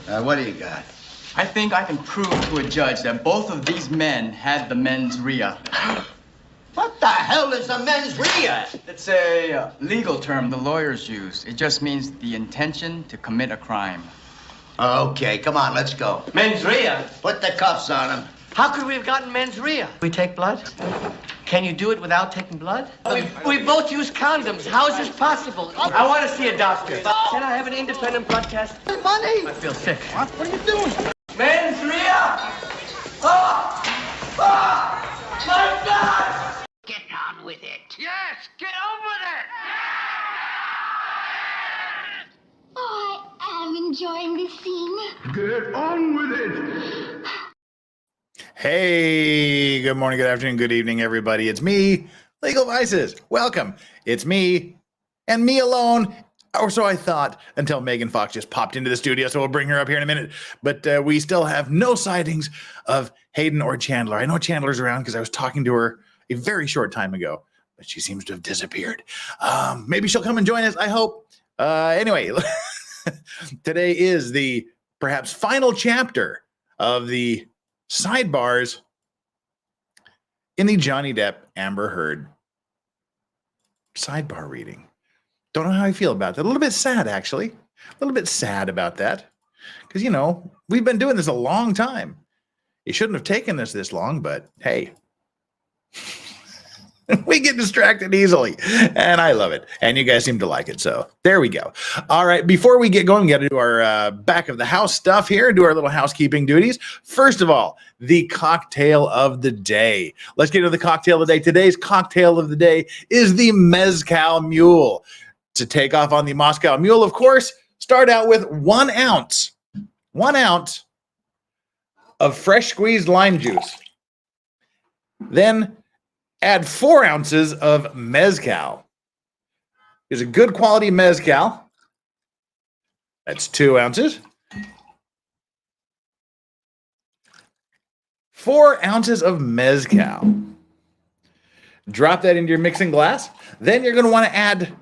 What do you got? I think I can prove to a judge that both of these men had the mens rea. What the hell is a mens rea? It's a legal term the lawyers use. It just means the intention to commit a crime. Okay, come on, let's go. Mens rea? Put the cuffs on him. How could we have gotten mens rea? We take blood? Can you do it without taking blood? We both use condoms. How is this possible? I want to see a doctor. Can I have an independent blood test? Money! I feel sick. What are you doing? Mens rea! Oh! Oh! My God! Get on with it. Yes! Get on with it! Oh, I am enjoying this scene. Get on with it. Hey, good morning, good afternoon, good evening, everybody. It's me, Legal Vices. Welcome. It's me and me alone. Or so I thought until Megan Fox just popped into the studio. So we'll bring her up here in a minute. But we still have no sightings of Hayden or Chandler. I know Chandler's around because I was talking to her a very short time ago, but she seems to have disappeared. Maybe she'll come and join us, I hope. Anyway, today is the perhaps final chapter of the Sidebars in the Johnny Depp Amber Heard sidebar reading. Don't know how I feel about that. A little bit sad, actually. A little bit sad about that. Because, you know, we've been doing this a long time. It shouldn't have taken us this long, but hey. We get distracted easily, and I love it. And you guys seem to like it, so there we go. All right, before we get going, we got to do our back of the house stuff here, do our little housekeeping duties. First of all, the cocktail of the day. Let's get to the cocktail of the day. Today's cocktail of the day is the Mezcal Mule. To take off on the Moscow Mule, of course, start out with 1 ounce of fresh squeezed lime juice. Then add 4 ounces of mezcal. Here's a good quality mezcal. That's 2 ounces. 4 ounces of mezcal. Drop that into your mixing glass. Then you're going to want to add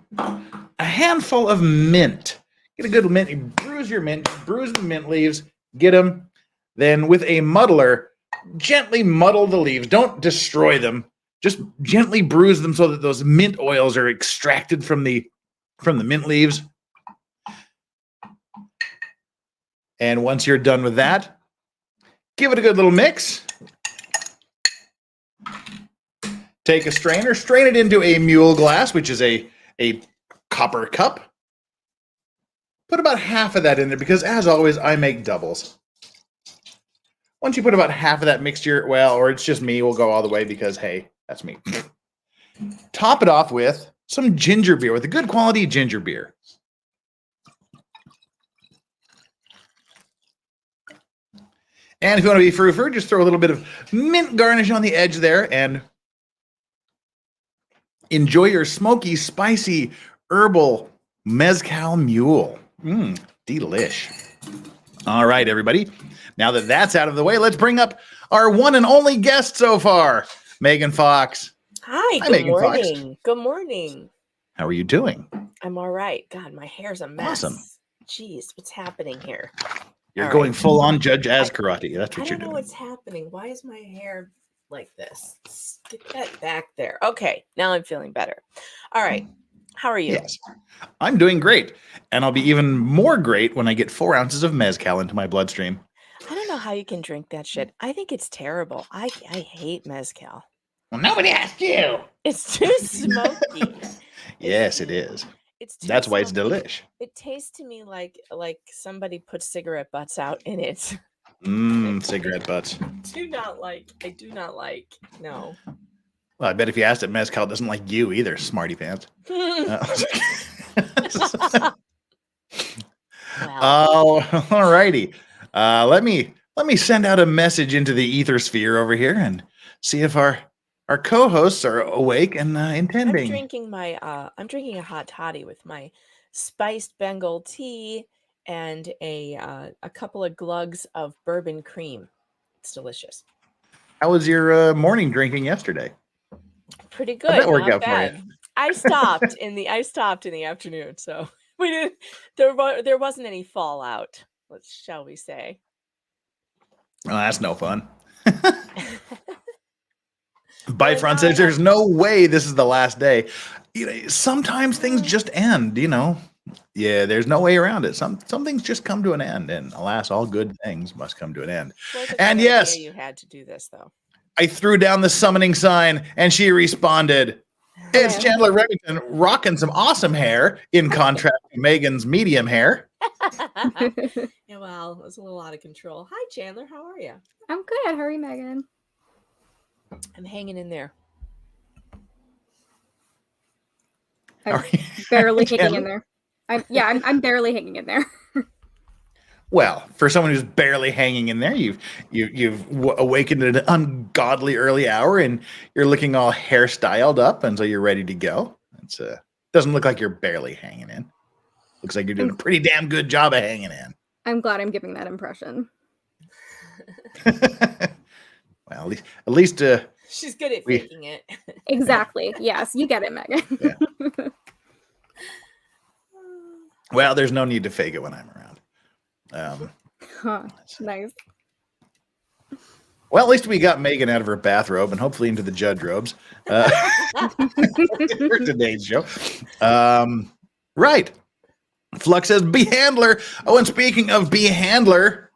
a handful of mint. Get a good mint. You bruise your mint. Bruise the mint leaves. Get them. Then with a muddler, gently muddle the leaves. Don't destroy them. Just gently bruise them so that those mint oils are extracted from the mint leaves. And once you're done with that, give it a good little mix. Take a strainer, strain it into a mule glass, which is a copper cup. Put about half of that in there because, as always, I make doubles. Once you put about half of that mixture, well, or it's just me, we'll go all the way because, hey, that's me. Top it off with some ginger beer, with a good quality ginger beer. And if you want to be frou-frou, just throw a little bit of mint garnish on the edge there and enjoy your smoky, spicy, herbal Mezcal Mule. Delish. All right, everybody. Now that that's out of the way, let's bring up our one and only guest so far, Megan Fox. Hi, good Megan morning. Fox. Good morning. How are you doing? I'm all right. God, my hair's a mess. Awesome. Jeez, what's happening here? You're All going right. full on Judge as karate. That's I what you're don't know doing. what's happening. Why is my hair like this? Get that back there. Okay, now I'm feeling better. All right. How are you? Yes, I'm doing great. And I'll be even more great when I get 4 ounces of mezcal into my bloodstream. I don't know how you can drink that shit. I think it's terrible. I hate mezcal. Well, nobody asked you. It's too smoky. Yes, it is. It's too That's why it's smoky. delish. It tastes to me like somebody put cigarette butts out in it. Cigarette butts. I do not like. No. Well, I bet if you asked it, mezcal doesn't like you either, smarty pants. Oh, all righty. Let me send out a message into the ether sphere over here and see if our co-hosts are awake and intending. I'm drinking a hot toddy with my spiced Bengal tea and a couple of glugs of bourbon cream. It's delicious. How was your morning drinking yesterday? Pretty good. How'd that work Not out for bad. I stopped in the afternoon, so we didn't. There wasn't any fallout. shall we say. Oh, that's no fun. Byfront says there's no way this is the last day. Sometimes things just end, Yeah, there's no way around it. Some things just come to an end, and alas, all good things must come to an end. And yes, you had to do this though. I threw down the summoning sign, and she responded. It's Chandler Remington rocking some awesome hair in contrast to Megan's medium hair. Yeah, well, it was a little out of control. Hi, Chandler. How are you? I'm good. How are you, Megan? I'm hanging in there. I'm barely hanging in there. I'm barely hanging in there. Well, for someone who's barely hanging in there, you've awakened at an ungodly early hour, and you're looking all hairstyled up, and so you're ready to go. It doesn't look like you're barely hanging in. Looks like you're doing a pretty damn good job of hanging in. I'm glad I'm giving that impression. Well, at least she's good at faking it. Exactly. Yes, you get it, Megan. Yeah. Well, there's no need to fake it when I'm around. Nice. Well, at least we got Megan out of her bathrobe and hopefully into the judge robes for today's show. Right. Flux says, be handler. Oh, and speaking of be handler,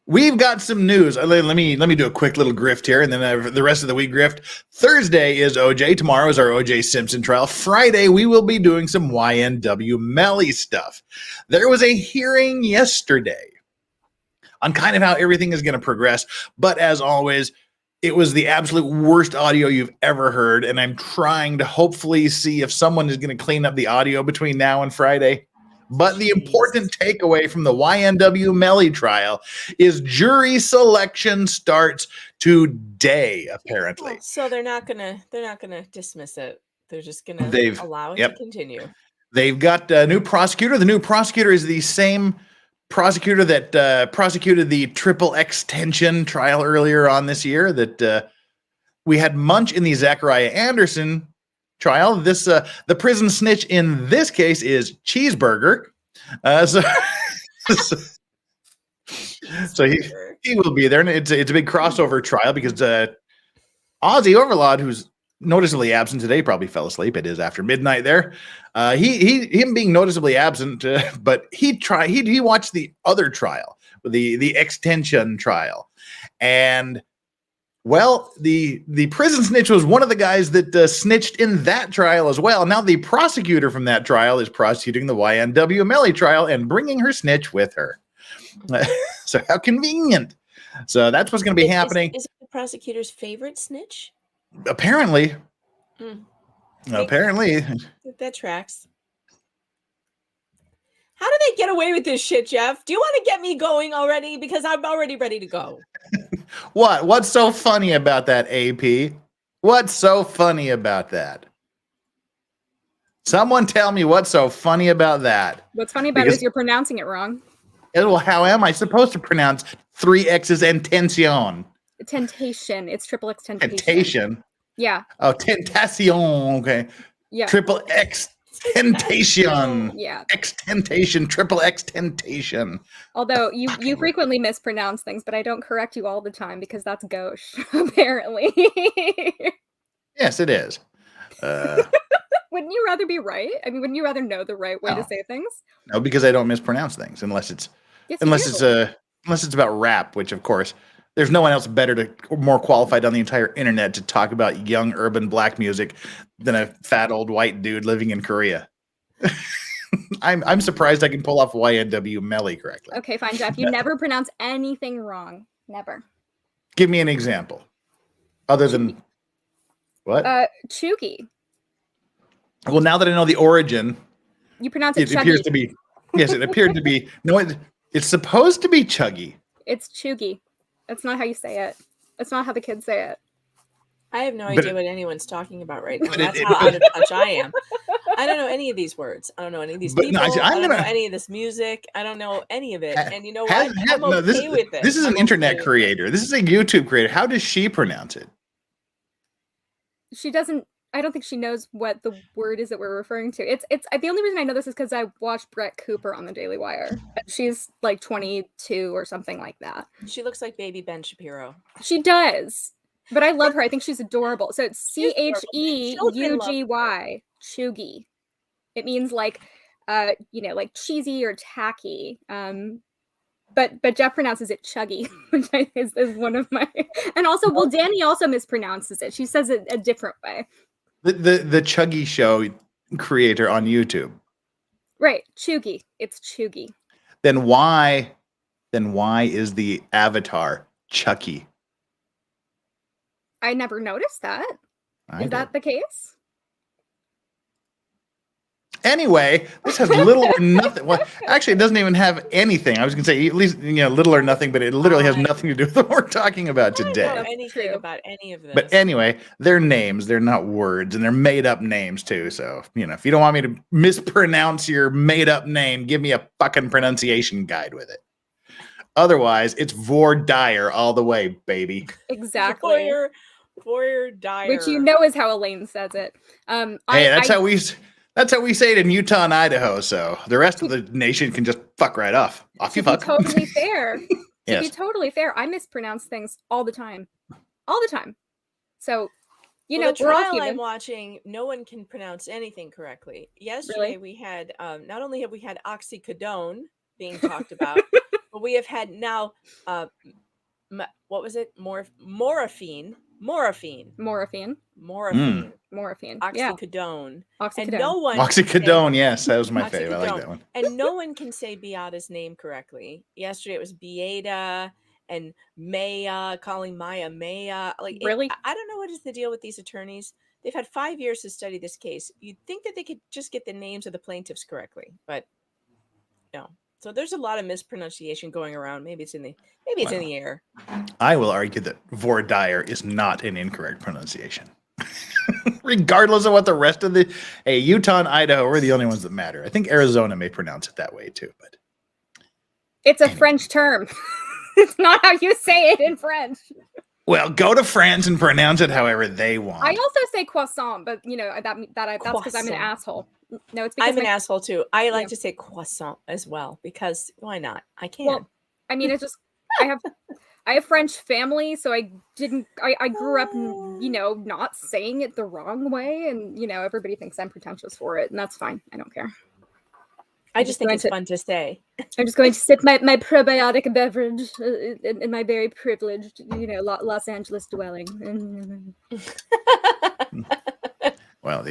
we've got some news. Let me do a quick little grift here, and then the rest of the week grift. Thursday is OJ. Tomorrow is our OJ Simpson trial. Friday, we will be doing some YNW Melly stuff. There was a hearing yesterday on kind of how everything is going to progress, but as always, it was the absolute worst audio you've ever heard, and I'm trying to hopefully see if someone is going to clean up the audio between now and Friday. But the important takeaway from the YNW Melly trial is jury selection starts today, apparently. Oh, so they're not gonna dismiss it. They're just gonna allow it to continue. They've got a new prosecutor. The new prosecutor is the same prosecutor that prosecuted the triple extension trial earlier on this year. That we had Munch in the Zachariah Anderson trial. This the prison snitch in this case is Cheeseburger. So he will be there, and it's a big crossover trial because Ozzy Overlord, who's noticeably absent today, probably fell asleep. It is after midnight there. Him being noticeably absent, but he watched the other trial, the extension trial, and well, the prison snitch was one of the guys that snitched in that trial as well. Now the prosecutor from that trial is prosecuting the YNW Melly trial and bringing her snitch with her. So how convenient. So that's what's going to be happening. Is it the prosecutor's favorite snitch? Apparently. Apparently. That tracks. How do they get away with this shit, Jeff? Do you want to get me going already? Because I'm already ready to go. What? What's so funny about that, AP? What's so funny about that? Someone tell me what's so funny about that. What's funny about it is you're pronouncing it wrong. Well, how am I supposed to pronounce 3 X's and tension? Tentation. It's triple X tentation. Tentation? Yeah. Oh, tentation. Okay. Yeah. Triple X tentation. Yeah. Extentation. Triple X tentation. Although you frequently mispronounce things, but I don't correct you all the time because that's gauche, apparently. Yes, it is. Wouldn't you rather be right? I mean, wouldn't you rather know the right way to say things? No, because I don't mispronounce things unless it's about rap, which of course there's no one else more qualified on the entire internet to talk about young urban black music than a fat old white dude living in Korea. I'm surprised I can pull off YNW Melly correctly. Okay, fine, Jeff. You never pronounce anything wrong. Never. Give me an example. Other than what? Chuggy. Well, now that I know the origin, you pronounce it. It appears to be. Yes, it appeared to be. No, it's supposed to be chuggy. It's chuggy. That's not how you say it. That's not how the kids say it. I have no idea what anyone's talking about right now. That's how out of touch I am. I don't know any of these words. I don't know any of these people. I don't know any of this music. I don't know any of it. And you know what? I'm okay with it. This is an internet creator. This is a YouTube creator. How does she pronounce it? She doesn't. I don't think she knows what the word is that we're referring to. It's the only reason I know this is because I watched Brett Cooper on the Daily Wire. She's like 22 or something like that. She looks like baby Ben Shapiro. She does, but I love her. I think she's adorable. So it's CHEUGY, Chuggy. It means like, like cheesy or tacky. But Jeff pronounces it chuggy, which is one of my. And also, well, Danny also mispronounces it. She says it a different way. The Chuggy Show creator on YouTube. Right, Chuggy. It's Chuggy. Then why is the avatar Chucky? I never noticed that. Is that the case? Anyway, this has little or nothing. Well, actually, it doesn't even have anything. I was going to say at least little or nothing, but it literally has nothing to do with what we're talking about today. I don't know anything about any of this. But anyway, they're names. They're not words, and they're made up names too. So if you don't want me to mispronounce your made up name, give me a fucking pronunciation guide with it. Otherwise, it's Vor Dyer all the way, baby. Exactly. Vor Dyer, which is how Elaine says it. That's how we say it in Utah and Idaho, so the rest of the nation can just fuck right off. Off you fuck. Totally fair. Yes. To be totally fair, I mispronounce things all the time. All the time. So, the trial I'm watching, no one can pronounce anything correctly. Yesterday we had, not only have we had oxycodone being talked about, but we have had now, what was it? Morphine. Oxycodone. Oxycodone. And no one. Oxycodone, yes, that was my favorite. I like that one. And no one can say Beata's name correctly. Yesterday it was Beata and Maya, calling Maya Maya. Like, really? I don't know what is the deal with these attorneys. They've had 5 years to study this case. You'd think that they could just get the names of the plaintiffs correctly, but no. So there's a lot of mispronunciation going around. Maybe it's in the air. I will argue that Vor Dyer is not an incorrect pronunciation. Regardless of what the rest of Utah and Idaho are the only ones that matter. I think Arizona may pronounce it that way too, but it's a French term. It's not how you say it in French. Well, go to France and pronounce it however they want. I also say croissant, but that's because I'm an asshole. No, it's because I'm an asshole too. I like to say croissant as well because why not? I can. Well, I mean, it's just I have French family, so I grew up, not saying it the wrong way, and everybody thinks I'm pretentious for it, and that's fine. I don't care. I just think it's fun to say. I'm just going to sip my probiotic beverage in my very privileged, Los Angeles dwelling. Well,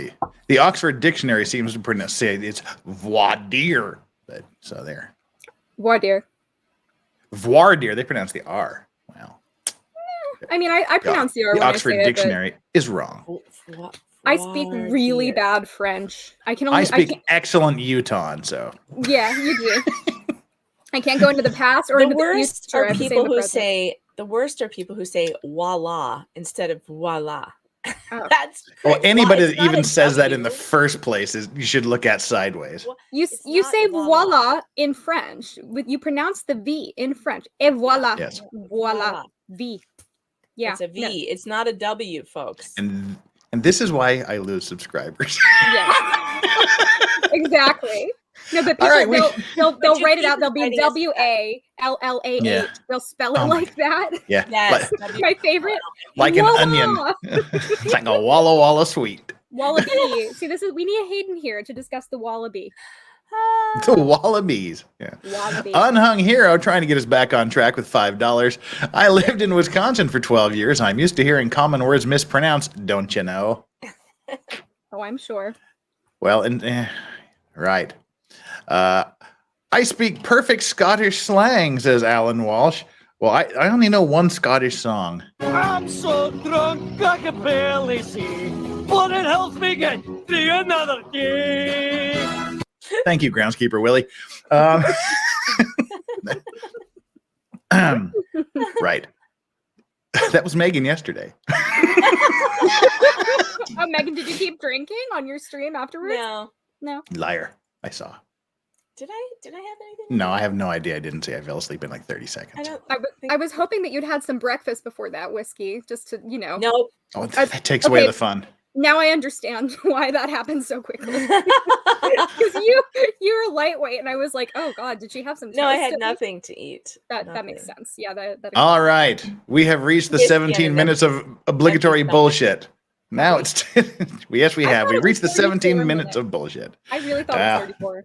the Oxford Dictionary seems to say it's voir dire, but so there. Voir dire. Voir dire. They pronounce the R. Wow. I mean, I pronounce the R. The Oxford Dictionary is wrong. I speak really bad French. I speak excellent Utah, so. Yeah, you do. I can't go into the past or into the future. The worst are people who say voila instead of voila. Oh. That's well, anybody that even says that in the first place is you should look at sideways. Well, you say voila in French. You pronounce the V in French. Et voila. Yes. Voila. V. Yeah. It's a V. No. It's not a W, folks. And this is why I lose subscribers. Yeah. Exactly. No, but people, they'll write it out. They'll be WALLAH. Yeah. They'll spell it like that. Yeah. Yes. My favorite. Like an onion. It's like a Walla Walla sweet. Wallaby. See, we need a Hayden here to discuss the wallaby. The wallabies. Yeah. Wallaby. Unhung hero trying to get us back on track with $5. I lived in Wisconsin for 12 years. I'm used to hearing common words mispronounced, don't you know? Oh, I'm sure. Well, right. I speak perfect Scottish slang, says Alan Walsh. Well, I only know one Scottish song. I'm so drunk I can barely see, but it helps me get through another day. Thank you, groundskeeper Willie. Right. That was Megan yesterday. Oh, Megan, did you keep drinking on your stream afterwards? No. Liar. I saw. Did I have anything? No, I have no idea. I didn't say I fell asleep in like 30 seconds. I was hoping that you'd had some breakfast before that whiskey, just to, Nope. Oh, that takes away the fun. Now I understand why that happened so quickly. Because you're lightweight, and I was like, oh God, did she have some toast? No, I had nothing to eat. That makes sense. Yeah, that all right. We have reached the 17 minutes of obligatory bullshit. Now it's yes, we have. We reached the 17 minutes of bullshit. I really thought it was 34.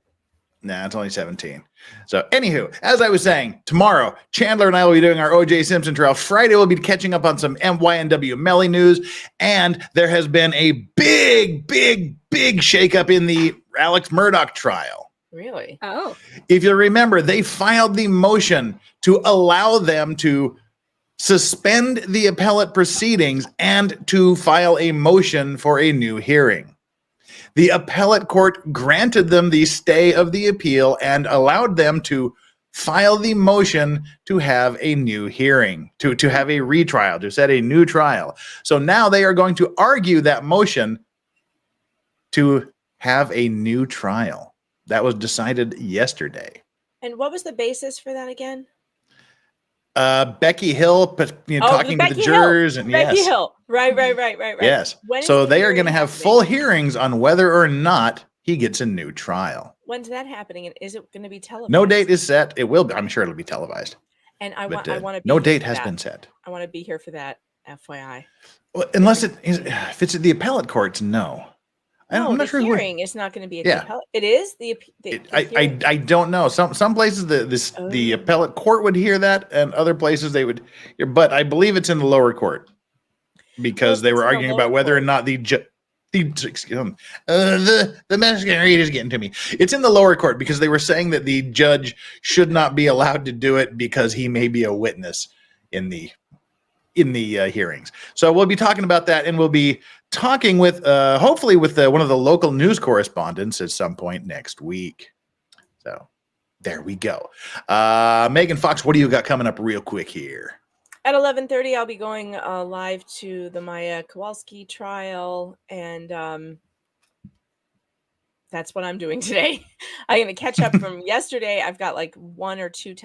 Nah, it's only 17. So, anywho, as I was saying, tomorrow, Chandler and I will be doing our O.J. Simpson trial. Friday, we'll be catching up on some MYNW Melly news. And there has been a big shakeup in the Alex Murdaugh trial. Really? Oh. If you remember, they filed the motion to allow them to suspend the appellate proceedings and to file a motion for a new hearing. The appellate court granted them the stay of the appeal and allowed them to file the motion to have a new hearing, to have a retrial, to set a new trial. So now they are going to argue that motion to have a new trial. That was decided yesterday. And what was the basis for that again? Becky Hill, talking to the jurors, and Becky Hill, right. Yes. So they are going to have full hearings on whether or not he gets a new trial. When's that happening, and is it going to be televised? No date is set. It will be. I'm sure it'll be televised. And I want to. No date has been set. I want to be here for that. FYI. Well, unless if it's at the appellate courts, no. I'm not sure. Hearing is not going to be at the appellate. It is I don't know. Some places the appellate court would hear that, and other places they would. But I believe it's in the lower court because they were arguing about whether or not the Mexican read is getting to me. It's in the lower court because they were saying that the judge should not be allowed to do it because he may be a witness in the hearings. So we'll be talking about that, and we'll be talking with hopefully with one of the local news correspondents at some point next week. So there we go. Megan Fox, what do you got coming up real quick here? At 11:30, I'll be going live to the Maya Kowalski trial, and that's what I'm doing today. I'm going to catch up from yesterday. I've got like 1 or 2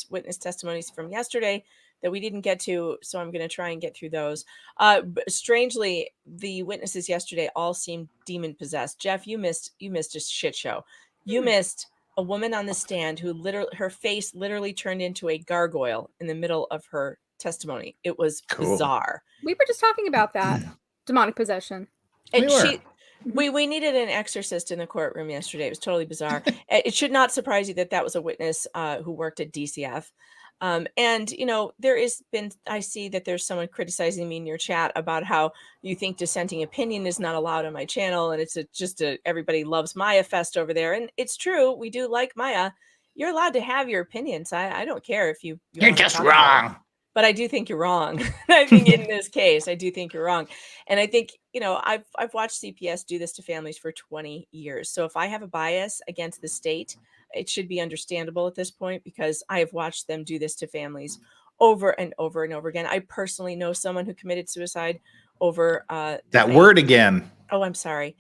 witness testimonies from yesterday that we didn't get to, so I'm going to try and get through those. Strangely, the witnesses yesterday all seemed demon possessed. Jeff, you missed a shit show. You missed a woman on the stand who her face literally turned into a gargoyle in the middle of her testimony. It was bizarre. We were just talking about that demonic possession. And we needed an exorcist in the courtroom yesterday. It was totally bizarre. It should not surprise you that was a witness who worked at DCF. And, I see that there's someone criticizing me in your chat about how you think dissenting opinion is not allowed on my channel. And it's everybody loves Maya fest over there. And it's true. We do like Maya. You're allowed to have your opinions. I don't care if you're just wrong. But I do think you're wrong. I think in this case, I do think you're wrong. And I think, I've watched CPS do this to families for 20 years. So if I have a bias against the state, it should be understandable at this point because I have watched them do this to families over and over and over again. I personally know someone who committed suicide over that word again. Oh, I'm sorry.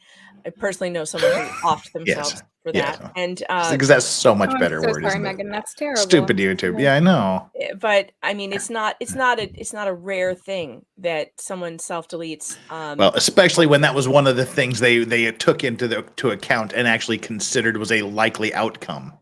I personally know someone who offed themselves for that. And because that's so much better word. Sorry, Megan, that's terrible. Stupid YouTube. Yeah, I know. But I mean, it's not a rare thing that someone self-deletes. Well, especially when that was one of the things they took into account and actually considered was a likely outcome.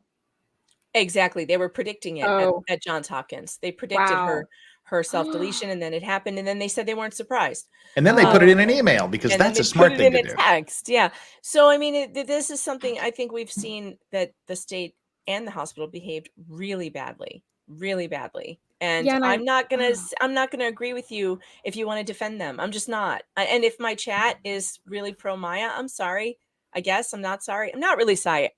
Exactly. They were predicting it at Johns Hopkins. They predicted her self-deletion, and then it happened, and then they said they weren't surprised. And then they put it in an email because that's a smart thing to do. Text, yeah. So I mean, this is something I think we've seen that the state and the hospital behaved really badly. And I'm not gonna agree with you if you want to defend them. I'm just not. And if my chat is really pro Maya, I'm sorry. I guess I'm not sorry. I'm not really sorry.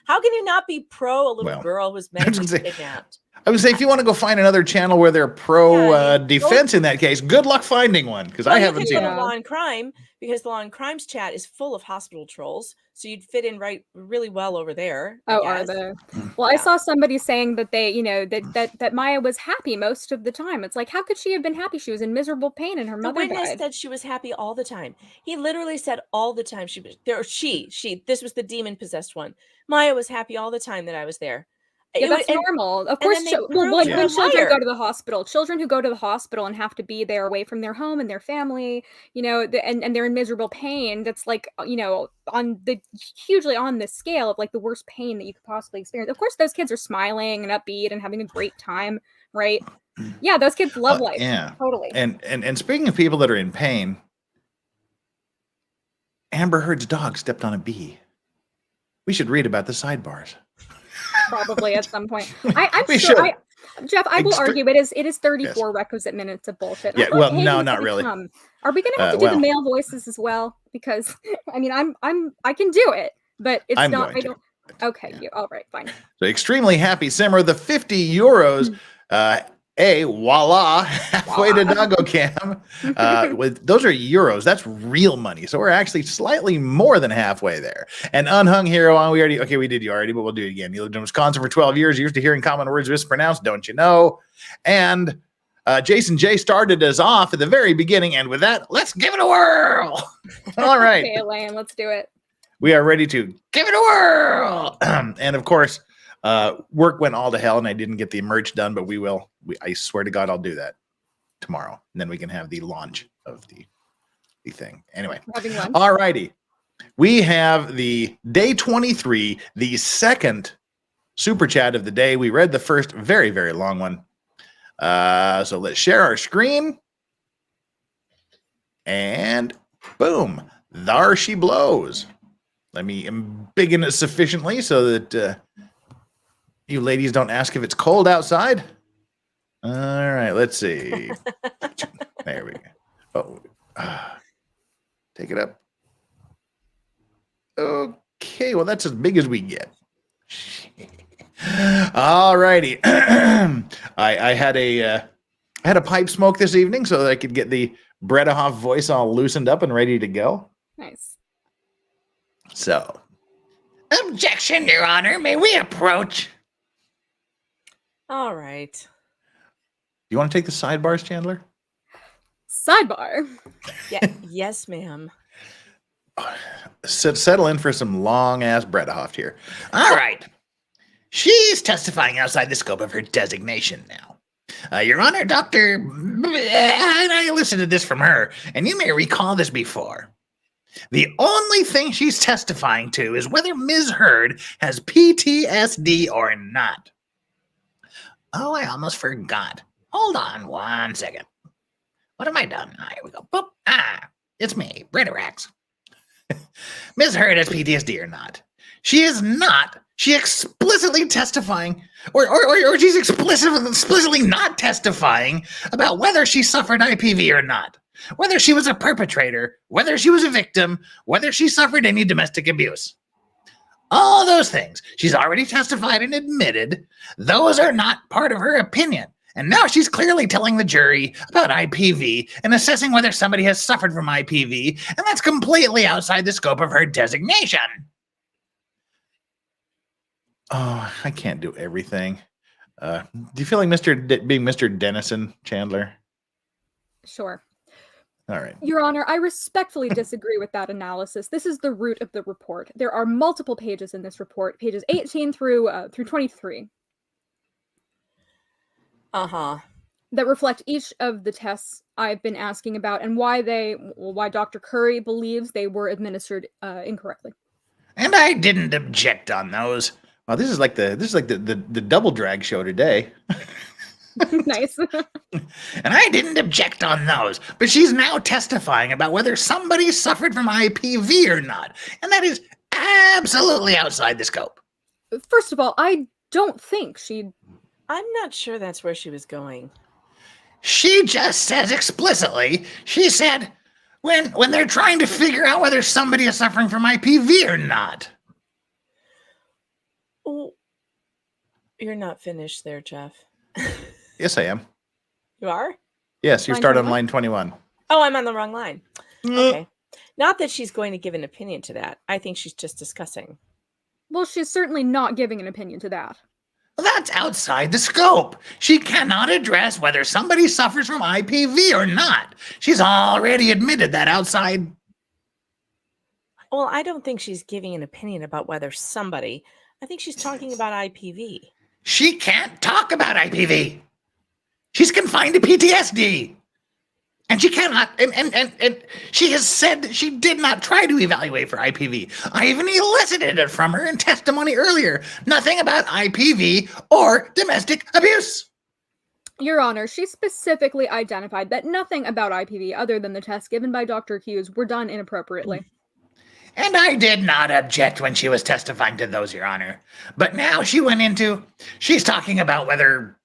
How can you not be pro a little girl who's medically kidnapped? I would say if you want to go find another channel where they're pro defense in that case, good luck finding one because I haven't seen Law and Crime because the Law and Crime's chat is full of hospital trolls, so you'd fit in really well over there. Are they? Well, I saw somebody saying that they, that Maya was happy most of the time. It's like, how could she have been happy? She was in miserable pain, and her mother died. The witness said she was happy all the time. He literally said all the time she was there. This was the demon possessed one. Maya was happy all the time that I was there. Yeah, that's normal. Of course, when children go to the hospital, children who go to the hospital and have to be there away from their home and their family, you know, and they're in miserable pain, that's like, you know, hugely on this scale of like the worst pain that you could possibly experience. Of course, those kids are smiling and upbeat and having a great time, right? Yeah, those kids love life. Yeah, totally. And speaking of people that are in pain, Amber Heard's dog stepped on a bee. We should read about the sidebars. Probably at some point. I'm sure. Jeff, I will argue it is 34 requisite minutes of bullshit. Yeah, well, no, not really. Are we gonna have to do the male voices as well? Because I mean, I can do it, but it's not. I don't. Okay, yeah. All right, fine. So extremely happy simmer. The 50 euros. Voila, halfway to Doggo Cam. Those are euros. That's real money. So we're actually slightly more than halfway there. And Unhung Hero, we did you already, but we'll do it again. You lived in Wisconsin for 12 years, used to hearing common words mispronounced, don't you know? And Jason J started us off at the very beginning, and with that, let's give it a whirl. All right. Okay, Elaine, let's do it. We are ready to give it a whirl. And of course, work went all to hell and I didn't get the merch done, but we will. I swear to God, I'll do that tomorrow. And then we can have the launch of the thing. Anyway, all righty. We have the day 23, the second super chat of the day. We read the first very, very long one. So let's share our screen. And boom, there she blows. Let me embiggen it sufficiently so that you ladies don't ask if it's cold outside. All right, let's see. There we go. Take it up. Okay, well, that's as big as we get. All righty. I had a pipe smoke this evening so that I could get the Bredehoft voice all loosened up and ready to go. Nice. So, objection, Your Honor. May we approach? All right. You want to take the sidebars, Chandler? Sidebar. Yeah. Yes, ma'am. Settle in for some long-ass Bredehoft here. All right. She's testifying outside the scope of her designation now. Your Honor, Dr. And I listened to this from her, and you may recall this before. The only thing she's testifying to is whether Ms. Heard has PTSD or not. Oh, I almost forgot. Hold on 1 second. What have I done? Here we go. Boop. It's me, Brederax. Ms. Heard has PTSD or not. She is not. She explicitly testifying, or she's explicitly not testifying about whether she suffered IPV or not. Whether she was a perpetrator, whether she was a victim, whether she suffered any domestic abuse. All those things she's already testified and admitted, those are not part of her opinion. And now she's clearly telling the jury about IPV and assessing whether somebody has suffered from IPV, and that's completely outside the scope of her designation. Oh, I can't do everything. Do you feel like being Mr. Dennison, Chandler? Sure. All right. Your Honor, I respectfully disagree with that analysis. This is the root of the report. There are multiple pages in this report, pages 18 through 23. That reflect each of the tests I've been asking about and why Dr. Curry believes they were administered incorrectly. And I didn't object on those. Well, this is like the double drag show today. Nice. And I didn't object on those, but she's now testifying about whether somebody suffered from IPV or not, and that is absolutely outside the scope. First of all, I don't think I'm not sure that's where she was going. She just says explicitly, she said, when they're trying to figure out whether somebody is suffering from IPV or not. Oh, you're not finished there, Jeff. Yes, I am. You are? Yes, you start on line 21. Oh, I'm on the wrong line. Okay. Not that she's going to give an opinion to that. I think she's just discussing. Well, she's certainly not giving an opinion to that. That's outside the scope. She cannot address whether somebody suffers from IPV or not. She's already admitted that outside. Well, I don't think she's giving an opinion about whether somebody. I think she's talking about IPV. She can't talk about IPV. She's confined to PTSD. And she cannot, and she has said she did not try to evaluate for IPV. I even elicited it from her in testimony earlier. Nothing about IPV or domestic abuse. Your Honor, she specifically identified that nothing about IPV other than the tests given by Dr. Hughes were done inappropriately. And I did not object when she was testifying to those, Your Honor. But now she's talking about whether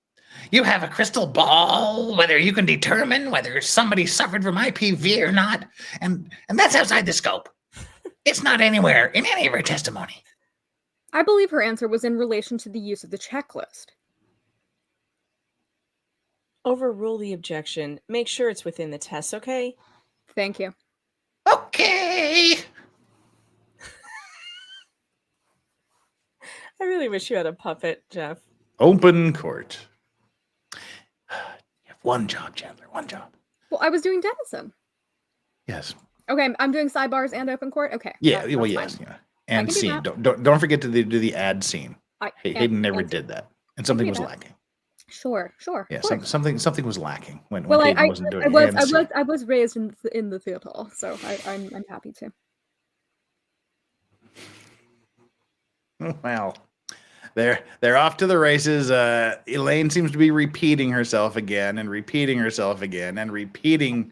you have a crystal ball, whether you can determine whether somebody suffered from IPV or not. And that's outside the scope. It's not anywhere in any of her testimony. I believe her answer was in relation to the use of the checklist. Overrule the objection. Make sure it's within the test, okay? Thank you. Okay. I really wish you had a puppet, Jeff. Open court. You have one job, Chandler. One job. Well, I was doing Denison. Yes. Okay, I'm doing sidebars and open court. Okay. Yeah. Well, yes. Yeah. And scene. Don't forget to do the ad scene. Hayden never did that, and something was lacking. Sure. Yeah. Something was lacking when well, Hayden wasn't doing it. I was raised in the theater, so I'm happy to. Well. They're off to the races. Elaine seems to be repeating herself again and repeating herself again and repeating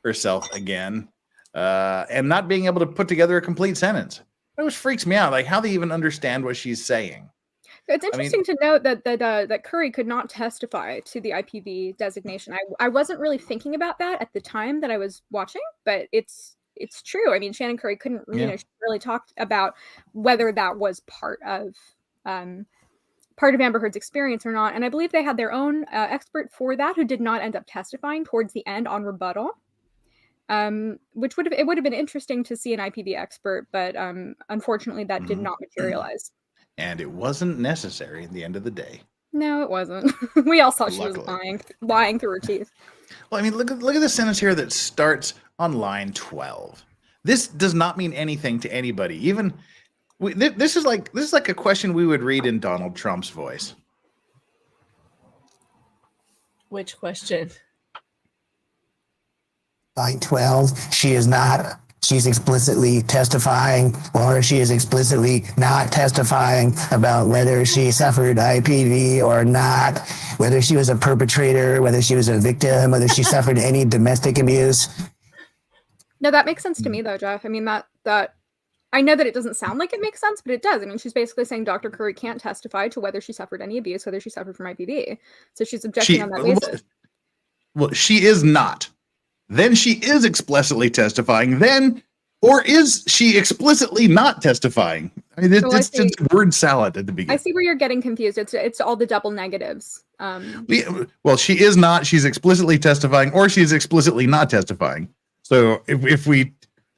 herself again, and not being able to put together a complete sentence. It always freaks me out, like how they even understand what she's saying. It's interesting to note that Curry could not testify to the IPV designation. I wasn't really thinking about that at the time that I was watching, but it's true. I mean, Shannon Curry couldn't really talk about whether that was part of Amber Heard's experience or not, and I believe they had their own expert for that who did not end up testifying towards the end on rebuttal, which would have been interesting to see an IPV expert, but unfortunately that did not materialize. And it wasn't necessary at the end of the day. No, it wasn't. We all saw she was lying through her teeth. Well, I mean, look at this sentence here that starts on line 12. This does not mean anything to anybody, even. This is like a question we would read in Donald Trump's voice. Which question? Line 12, she's explicitly testifying, or she is explicitly not testifying about whether she suffered IPV or not, whether she was a perpetrator, whether she was a victim, whether she suffered any domestic abuse. No, that makes sense to me though, Jeff. I mean, that I know that it doesn't sound like it makes sense, but it does. I mean, she's basically saying Dr. Curry can't testify to whether she suffered any abuse, whether she suffered from IPV. So she's objecting on that basis. Well, she is not. Then she is explicitly testifying. Or is she explicitly not testifying? I mean, it's just word salad at the beginning. I see where you're getting confused. It's all the double negatives. Well, she is not. She's explicitly testifying, or she's explicitly not testifying. So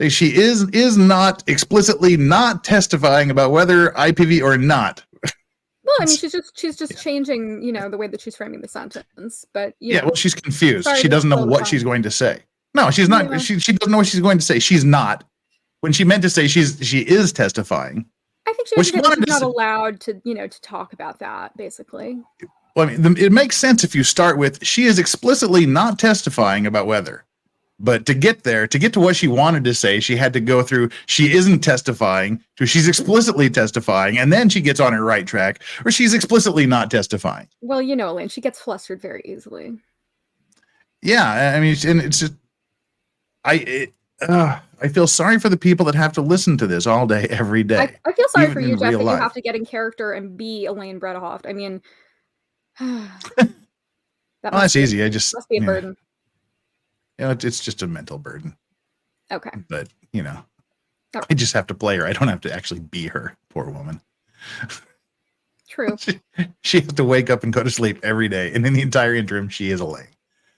she is not explicitly not testifying about whether IPV or not. Well, I mean, she's just changing, the way that she's framing the sentence. But well, she's confused. She doesn't know what she's going to say. No, she's not. Yeah. She doesn't know what she's going to say. She's not. When she meant to say she is testifying. I think she's not allowed to, to talk about that, basically. Well, I mean, it makes sense if you start with she is explicitly not testifying about whether. But to get to what she wanted to say, she had to go through she isn't testifying to she's explicitly testifying, and then she gets on her right track, or she's explicitly not testifying. Well, Elaine, she gets flustered very easily. Yeah, I mean, and it's just I feel sorry for the people that have to listen to this all day, every day. I feel sorry for you, Jeff, that you have to get in character and be Elaine Bredehoft. I mean, that's easy. Must be a burden. It's just a mental burden. Okay. But, I just have to play her. I don't have to actually be her, poor woman. True. She has to wake up and go to sleep every day. And in the entire interim, she is Elaine.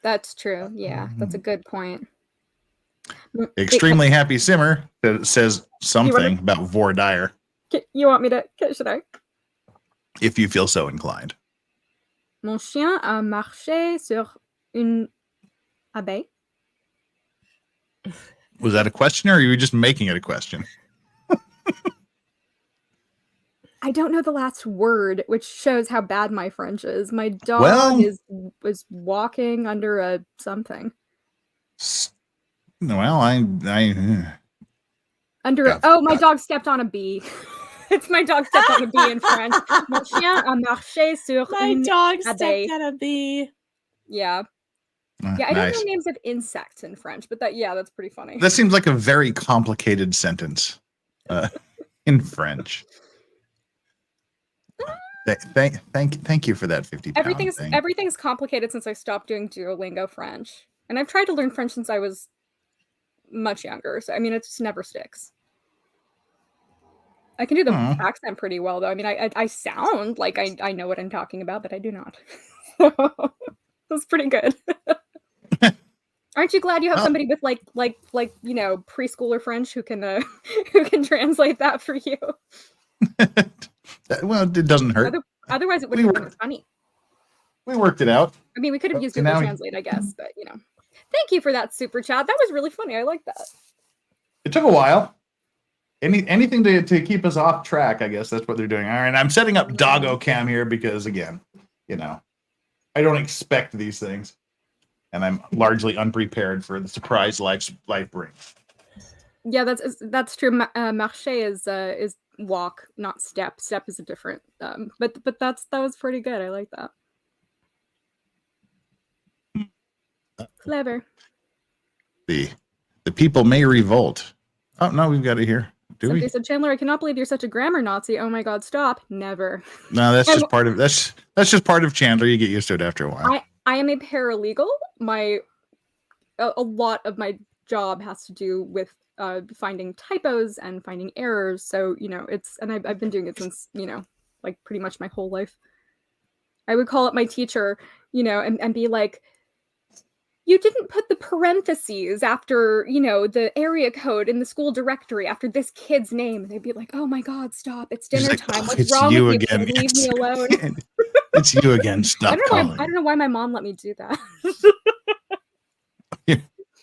That's true. Yeah, that's a good point. Extremely Happy Simmer says something about Vor Dyer. You want me to? Should I? If you feel so inclined. Mon chien a marché sur une abeille. Was that a question, or are you just making it a question? I don't know the last word, which shows how bad my French is. My dog was walking under a something. Well, my dog stepped on a bee. It's my dog stepped on a bee in French. Mon chien a marché sur my dog stepped on a bee. Yeah. Yeah, I don't know names of insects in French, but that's pretty funny. That seems like a very complicated sentence in French. Thank you for that 50 pound thing. Everything's complicated since I stopped doing Duolingo French. And I've tried to learn French since I was much younger. So, I mean, it just never sticks. I can do the accent pretty well, though. I mean, I sound like I know what I'm talking about, but I do not. That's pretty good. Aren't you glad you have somebody with like preschooler French who can translate that for you? Well, it doesn't hurt. Otherwise, it wouldn't have been funny. We worked it out. I mean, we could have used Google Translate, I guess, but Thank you for that super chat. That was really funny. I like that. It took a while. Anything to keep us off track, I guess that's what they're doing. All right, I'm setting up Doggo Cam here because, again, I don't expect these things, and I'm largely unprepared for the surprise life brings. Yeah, that's true. Marché is walk, not step. Step is a different. But that was pretty good. I like that. Clever. The people may revolt. Oh no, we've got it here. Somebody said, Chandler, I cannot believe you're such a grammar Nazi. Oh my God, stop. Never. No, that's just part of that's just part of Chandler. You get used to it after a while. I am a paralegal. A lot of my job has to do with finding typos and finding errors. So, I've been doing it since, like pretty much my whole life. I would call up my teacher, and be like, you didn't put the parentheses after, the area code in the school directory after this kid's name. And they'd be like, oh my God, stop. It's dinner time. What's wrong with you? Again. Leave me alone. It's you again. Stop calling. I don't know why my mom let me do that.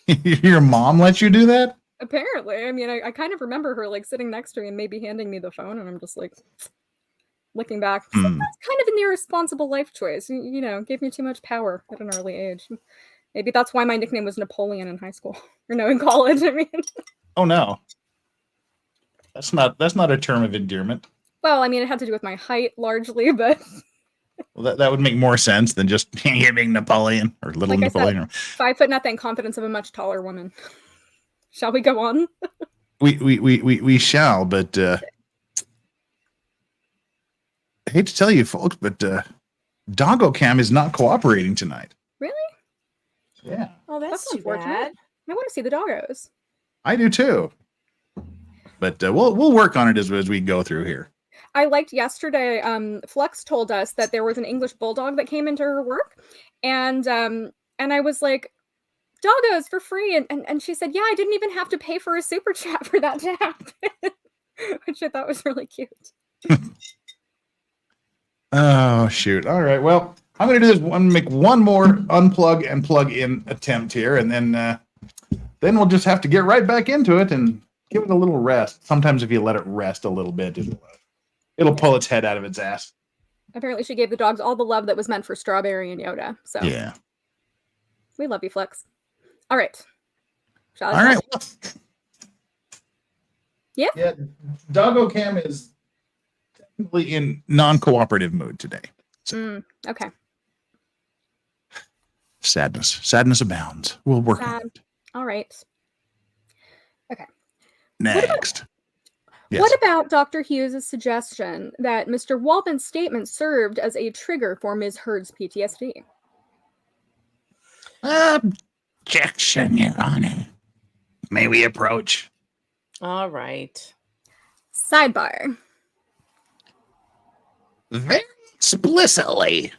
Your mom let you do that? Apparently. I mean, I kind of remember her like sitting next to me and maybe handing me the phone. And I'm just like looking back. That's kind of an irresponsible life choice. Gave me too much power at an early age. Maybe that's why my nickname was Napoleon in high school. Or no, in college, I mean. Oh no. That's not a term of endearment. Well, I mean, it had to do with my height largely, but well, that would make more sense than just being Napoleon or little Napoleon. Said, 5'0", confidence of a much taller woman. Shall we go on? We shall, but I hate to tell you folks, but Doggo Cam is not cooperating tonight. Really? Yeah. Oh, that's too bad. I want to see the doggos. I do too. But we'll work on it as we go through here. I liked yesterday. Flux told us that there was an English bulldog that came into her work, and I was like, "Doggos for free," and she said, "Yeah, I didn't even have to pay for a super chat for that to happen," which I thought was really cute. Oh shoot! All right, well. I'm going to do this make one more unplug and plug in attempt here, and then we'll just have to get right back into it and give it a little rest. Sometimes if you let it rest a little bit, it'll pull its head out of its ass. Apparently she gave the dogs all the love that was meant for Strawberry and Yoda. So yeah. We love you, Flex. All right. All right. Yeah? Yeah, Doggo Cam is technically in non-cooperative mood today. So. Okay. Sadness abounds. We'll work on it. All right. Okay. Next. What about Dr. Hughes' suggestion that Mr. Waldman's statement served as a trigger for Ms. Heard's PTSD? Objection, Your Honor. May we approach? All right. Sidebar. Very explicitly,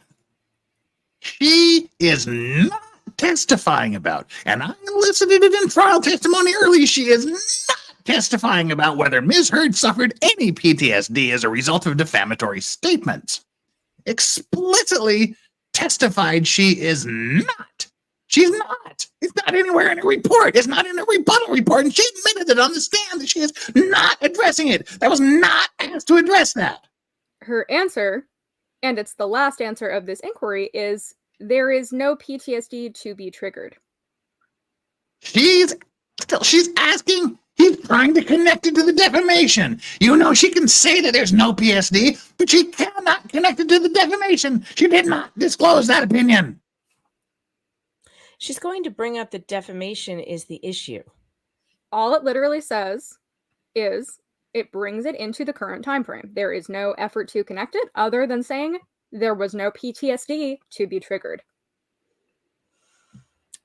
she is not testifying about, and I elicited it in trial testimony early, she is not testifying about whether Ms. Heard suffered any PTSD as a result of defamatory statements. Explicitly testified she is not. She's not. It's not anywhere in her report. It's not in her rebuttal report, and she admitted it on the stand that she is not addressing it. That was not asked to address that. her answer, and it's the last answer of this inquiry, is there is no PTSD to be triggered. She's asking. He's trying to connect it to the defamation. You know, she can say that there's no PSD, but she cannot connect it to the defamation. She did not disclose that opinion. She's going to bring up that defamation is the issue. All it literally says is it brings it into the current time frame. There is no effort to connect it other than saying there was no PTSD to be triggered.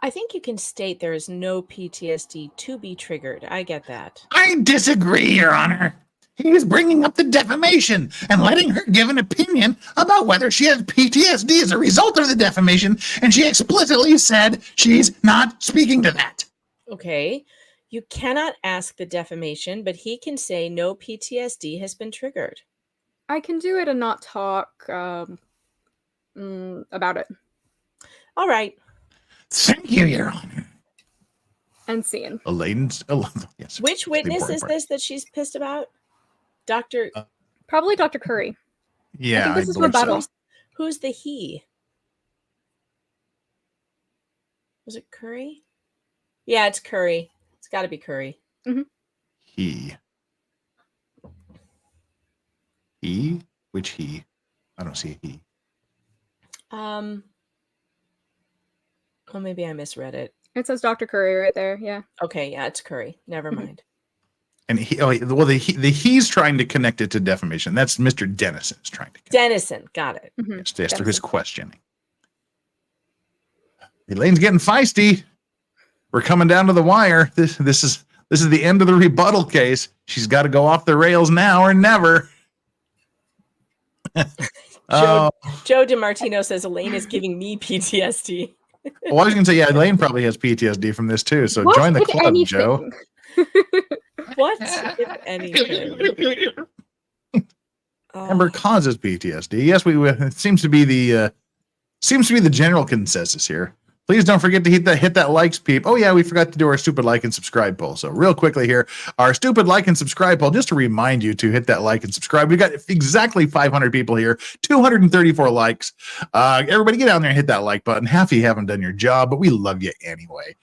I think you can state there is no PTSD to be triggered. I get that. I disagree, Your Honor. He is bringing up the defamation and letting her give an opinion about whether she has PTSD as a result of the defamation, and she explicitly said she's not speaking to that. Okay. You cannot ask the defamation, but he can say no PTSD has been triggered. I can do it and not talk about it. All right. Thank you, Your Honor. And scene. Elaine's. Yes. Which witness is this that she's pissed about? Dr. Probably Dr. Curry. Yeah. I think this is Rebuttal. So. Who's the he? Was it Curry? Yeah, it's Curry. It's got to be Curry. Mm-hmm. He? Which he? I don't see a he. Oh, maybe I misread it. It says Dr. Curry right there. Yeah. Okay. Yeah, it's Curry. Never mind. And he's trying to connect it to defamation. That's Mr. Dennison is trying to. Dennison, got it. Mm-hmm. Yes, to answer his questioning. Elaine's getting feisty. We're coming down to the wire. This is the end of the rebuttal case. She's got to go off the rails now or never. Joe DiMartino says Elaine is giving me PTSD. Well, I was going to say, yeah, Elaine probably has PTSD from this too. So join the club, anything? Joe. What, if anything? Amber causes PTSD. Yes, it seems to be the general consensus here. Please don't forget to hit that likes, peep. Oh yeah, we forgot to do our stupid like and subscribe poll. So real quickly here, our stupid like and subscribe poll, just to remind you to hit that like and subscribe. We got exactly 500 people here, 234 likes. Everybody get down there and hit that like button. Half of you haven't done your job, but we love you anyway.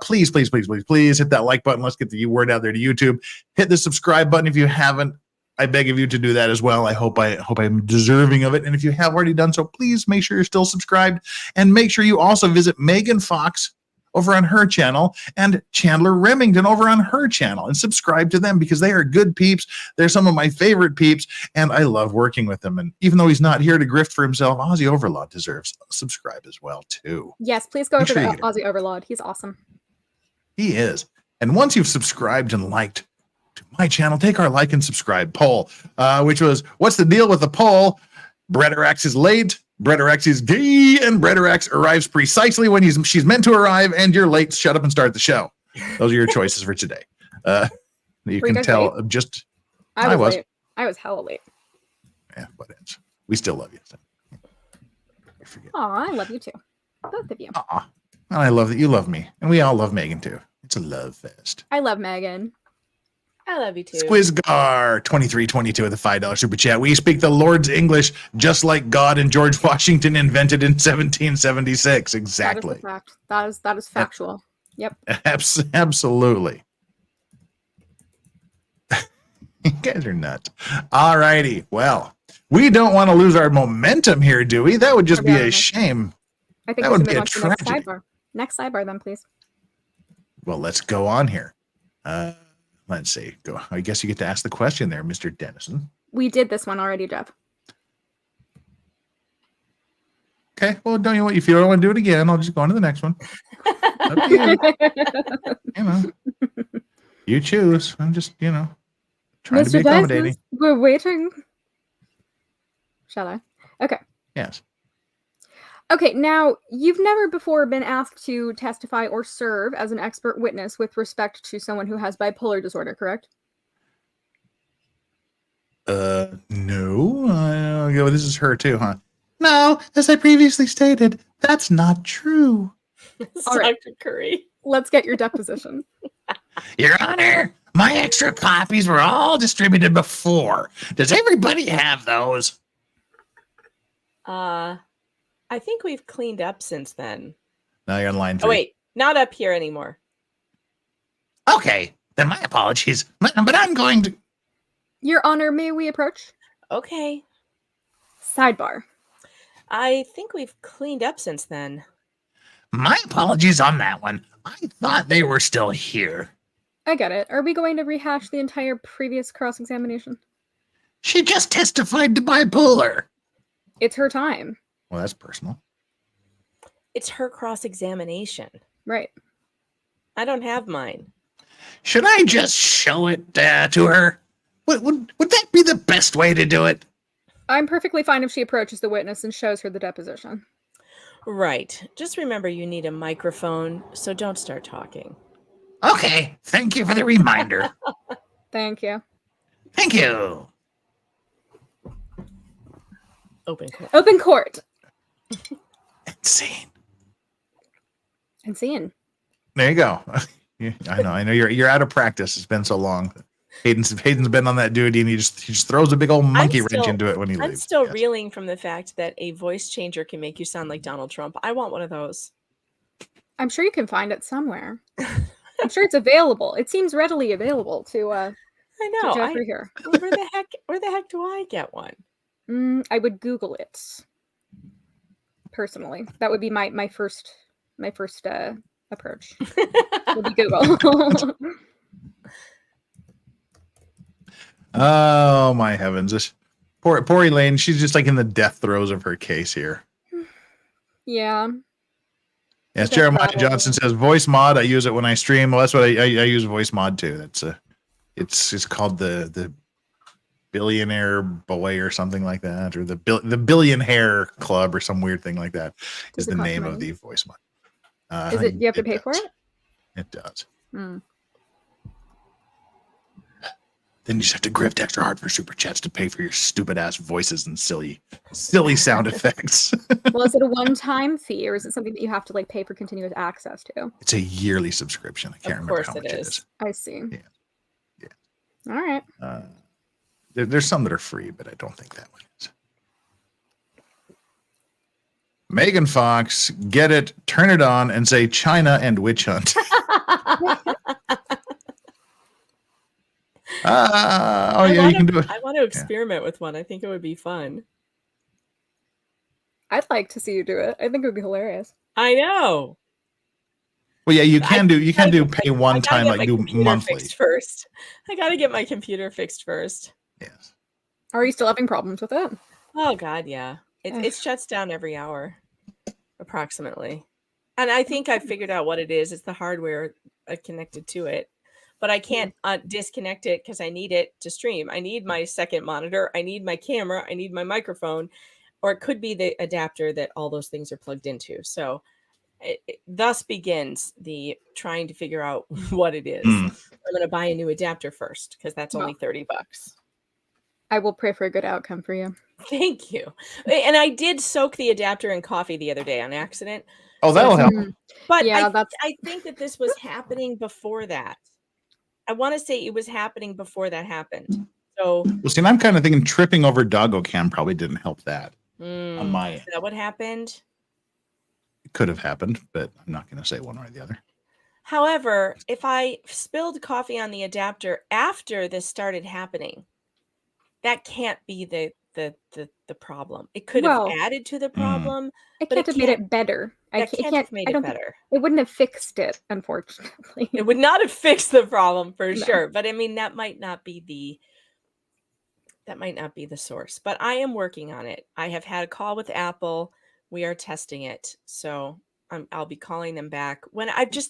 Please hit that like button. Let's get the word out there to YouTube. Hit the subscribe button if you haven't. I beg of you to do that as well. I hope I'm deserving of it. And if you have already done so, please make sure you're still subscribed, and make sure you also visit Megan Fox over on her channel and Chandler Remington over on her channel and subscribe to them, because they are good peeps. They're some of my favorite peeps, and I love working with them. And even though he's not here to grift for himself, Aussie Overlord deserves a subscribe as well too. Yes, please go over to Aussie Overlord. He's awesome. He is. And once you've subscribed and liked to my channel, take our like and subscribe poll, which was, what's the deal with the poll? Brederax is late, Brederax is gay, and Brederax arrives precisely when she's meant to arrive, and you're late. Shut up and start the show. Those are your choices for today. You can tell late? Just I was late. I was hella late. Yeah, but we still love you. So. Aw, I love you too. Both of you. Aw. And I love that you love me, and we all love Megan too. It's a love fest. I love Megan. I love you too. Squizgar 2322 with a $5 super chat. We speak the Lord's English just like God and George Washington invented in 1776. Exactly. That is factual. Yep. Absolutely. You guys are nuts. All righty. Well, we don't want to lose our momentum here, do we? That would just be a shame. I think that would be a tragedy. Next sidebar then, please. Well, let's go on here. Let's see. Go. I guess you get to ask the question there, Mr. Dennison. We did this one already, Jeff. Okay. Well, don't you want? If you don't want to do it again, I'll just go on to the next one. Up to you. You choose. I'm just, trying Mr. to be accommodating. We're waiting. Shall I? Okay. Yes. Okay, now, you've never before been asked to testify or serve as an expert witness with respect to someone who has bipolar disorder, correct? No. This is her too, huh? No, as I previously stated, that's not true. All right. Dr. Curry. Let's get your deposition. Your Honor, My extra copies were all distributed before. Does everybody have those? I think we've cleaned up since then. Now you're on line 3. Oh, wait, not up here anymore. Okay, then my apologies. But I'm going to... Your Honor, may we approach? Okay. Sidebar. I think we've cleaned up since then. My apologies on that one. I thought they were still here. I get it. Are we going to rehash the entire previous cross-examination? She just testified to bipolar. It's her time. Well, that's personal. It's her cross-examination. Right. I don't have mine. Should I just show it to her? Would that be the best way to do it? I'm perfectly fine if she approaches the witness and shows her the deposition. Right. Just remember you need a microphone, so don't start talking. Okay. Thank you for the reminder. Thank you. Thank you. Open court. Open court. Insane. Insane. There you go. Yeah, I know. You're out of practice. It's been so long. Hayden's been on that duty, and he just throws a big old monkey wrench into it when he leaves. I'm still reeling from the fact that a voice changer can make you sound like Donald Trump. I want one of those. I'm sure you can find it somewhere. I'm sure it's available. It seems readily available to I know. to Jeffrey here. Where the heck do I get one? I would Google it. Personally, that would be my first approach. Would be Google. Oh my heavens! This poor Elaine. She's just like in the death throes of her case here. Yeah. Yes, Jeremiah Johnson says voice mod. I use it when I stream. Well, that's what I use voice mod too. That's it's called the Billionaire Boy or something like that, or the Billionaire Club or some weird thing like that is the name of the voice mod. Is it? You have to pay for it. It does. Hmm. Then you just have to grift extra hard for super chats to pay for your stupid ass voices and silly sound effects. Well, is it a one-time fee, or is it something that you have to like pay for continuous access to? It's a yearly subscription. I can't remember how much it is. I see. Yeah. All right. There's some that are free, but I don't think that one is. Megan Fox, get it, turn it on, and say China and witch hunt. You can do it. I want to experiment with one. I think it would be fun. I'd like to see you do it. I think it would be hilarious. I know. Well, yeah, you can do pay one time, like do monthly. First, I got to get my computer fixed first. Yes. Are you still having problems with it? Oh God, yeah. It shuts down every hour, approximately. And I think I figured out what it is. It's the hardware connected to it. But I can't disconnect it because I need it to stream. I need my second monitor. I need my camera. I need my microphone. Or it could be the adapter that all those things are plugged into. So thus begins the trying to figure out what it is. I'm going to buy a new adapter first because that's only $30. I will pray for a good outcome for you. Thank you. And I did soak the adapter in coffee the other day on accident. Oh, that'll help. But yeah, I think that this was happening before that. I want to say it was happening before that happened. So, well, see, and I'm kind of thinking tripping over Doggo Cam probably didn't help that on my end. Is that what happened? It could have happened, but I'm not going to say one or the other. However, if I spilled coffee on the adapter after this started happening, that can't be the problem. It could have added to the problem. It can't have made it better. It can't have made it better. It wouldn't have fixed it, unfortunately. It would not have fixed the problem for sure. But I mean, that might not be the source. But I am working on it. I have had a call with Apple. We are testing it. So I'll be calling them back.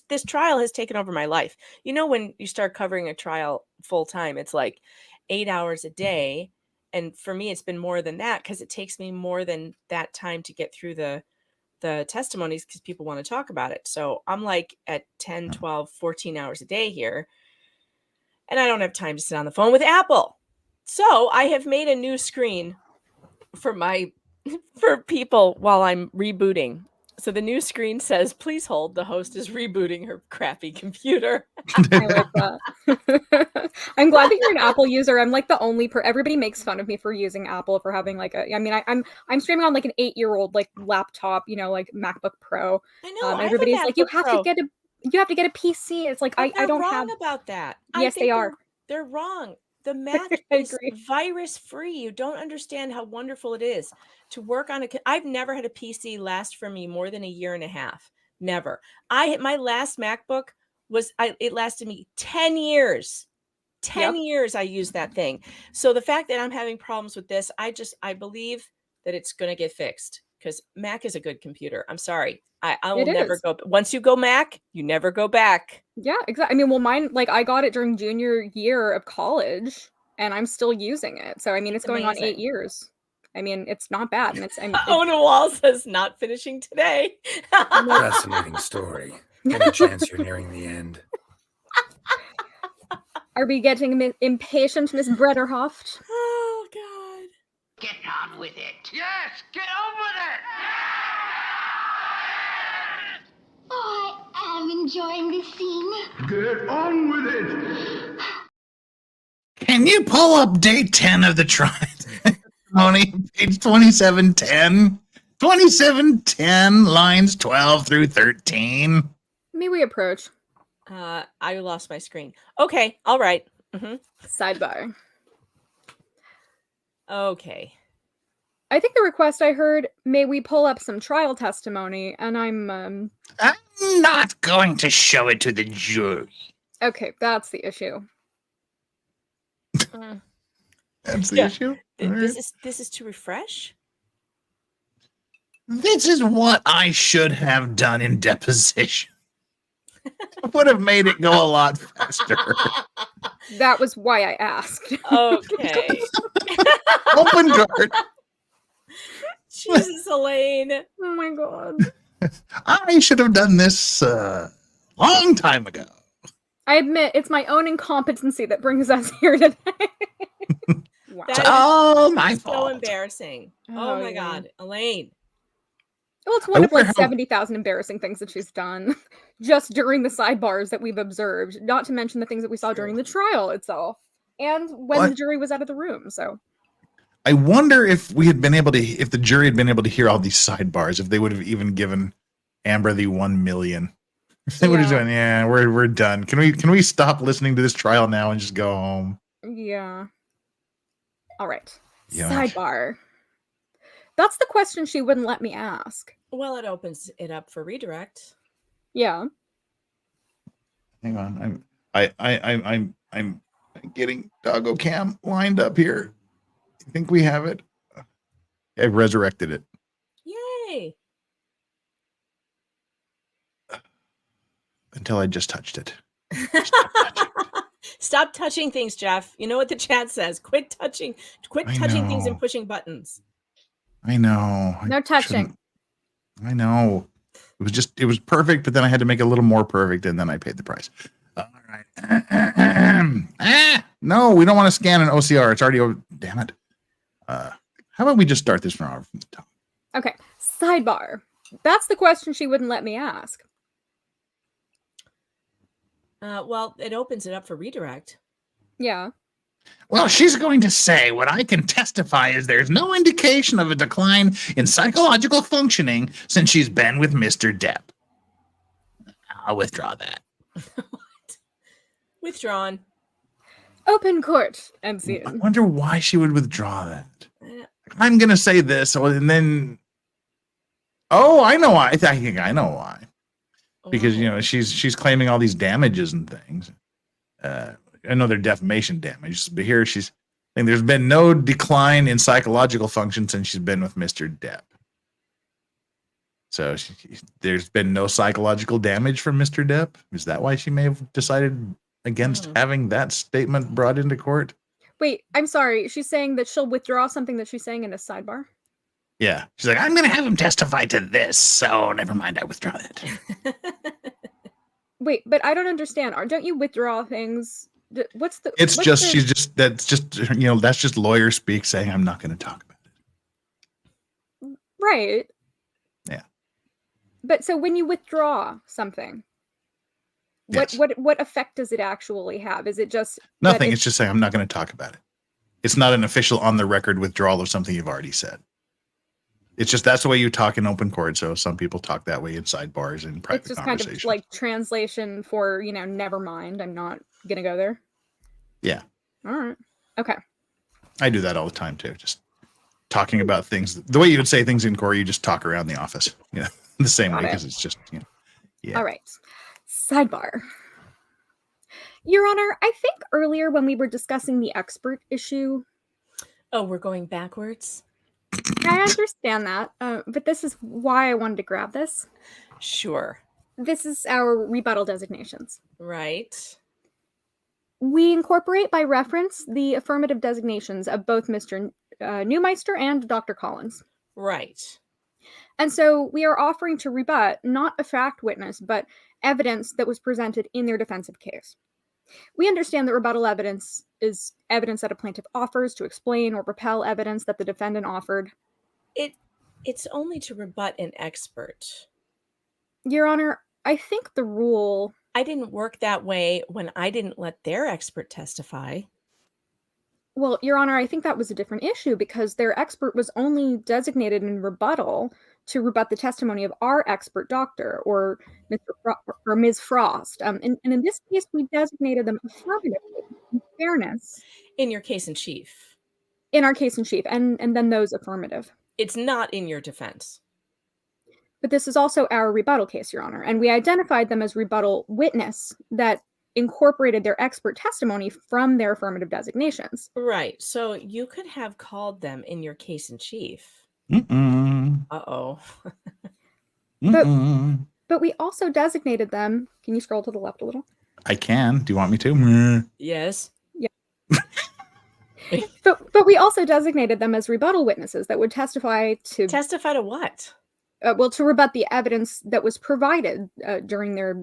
This trial has taken over my life. You know, when you start covering a trial full time, it's like 8 hours a day. And for me, it's been more than that because it takes me more than that time to get through the testimonies because people want to talk about it. So I'm like at 10, 12, 14 hours a day here. And I don't have time to sit on the phone with Apple. So I have made a new screen for people while I'm rebooting. So the new screen says, "Please hold. The host is rebooting her crappy computer." I like that. I'm glad that you're an Apple user. I'm like the only everybody makes fun of me for using Apple, for having like I'm streaming on like an 8-year-old like laptop, like MacBook Pro. I know. Everybody's like, you have to get a PC. It's like I don't wrong about that. Yes, they are. They're wrong. The Mac is virus free. You don't understand how wonderful it is to work on I've never had a PC last for me more than a year and a half. Never. My last MacBook it lasted me 10 years. 10 years I used that thing. So the fact that I'm having problems with this, I believe that it's going to get fixed, because Mac is a good computer. I'm sorry. I will never go. Once you go Mac, you never go back. Yeah, exactly. I mean, well, mine, like, I got it during junior year of college, and I'm still using it. So, I mean, it's going on 8 years. I mean, it's not bad. And it's Ona Wall says, "Not finishing today." Fascinating story. Any chance you're nearing the end? Are we getting impatient, Miss Bredehoft? Oh, God. Get on with it. Yes, get on with it. Oh, I am enjoying this scene. Get on with it. Can you pull up day 10 of the trial testimony, page 2710? 2710, lines 12 through 13. May we approach? I lost my screen. Okay, all right. Sidebar. Okay. I think the request I heard, may we pull up some trial testimony, and I'm not going to show it to the jury. Okay, that's the issue. That's the issue? This is to refresh? This is what I should have done in deposition. Would have made it go a lot faster. That was why I asked. Okay. Open court. Jesus, Elaine. Oh my God. I should have done this long time ago. I admit it's my own incompetency that brings us here today. Wow. That is my so fault. embarrassing. Oh my God, Elaine. Well, it's one of like 70,000 embarrassing things that she's done just during the sidebars that we've observed, not to mention the things that we saw during the trial itself and when the jury was out of the room. So I wonder if we had been able to, if the jury had been able to hear all these sidebars, if they would have even given Amber the 1 million. If they would have done, yeah, we're done. Can we stop listening to this trial now and just go home? Yeah. All right. Yeah. Sidebar. That's the question she wouldn't let me ask. Well, it opens it up for redirect. Yeah. Hang on. I'm getting Doggo Cam lined up here. I think we have it. I've resurrected it. Yay. Until I just touched it. Stop touching things, Jeff. You know what the chat says. Quit touching things and pushing buttons. I know. No touching. I know. It was perfect, but then I had to make it a little more perfect, and then I paid the price. All right. No, we don't want to scan an OCR. It's already over. Damn it. How about we just start this from the top? Okay. Sidebar. That's the question she wouldn't let me ask. Well, it opens it up for redirect. Yeah. Well, she's going to say what I can testify is there's no indication of a decline in psychological functioning since she's been with Mr. Depp. I'll withdraw that. What? Withdrawn. Open court, MC. I wonder why she would withdraw that. I'm going to say this, and then... Oh, I know why. I think I know why. Because, she's claiming all these damages and things. I know they're defamation damages, but here she's saying there's been no decline in psychological function since she's been with Mr. Depp. So there's been no psychological damage from Mr. Depp? Is that why she may have decided against having that statement brought into court? Wait, I'm sorry. She's saying that she'll withdraw something that she's saying in a sidebar? Yeah. She's like, I'm going to have him testify to this, so never mind, I withdraw that. Wait, but I don't understand. Don't you withdraw things? That's just lawyer speak saying I'm not going to talk about it. Right. Yeah. But so when you withdraw something, what effect does it actually have? Is it just nothing? It's just saying I'm not going to talk about it. It's not an official on the record withdrawal of something you've already said. It's just that's the way you talk in open court. So some people talk that way in sidebars and private it's just conversations. Kind of like translation for, never mind. I'm not going to go there. Yeah. All right. Okay. I do that all the time too. Just talking about things. The way you would say things in court, you just talk around the office. The same way because it's just, yeah. All right. Sidebar. Your Honor, I think earlier when we were discussing the expert issue. Oh, we're going backwards? I understand that, but this is why I wanted to grab this. Sure. This is our rebuttal designations. Right. We incorporate by reference the affirmative designations of both Mr. Neumeister and Dr. Collins. Right. And so we are offering to rebut not a fact witness, but evidence that was presented in their defensive case. We understand that rebuttal evidence is evidence that a plaintiff offers to explain or repel evidence that the defendant offered. It's only to rebut an expert. Your Honor, I think the rule... I didn't work that way when I didn't let their expert testify. Well, Your Honor, I think that was a different issue because their expert was only designated in rebuttal to rebut the testimony of our expert doctor or Ms. Frost. And in this case, we designated them affirmatively in fairness. In your case in chief. In our case in chief, and then those affirmative. It's not in your defense. But this is also our rebuttal case, Your Honor, and we identified them as rebuttal witness that incorporated their expert testimony from their affirmative designations. Right. So you could have called them in your case in chief. Uh-oh. But we also designated them. Can you scroll to the left a little? I can. Do you want me to? Yes. Yeah. but we also designated them as rebuttal witnesses that would testify to... Testify to what? To rebut the evidence that was provided during their...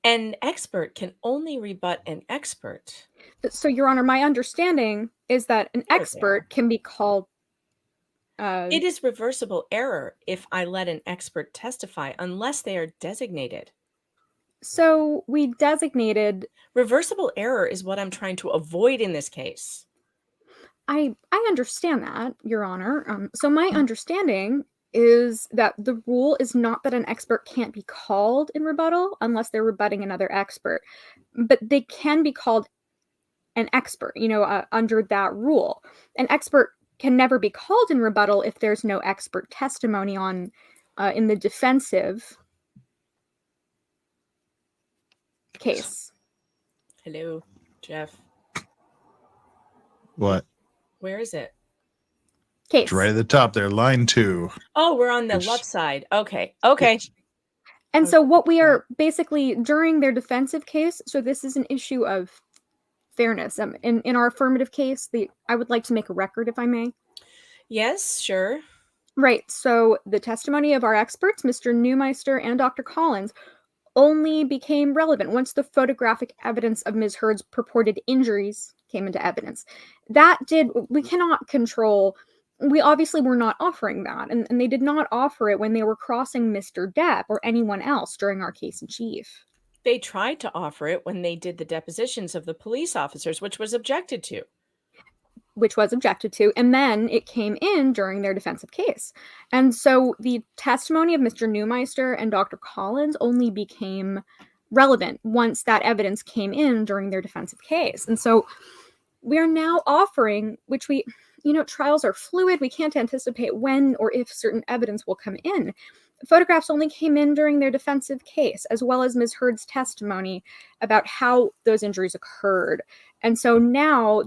An expert can only rebut an expert. So, Your Honor, my understanding is that an expert can be called... It is reversible error if I let an expert testify unless they are designated. So we designated... Reversible error is what I'm trying to avoid in this case. I understand that, Your Honor. So my understanding is that the rule is not that an expert can't be called in rebuttal unless they're rebutting another expert, but they can be called an expert, under that rule. An expert can never be called in rebuttal if there's no expert testimony on in the defensive case. Hello, Jeff. What? Where is it? Case. It's right at the top there, line 2. Oh, we're on the left side. Okay. And so what we are basically during their defensive case, so this is an issue of fairness. In our affirmative case, I would like to make a record, if I may. Yes, sure. Right. So the testimony of our experts, Mr. Neumeister and Dr. Collins, only became relevant once the photographic evidence of Ms. Heard's purported injuries came into evidence. We cannot control... We obviously were not offering that, and they did not offer it when they were crossing Mr. Depp or anyone else during our case in chief. They tried to offer it when they did the depositions of the police officers, which was objected to. And then it came in during their defensive case. And so the testimony of Mr. Neumeister and Dr. Collins only became relevant once that evidence came in during their defensive case. And so we are now offering, which we... trials are fluid. We can't anticipate when or if certain evidence will come in. Photographs only came in during their defensive case, as well as Ms. Heard's testimony about how those injuries occurred. And so now,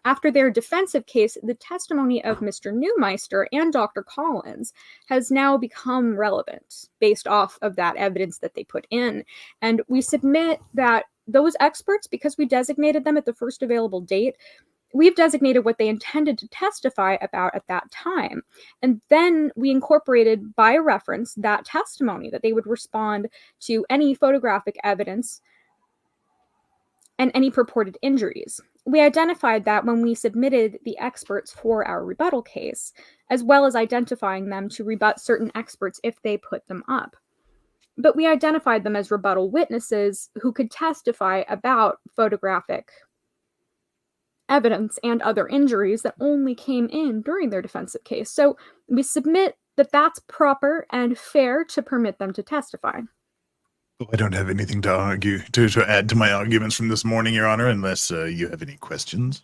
after their defensive case, the testimony of Mr. Neumeister and Dr. Collins has now become relevant based off of that evidence that they put in. And we submit that those experts, because we designated them at the first available date, we've designated what they intended to testify about at that time. And then we incorporated by reference that testimony that they would respond to any photographic evidence and any purported injuries. we identified that when we submitted the experts for our rebuttal case, as well as identifying them to rebut certain experts if they put them up. But we identified them as rebuttal witnesses who could testify about photographic evidence and other injuries that only came in during their defensive case. So we submit that that's proper and fair to permit them to testify. I don't have anything to argue to add to my arguments from this morning, Your Honor, unless you have any questions.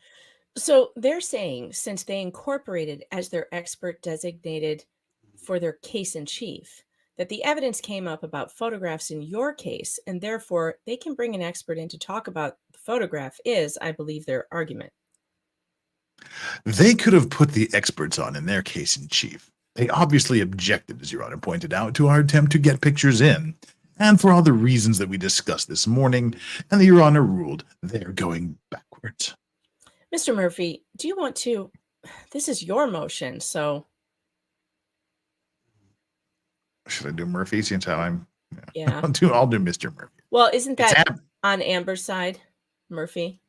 So they're saying, since they incorporated as their expert designated for their case in chief, that the evidence came up about photographs in your case, and therefore they can bring an expert in to talk about the photograph is, I believe, their argument. They could have put the experts on in their case in chief. They obviously objected, as Your Honor pointed out, to our attempt to get pictures in, and for all the reasons that we discussed this morning, and the Your Honor ruled they're going backwards. Mr. Murphy, do you want to, this is your motion, so. Should I do Murphy since how I'm, yeah. I'll do Mr. Murphy. Well, isn't that on Amber's side, Murphy?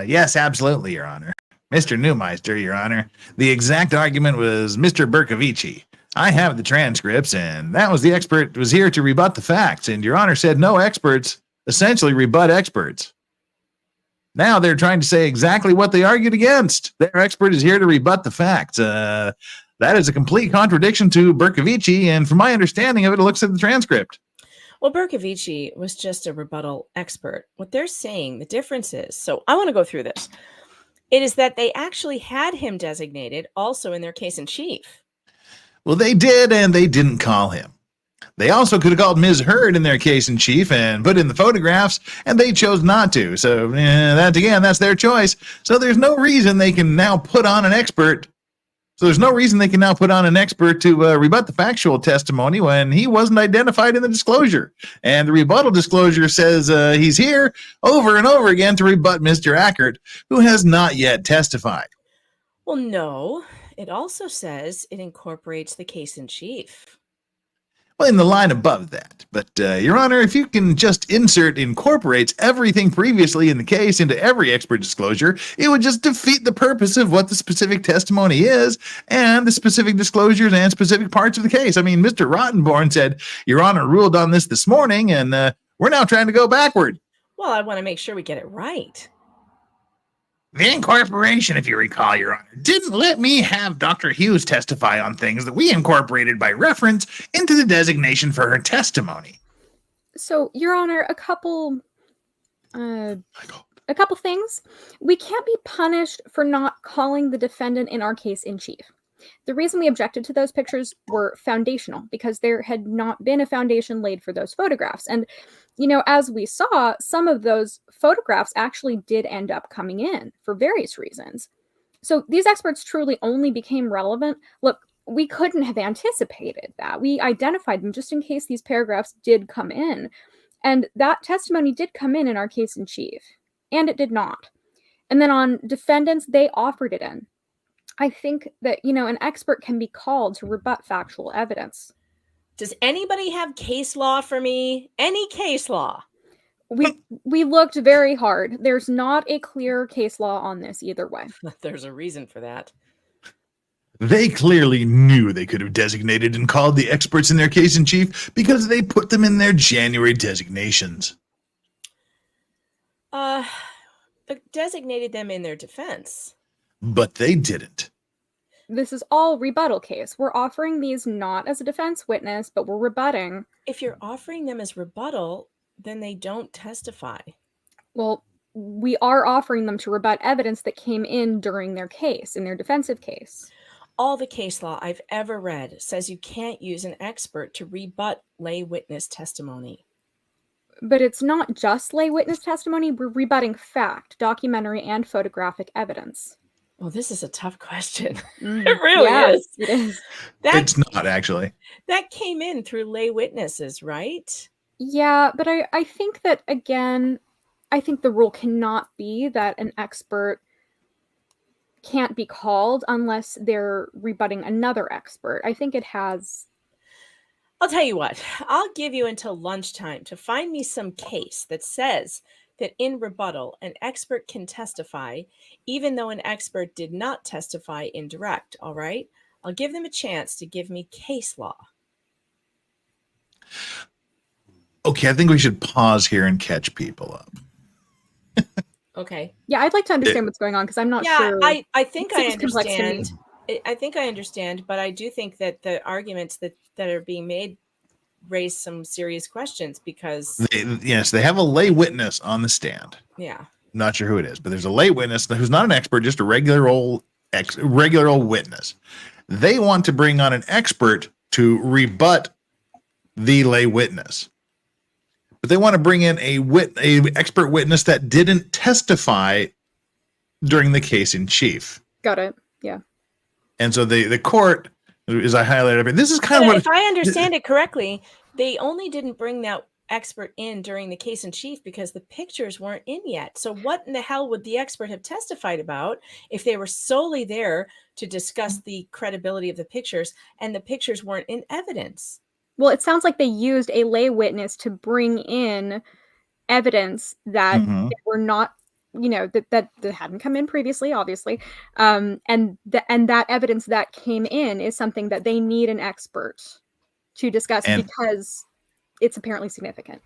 Yes, absolutely, Your Honor. Mr. Neumeister, Your Honor. The exact argument was Mr. Bercovici. I have the transcripts, and that was the expert was here to rebut the facts, and Your Honor said no experts essentially rebut experts. Now they're trying to say exactly what they argued against. Their expert is here to rebut the facts. That is a complete contradiction to Bercovici, and from my understanding of it, it looks at the transcript. Well, Bercovici was just a rebuttal expert. What they're saying, the difference is, so I want to go through this. It is that they actually had him designated also in their case in chief. Well, they did, and they didn't call him. They also could have called Ms. Heard in their case in chief and put in the photographs, and they chose not to. So that's their choice. So there's no reason they can now put on an expert. So there's no reason they can now put on an expert to rebut the factual testimony when he wasn't identified in the disclosure. And the rebuttal disclosure says he's here over and over again to rebut Mr. Ackert, who has not yet testified. Well, no. It also says it incorporates the case in chief. Well, in the line above that. But, Your Honor, if you can just insert incorporates everything previously in the case into every expert disclosure, it would just defeat the purpose of what the specific testimony is and the specific disclosures and specific parts of the case. I mean, Mr. Rottenborn said, Your Honor ruled on this morning, and we're now trying to go backward. Well, I want to make sure we get it right. The incorporation, if you recall, Your Honor, didn't let me have Dr. Hughes testify on things that we incorporated by reference into the designation for her testimony. So, Your Honor, a couple things. We can't be punished for not calling the defendant in our case in chief. The reason we objected to those pictures were foundational, because there had not been a foundation laid for those photographs. And, as we saw, some of those photographs actually did end up coming in for various reasons. So these experts truly only became relevant. Look, we couldn't have anticipated that. We identified them just in case these paragraphs did come in. And that testimony did come in our case in chief. And it did not. And then on defendants, they offered it in. I think that, an expert can be called to rebut factual evidence. Does anybody have case law for me? Any case law? We looked very hard. There's not a clear case law on this either way. There's a reason for that. They clearly knew they could have designated and called the experts in their case in chief because they put them in their January designations. Designated them in their defense. But they didn't. This is all rebuttal case. We're offering these not as a defense witness, but we're rebutting. If you're offering them as rebuttal, then they don't testify. Well, we are offering them to rebut evidence that came in during their case, in their defensive case. All the case law I've ever read says you can't use an expert to rebut lay witness testimony. But it's not just lay witness testimony. We're rebutting fact, documentary, and photographic evidence. Well, this is a tough question. It really is. It is. It's not, actually. That came in through lay witnesses, right? Yeah, but I think that, again, I think the rule cannot be that an expert can't be called unless they're rebutting another expert. I think it has... I'll tell you what. I'll give you until lunchtime to find me some case that says that in rebuttal, an expert can testify, even though an expert did not testify in direct. All right? I'll give them a chance to give me case law. Okay, I think we should pause here and catch people up. Okay. Yeah, I'd like to understand what's going on because I'm not sure. I think I understand. I think I understand, but I do think that the arguments that are being made raise some serious questions because they have a lay witness on the stand. Yeah. Not sure who it is, but there's a lay witness who's not an expert, just a regular old witness. They want to bring on an expert to rebut the lay witness. But they want to bring in a expert witness that didn't testify during the case in chief. Got it. Yeah. And so the court, as I highlighted, I mean, this is kind of what. If I understand it correctly, they only didn't bring that expert in during the case in chief because the pictures weren't in yet. So what in the hell would the expert have testified about if they were solely there to discuss the credibility of the pictures and the pictures weren't in evidence? Well, it sounds like they used a lay witness to bring in evidence that were not, that hadn't come in previously, obviously. And that evidence that came in is something that they need an expert to discuss because it's apparently significant.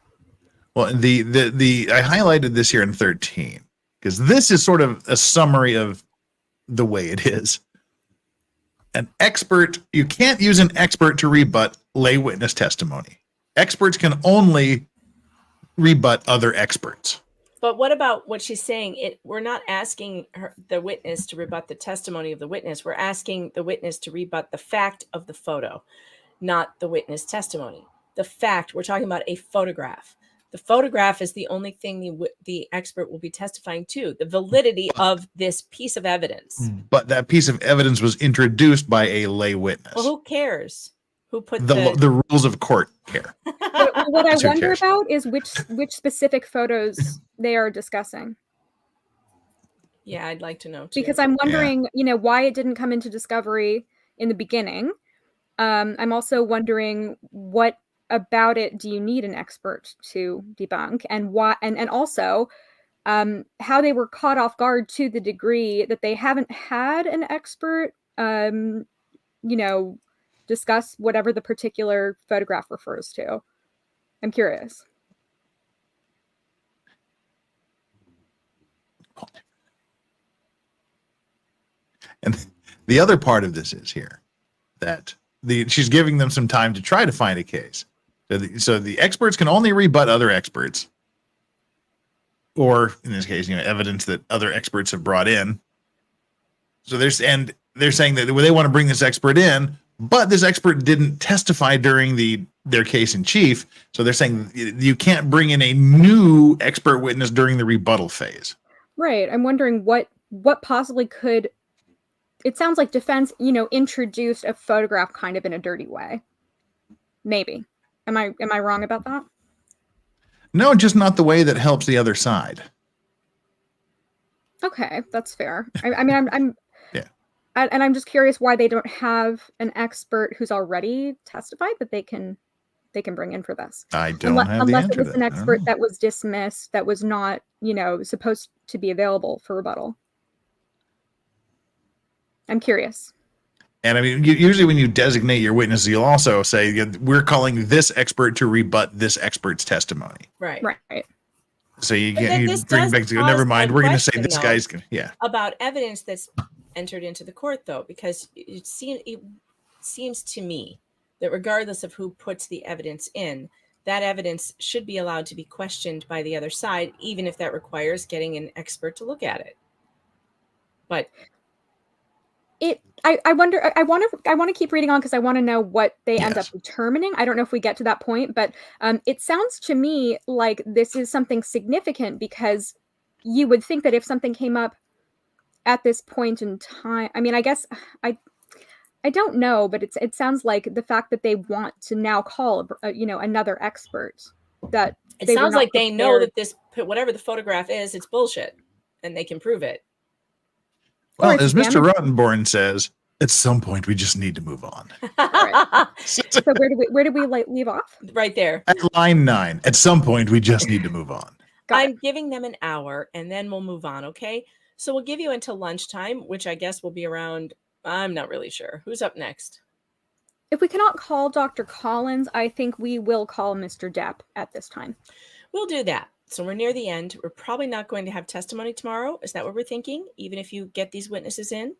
Well, the I highlighted this here in 13 because this is sort of a summary of the way it is. An expert, you can't use an expert to rebut lay witness testimony. Experts can only rebut other experts. But what about what she's saying? We're not asking the witness to rebut the testimony of the witness. We're asking the witness to rebut the fact of the photo, not the witness testimony. The fact, we're talking about a photograph. The photograph is the only thing the expert will be testifying to, the validity of this piece of evidence. But that piece of evidence was introduced by a lay witness. Well, who cares? Who put the rules of court care? What I wonder about is which specific photos they are discussing. Yeah, I'd like to know too. Because I'm wondering, why it didn't come into discovery in the beginning. I'm also wondering what about it do you need an expert to debunk, and why, and also how they were caught off guard to the degree that they haven't had an expert discuss whatever the particular photograph refers to. I'm curious. And the other part of this is here that she's giving them some time to try to find a case. So the experts can only rebut other experts, or in this case, evidence that other experts have brought in. So they're saying that they want to bring this expert in, but this expert didn't testify during their case in chief. So they're saying you can't bring in a new expert witness during the rebuttal phase. Right. I'm wondering what possibly could. It sounds like defense, introduced a photograph kind of in a dirty way. Maybe. Am I wrong about that? No, just not the way that helps the other side. Okay, that's fair. I'm yeah. And I'm just curious why they don't have an expert who's already testified that they can bring in for this. I don't have the answer. Unless it was an expert that was dismissed, that was not, supposed to be available for rebuttal. I'm curious. And I mean, usually when you designate your witness, you'll also say, we're calling this expert to rebut this expert's testimony. Right. So you bring back to go, never mind, we're going to say this guy's, about evidence that's entered into the court, though, because it seems to me that regardless of who puts the evidence in, that evidence should be allowed to be questioned by the other side, even if that requires getting an expert to look at it. But I wonder. I want to keep reading on because I want to know what they end up determining. I don't know if we get to that point, but it sounds to me like this is something significant because you would think that if something came up at this point in time, I mean, I guess I don't know, but it sounds like the fact that they want to now call another expert, that it sounds like they know that this, whatever the photograph is, it's bullshit, and they can prove it. Well, as Mr. Rottenborn says, at some point we just need to move on. Right. So where do we leave off? Right there. At line 9. At some point we just need to move on. I'm giving them an hour, and then we'll move on, okay? So we'll give you until lunchtime, which I guess will be around, I'm not really sure. Who's up next? If we cannot call Dr. Collins, I think we will call Mr. Depp at this time. We'll do that. So we're near the end. We're probably not going to have testimony tomorrow. Is that what we're thinking? Even if you get these witnesses in?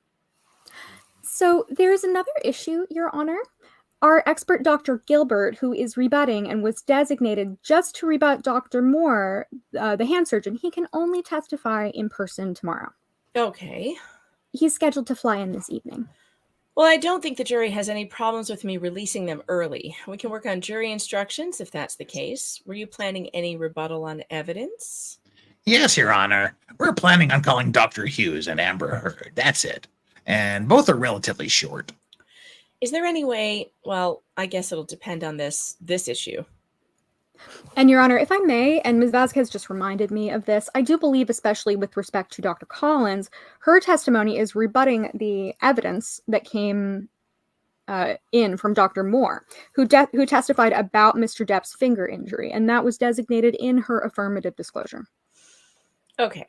So there's another issue, Your Honor. Our expert, Dr. Gilbert, who is rebutting and was designated just to rebut Dr. Moore, the hand surgeon, he can only testify in person tomorrow. Okay. He's scheduled to fly in this evening. Well, I don't think the jury has any problems with me releasing them early. We can work on jury instructions if that's the case. Were you planning any rebuttal on evidence? Yes, Your Honor. We're planning on calling Dr. Hughes and Amber Heard. That's it. And both are relatively short. Is there any way, well, I guess it'll depend on this issue. And Your Honor, if I may, and Ms. Vasquez just reminded me of this, I do believe, especially with respect to Dr. Collins, her testimony is rebutting the evidence that came in from Dr. Moore, who testified about Mr. Depp's finger injury, and that was designated in her affirmative disclosure. Okay.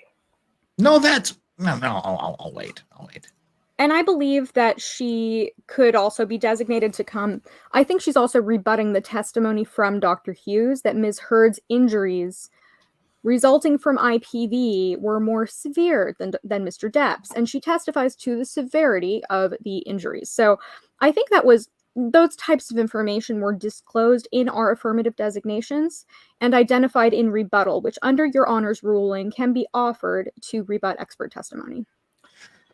No, I'll wait. And I believe that she could also be designated to come. I think she's also rebutting the testimony from Dr. Hughes that Ms. Heard's injuries resulting from IPV were more severe than Mr. Depp's. And she testifies to the severity of the injuries. So I think those types of information were disclosed in our affirmative designations and identified in rebuttal, which under Your Honor's ruling can be offered to rebut expert testimony.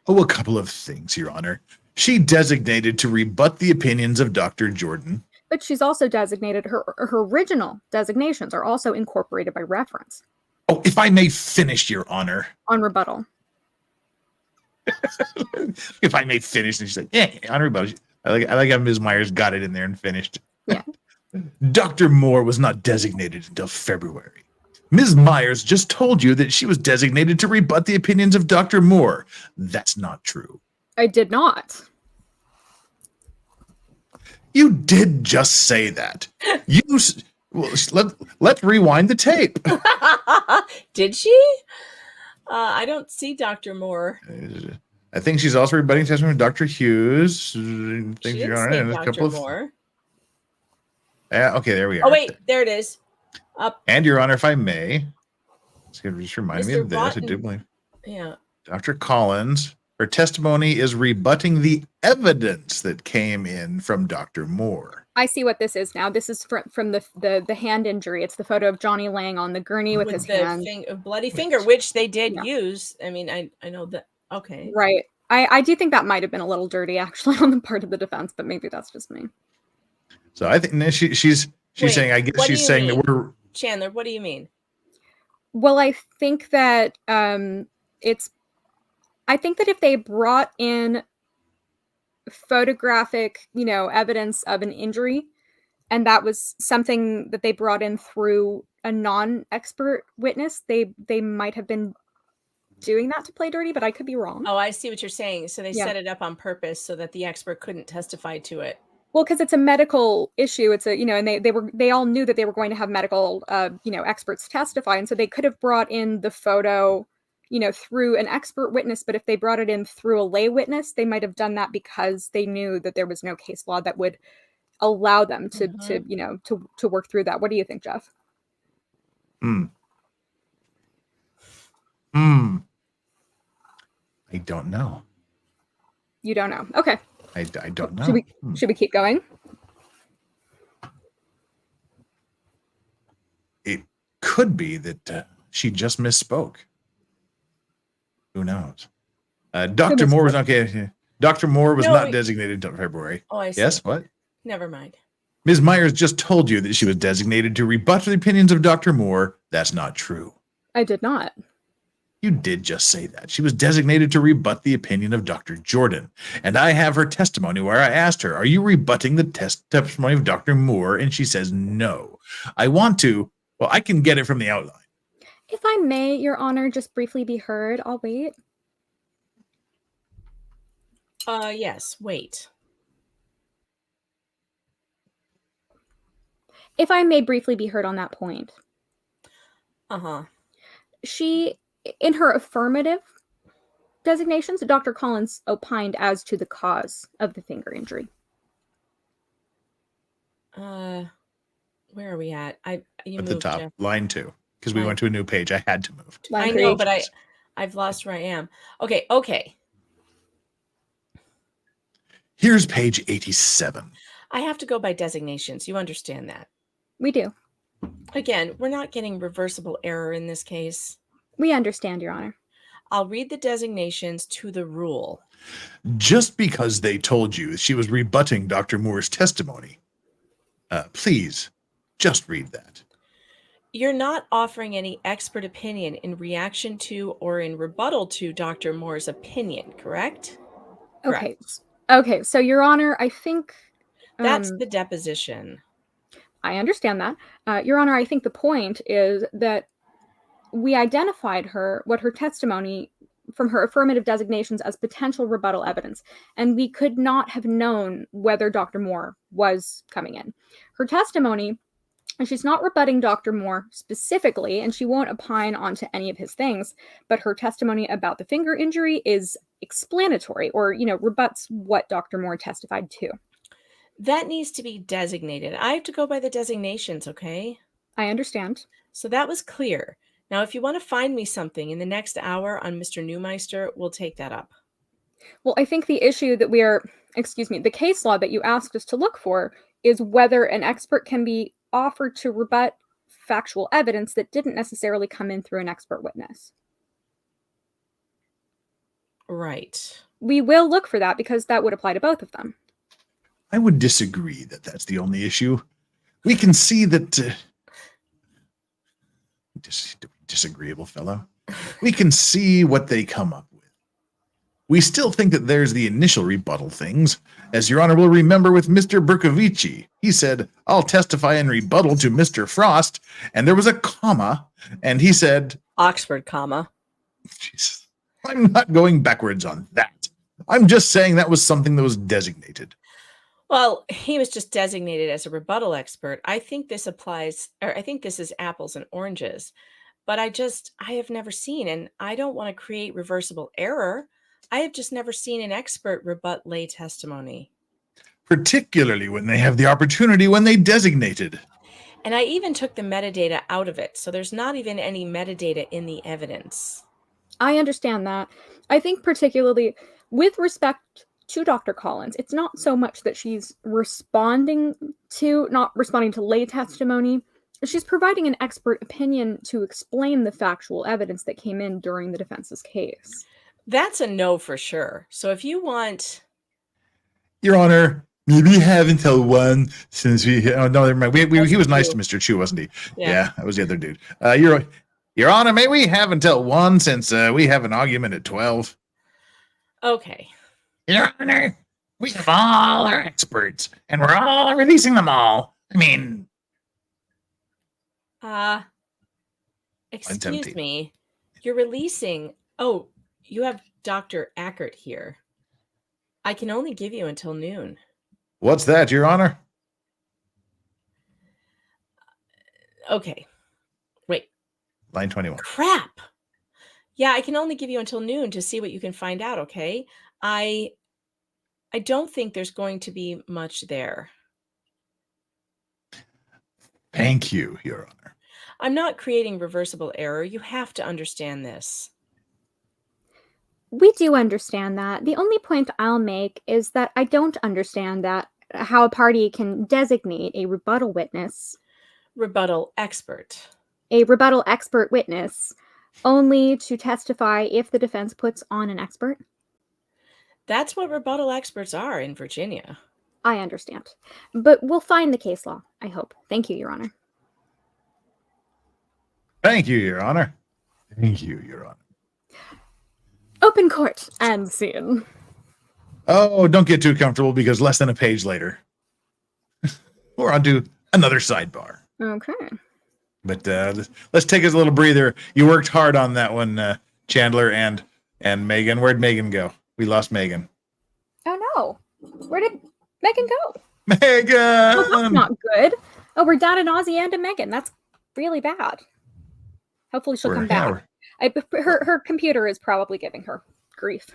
Oh, a couple of things, Your Honor. She designated to rebut the opinions of Dr. Jordan. But she's also designated, her original designations are also incorporated by reference. Oh, if I may finish, Your Honor. On rebuttal. If I may finish, and she's like, yeah, on rebuttal. I like how Ms. Myers got it in there and finished. Yeah. Dr. Moore was not designated until February. Ms. Myers just told you that she was designated to rebut the opinions of Dr. Moore. That's not true. I did not. You did just say that. Let's rewind the tape. Did she? I don't see Dr. Moore. I think she's also rebutting testimony from Dr. Hughes. She didn't say Dr. Moore. Yeah, okay, there we are. Oh, wait, there it is. And Your Honor, if I may, just remind me of this. Rotten. I do believe. Yeah. Dr. Collins, her testimony is rebutting the evidence that came in from Dr. Moore. I see what this is now. This is from the hand injury. It's the photo of Johnny laying on the gurney with his hand. Bloody finger, which they did use. I mean, I know that. Okay. Right. I do think that might have been a little dirty, actually, on the part of the defense, but maybe that's just me. So I think she's saying, I guess she's saying that we're... Chandler, what do you mean? Well, I think that I think that if they brought in photographic, evidence of an injury, and that was something that they brought in through a non-expert witness, they might have been doing that to play dirty, but I could be wrong. Oh, I see what you're saying. So they set it up on purpose so that the expert couldn't testify to it. Well, because it's a medical issue, it's and they all knew that they were going to have medical, experts testify, and so they could have brought in the photo, through an expert witness. But if they brought it in through a lay witness, they might have done that because they knew that there was no case law that would allow them to work through that. What do you think, Jeff? I don't know. You don't know. Okay. I don't know. Should we keep going? It could be that she just misspoke. Who knows? Dr. Moore was okay. Dr. Moore was not designated until February. Oh, I see. Yes, what? Never mind. Ms. Myers just told you that she was designated to rebut the opinions of Dr. Moore. That's not true. I did not. You did just say that. She was designated to rebut the opinion of Dr. Jordan. And I have her testimony where I asked her, are you rebutting the testimony of Dr. Moore? And she says, no. I want to. Well, I can get it from the outline. If I may, Your Honor, just briefly be heard. I'll wait. Yes, wait. If I may briefly be heard on that point. Uh-huh. she, in her affirmative designations, Dr. Collins opined as to the cause of the finger injury. Where are we at? You at the moved, top, Jeff. line 2, because we went to a new page. I had to move. I know, but I've lost where I am. Okay. Here's page 87. I have to go by designations. You understand that? We do. Again, we're not getting reversible error in this case. We understand, Your Honor. I'll read the designations to the rule. Just because they told you she was rebutting Dr. Moore's testimony, please, just read that. You're not offering any expert opinion in reaction to or in rebuttal to Dr. Moore's opinion, correct? Okay. Okay, so Your Honor, I think... That's the deposition. I understand that. Your Honor, I think the point is that we identified what her testimony from her affirmative designations as potential rebuttal evidence, and we could not have known whether Dr. Moore was coming in. Her testimony, and she's not rebutting Dr. Moore specifically, and she won't opine onto any of his things, but her testimony about the finger injury is explanatory or, rebuts what Dr. Moore testified to. That needs to be designated. I have to go by the designations, okay? I understand. So that was clear. Now, if you want to find me something in the next hour on Mr. Neumeister, we'll take that up. Well, I think the issue that the case law that you asked us to look for is whether an expert can be offered to rebut factual evidence that didn't necessarily come in through an expert witness. Right. We will look for that because that would apply to both of them. I would disagree that that's the only issue. We can see that... disagreeable fellow. We can see what they come up with. We still think that there's the initial rebuttal things. As Your Honor will remember with Mr. Berkovici, he said, I'll testify in rebuttal to Mr. Frost, and there was a comma, and he said... Oxford comma. Jesus. I'm not going backwards on that. I'm just saying that was something that was designated. Well, he was just designated as a rebuttal expert. I think this applies, or I think this is apples and oranges, but I have never seen, and I don't want to create reversible error. I have just never seen an expert rebut lay testimony. Particularly when they have the opportunity when they designated. And I even took the metadata out of it, so there's not even any metadata in the evidence. I understand that. I think particularly with respect to Dr. Collins, it's not so much that she's not responding to lay testimony. She's providing an expert opinion to explain the factual evidence that came in during the defense's case. That's a no for sure. So if you want... Your Honor, maybe have until 1 since we... Oh, no, never mind. He was nice to Mr. Chu, wasn't he? Yeah, that was the other dude. Your Honor, may we have until 1 since we have an argument at 12? Okay. Your Honor, we have all our experts, and we're all releasing them all. I mean... Excuse me. You're releasing... Oh, you have Dr. Ackert here. I can only give you until noon. What's that, Your Honor? Okay. Wait. Line 21. Crap. Yeah, I can only give you until noon to see what you can find out, okay? I don't think there's going to be much there. Thank you, Your Honor. I'm not creating reversible error. You have to understand this. We do understand that. The only point I'll make is that I don't understand that how a party can designate a rebuttal witness. Rebuttal expert. A rebuttal expert witness only to testify if the defense puts on an expert. That's what rebuttal experts are in Virginia. I understand. But we'll find the case law, I hope. Thank you, Your Honor. Thank you, Your Honor. Thank you, Your Honor. Open court and scene. Oh, don't get too comfortable because less than a page later, we're on to another sidebar. Okay. But let's take us a little breather. You worked hard on that one, Chandler and Megan. Where'd Megan go? We lost Megan. Oh no. Where did Megan go? Megan! Oh, that's not good. Oh, we're down an Ozzy and a Megan. That's really bad. Hopefully she'll come back. Her computer is probably giving her grief.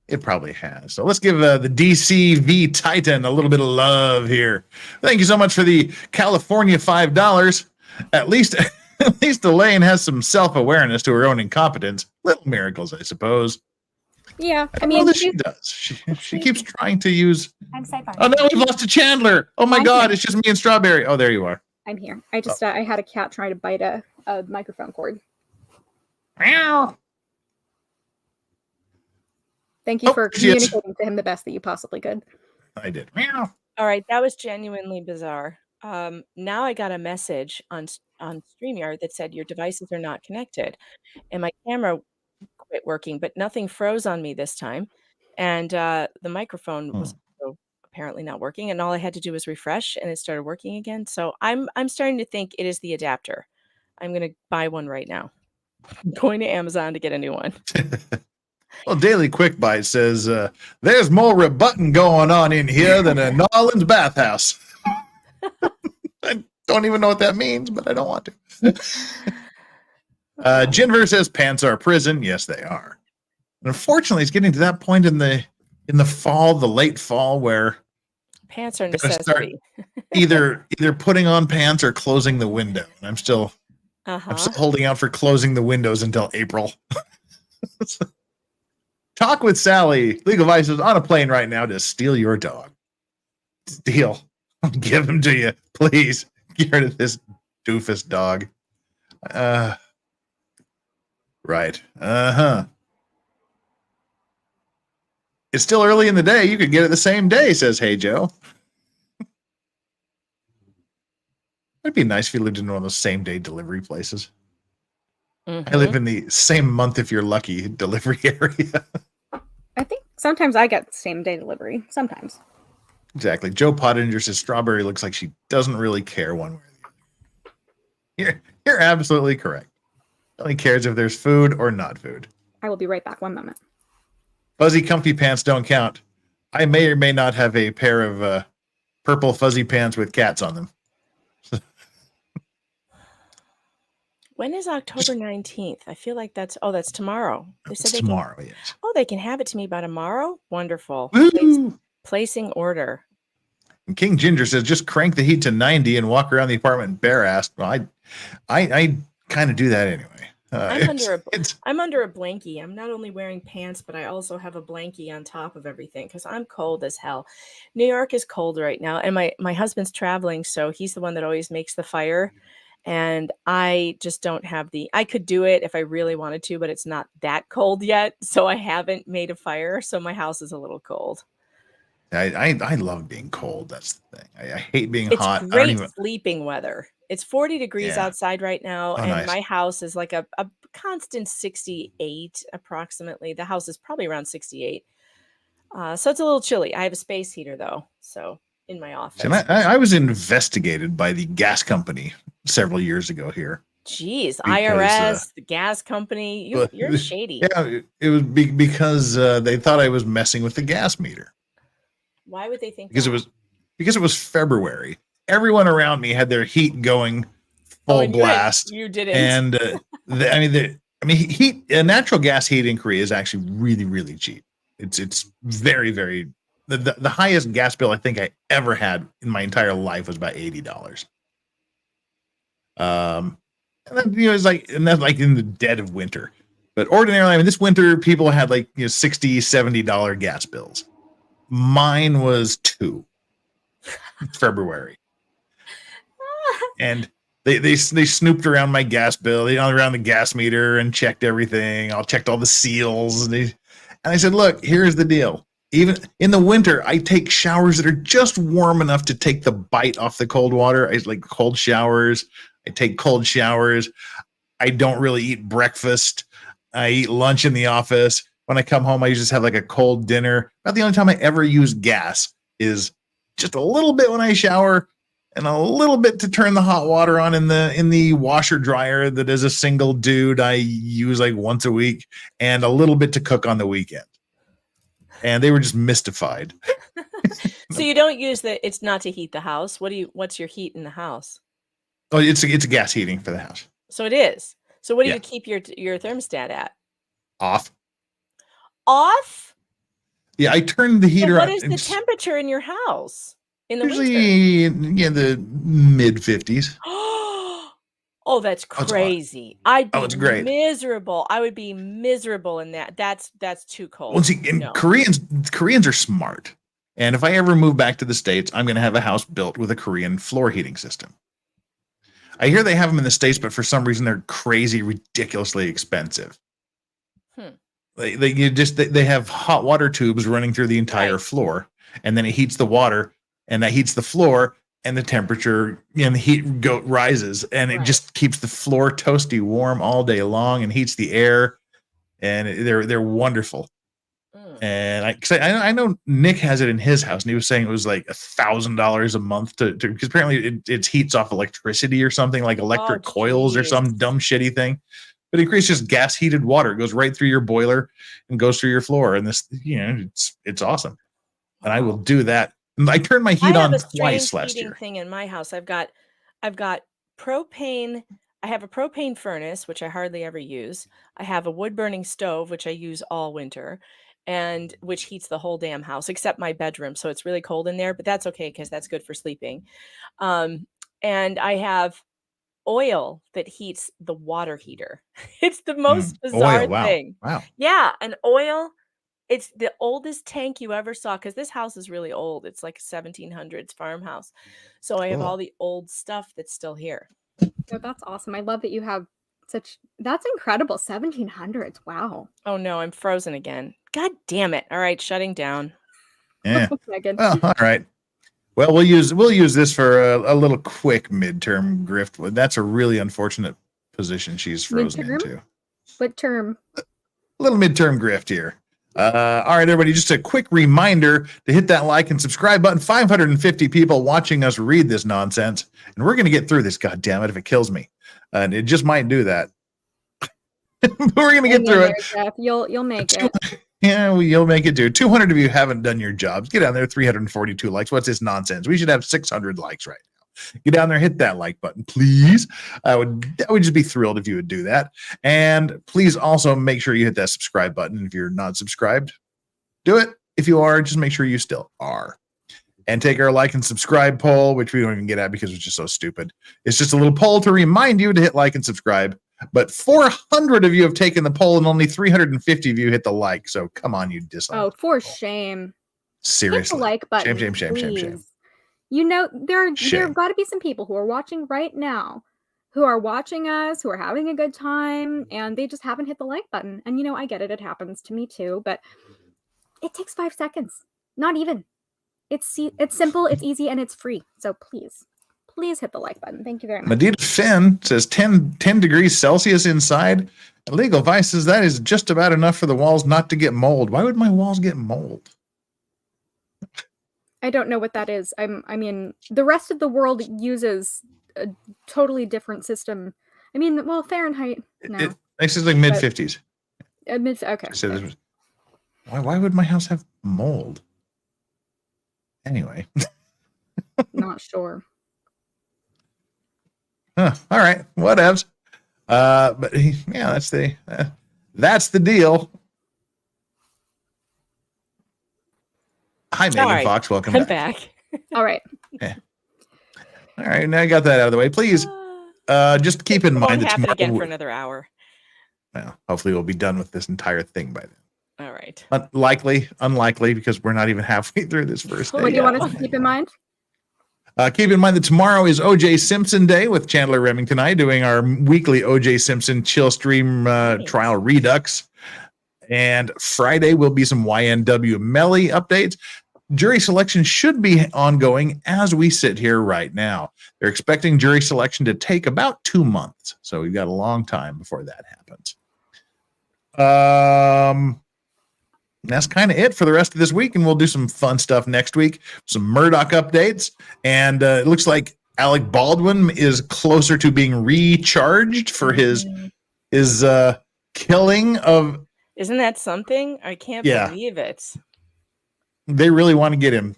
It probably has. So let's give the DCV Titan a little bit of love here. Thank you so much for the California $5. At least Elaine has some self-awareness to her own incompetence. Little miracles, I suppose. Yeah, I mean, she does. She keeps trying to use. I'm Sidebar. Oh no, we've lost to Chandler. Oh my God, it's just me and Strawberry. Oh, there you are. I'm here. I just I had a cat trying to bite a microphone cord. Meow. Thank you for communicating to him the best that you possibly could. I did. Meow. All right, that was genuinely bizarre. Now I got a message on StreamYard that said your devices are not connected, and my camera quit working, but nothing froze on me this time, and the microphone was also apparently not working, and all I had to do was refresh, and it started working again. So I'm starting to think it is the adapter. I'm going to buy one right now. I'm going to Amazon to get a new one. Well, Daily Quick Bite says there's more rebutting going on in here than a New Orleans bathhouse. I don't even know what that means, but I don't want to. Jinver says pants are a prison. Yes, they are. And unfortunately, it's getting to that point in the fall, the late fall, where pants are necessity. either putting on pants or closing the window. And I'm still holding out for closing the windows until April. Talk with Sally. Legal Vices on a plane right now to steal your dog. Steal. I'll give him to you. Please. Get rid of this doofus dog. Right. It's still early in the day. You could get it the same day, says Hey Joe. It'd be nice if you lived in one of those same day delivery places. I live in the same month if you're lucky delivery area. I think sometimes I get same day delivery. Sometimes. Exactly. Joe Pottinger says Strawberry looks like she doesn't really care one way or the other. You're absolutely correct. Only cares if there's food or not food. I will be right back. One moment. Fuzzy comfy pants don't count. I may or may not have a pair of purple fuzzy pants with cats on them. When is October 19th? I feel like that's tomorrow. They said tomorrow, yes. Oh, they can have it to me by tomorrow? Wonderful. Placing order. And King Ginger says, just crank the heat to 90 and walk around the apartment bare-assed. Well, I kind of do that anyway. I'm under a blankie. I'm not only wearing pants, but I also have a blankie on top of everything because I'm cold as hell. New York is cold right now, and my husband's traveling, so he's the one that always makes the fire. And I just don't have I could do it if I really wanted to, but it's not that cold yet. So I haven't made a fire. So my house is a little cold. I love being cold. That's the thing. I hate being hot. It's great sleeping weather. It's 40 degrees outside right now. And nice. My house is like a constant 68 approximately. The house is probably around 68. So it's a little chilly. I have a space heater though. So in my office. And I was investigated by the gas company several years ago here. Jeez, IRS, the gas company, you're shady. Yeah, it was because they thought I was messing with the gas meter. Why would they think because that? Because it was February. Everyone around me had their heat going full blast. You didn't. And heat. Natural gas heat in Korea is actually really, really cheap. It's very, very. The highest gas bill I think I ever had in my entire life was about $80. And then it's that's like in the dead of winter. But ordinarily, this winter people had $60, $70 gas bills. Mine was $2 February. And they snooped around my gas bill, around the gas meter and checked everything. I checked all the seals and I said, look, here's the deal. Even in the winter, I take showers that are just warm enough to take the bite off the cold water. I like cold showers. I take cold showers. I don't really eat breakfast. I eat lunch in the office. When I come home, I usually just have a cold dinner. About the only time I ever use gas is just a little bit when I shower and a little bit to turn the hot water on in the washer dryer that is a single dude I use once a week, and a little bit to cook on the weekend. And they were just mystified. So you don't use it's not to heat the house. What's your heat in the house? Oh, it's a gas heating for the house. So it is. So what do you keep your thermostat at? Off. Off? Yeah, I turned the heater What on. is the temperature in your house in the usually, winter? The mid 50s. Oh, that's crazy. I'd be it's great. miserable. I would be miserable in that. That's too cold. Well, see, Koreans are smart. And if I ever move back to the States, I'm going to have a house built with a Korean floor heating system. I hear they have them in the States, but for some reason they're crazy, ridiculously expensive. They have hot water tubes running through the entire floor, and then it heats the water, and that heats the floor, and the temperature and the heat rises, and it just keeps the floor toasty warm all day long and heats the air, and they're wonderful. And I know Nick has it in his house, and he was saying it was like $1,000 a month to because apparently it heats off electricity or something, like electric coils or some dumb shitty thing. But it creates just gas heated water. It goes right through your boiler and goes through your floor. And this, it's awesome. And I will do that. And I turned my heat on twice last year. Thing in my house, I've got propane. I have a propane furnace, which I hardly ever use. I have a wood burning stove, which I use all winter, and which heats the whole damn house except my bedroom. So it's really cold in there, but that's okay because that's good for sleeping. And I have oil that heats the water heater. It's the most bizarre thing. Wow. Yeah, an oil. It's the oldest tank you ever saw because this house is really old. It's like a 1700s farmhouse. So I have all the old stuff that's still here. Oh, that's awesome. I love that you have that's incredible. 1700s. Wow. Oh no, I'm frozen again. God damn it. All right, shutting down. Yeah. Well, all right. Well, we'll use this for a little quick midterm grift. That's a really unfortunate position she's frozen into. What term? A little midterm grift here. All right, everybody, just a quick reminder to hit that like and subscribe button. 550 people watching us read this nonsense, and we're going to get through this, goddammit, if it kills me. And it just might do that. We're going to get through it. Jeff. You'll make it. Yeah, you'll make it, dude. 200 of you haven't done your jobs. Get down there, 342 likes. What's this nonsense? We should have 600 likes right now. Get down there, hit that like button, please. I would just be thrilled if you would do that. And please also make sure you hit that subscribe button. If you're not subscribed, do it. If you are, just make sure you still are. And take our like and subscribe poll, which we don't even get at because it's just so stupid. It's just a little poll to remind you to hit like and subscribe. But 400 of you have taken the poll and only 350 of you hit the like. So come on, you dishonest. Oh, for shame. Seriously. Hit the like button. Shame. You know, there have got to be some people who are watching right now, who are watching us, who are having a good time, and they just haven't hit the like button. And, I get it. It happens to me too. But it takes 5 seconds. Not even. It's simple, it's easy, and it's free. So please hit the like button. Thank you very much. Medina Finn says 10 degrees Celsius inside. Legal Vice says that is just about enough for the walls not to get mold. Why would my walls get mold? I don't know what that is. I mean, the rest of the world uses a totally different system. I mean, well, Fahrenheit. No. It's like mid 50s. Okay. So why would my house have mold? Anyway. Not sure. All right, whatevs. But yeah, that's the deal. Hi, Megan Fox. Welcome back. All right. Yeah. All right, now I got that out of the way. Please, just keep in mind that tomorrow again for another hour. Well, hopefully we'll be done with this entire thing by then. All right. Unlikely, because we're not even halfway through this first day. What do you want us to keep in mind? Keep in mind that tomorrow is O.J. Simpson Day with Chandler Remington and I doing our weekly O.J. Simpson chill stream trial redux. And Friday will be some YNW Melly updates. Jury selection should be ongoing as we sit here right now. They're expecting jury selection to take about 2 months. So we've got a long time before that happens. That's kind of it for the rest of this week, and we'll do some fun stuff next week. Some Murdoch updates, and it looks like Alec Baldwin is closer to being recharged for his killing of. Isn't that something? I can't believe it. They really want to get him,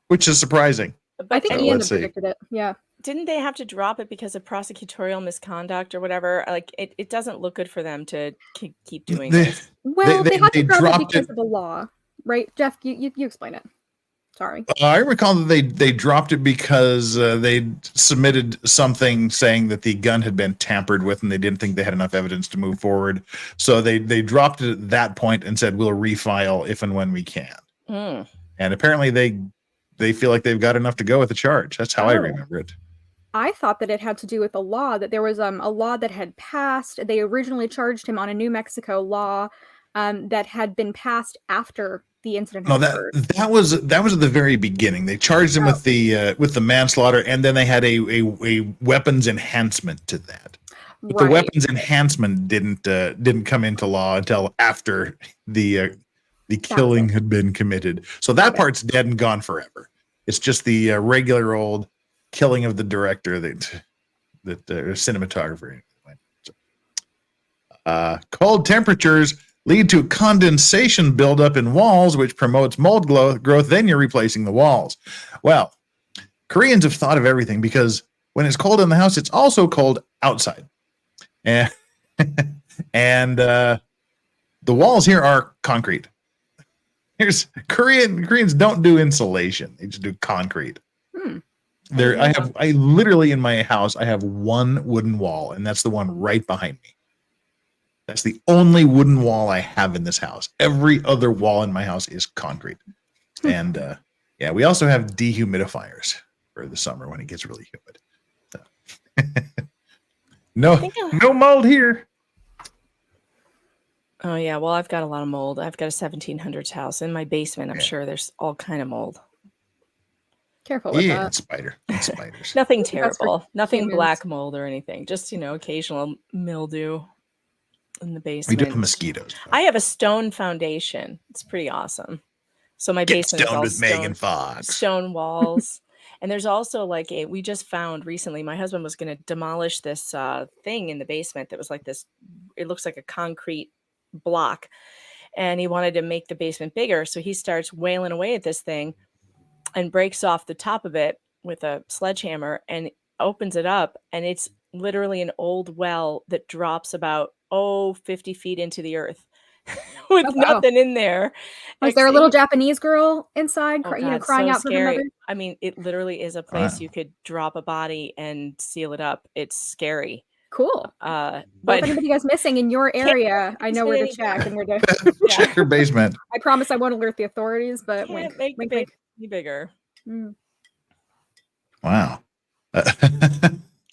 which is surprising. I think Ian predicted it. Yeah. didn't they have to drop it because of prosecutorial misconduct or whatever? Like, it doesn't look good for them to keep doing this. Well, they had to drop it because of the law, right? Jeff, you explain it. Sorry. I recall that they dropped it because they submitted something saying that the gun had been tampered with and they didn't think they had enough evidence to move forward. So they dropped it at that point and said, we'll refile if and when we can. And apparently they feel like they've got enough to go with the charge. That's how I remember it. I thought that it had to do with a law, that there was a law that had passed. They originally charged him on a New Mexico law that had been passed after the incident occurred. That was at the very beginning. They charged him with the manslaughter, and then they had a weapons enhancement to that. But the weapons enhancement didn't come into law until after the killing had been committed. So that part's dead and gone forever. It's just the regular old killing of the director that cinematographer. Cold temperatures lead to condensation buildup in walls, which promotes mold growth. Then you're replacing the walls. Well, Koreans have thought of everything because when it's cold in the house, it's also cold outside. And the walls here are concrete. Koreans don't do insulation; they just do concrete. I literally in my house I have one wooden wall, and that's the one right behind me. That's the only wooden wall I have in this house. Every other wall in my house is concrete. And we also have dehumidifiers for the summer when it gets really humid. No mold here. Oh yeah, well I've got a lot of mold. I've got a 1700s house in my basement. I'm sure there's all kind of mold. Careful with that. Spiders. Nothing terrible. Nothing black mold or anything. Just, occasional mildew in the basement. We do have mosquitoes. I have a stone foundation. It's pretty awesome. So my basement is all with Megan Fox. Stone walls. And there's also we just found recently, my husband was going to demolish this thing in the basement that was like this, it looks like a concrete block. And he wanted to make the basement bigger. So he starts wailing away at this thing and breaks off the top of it with a sledgehammer and opens it up. And it's literally an old well that drops about 50 feet into the earth with nothing in there. Is there a little Japanese girl inside, crying out for her mother? I mean, it literally is a place you could drop a body and seal it up. It's scary. Cool. But if anybody goes missing in your area, I know where to check and where to check your basement. I promise I won't alert the authorities, but wink, wink. Bigger. Wow.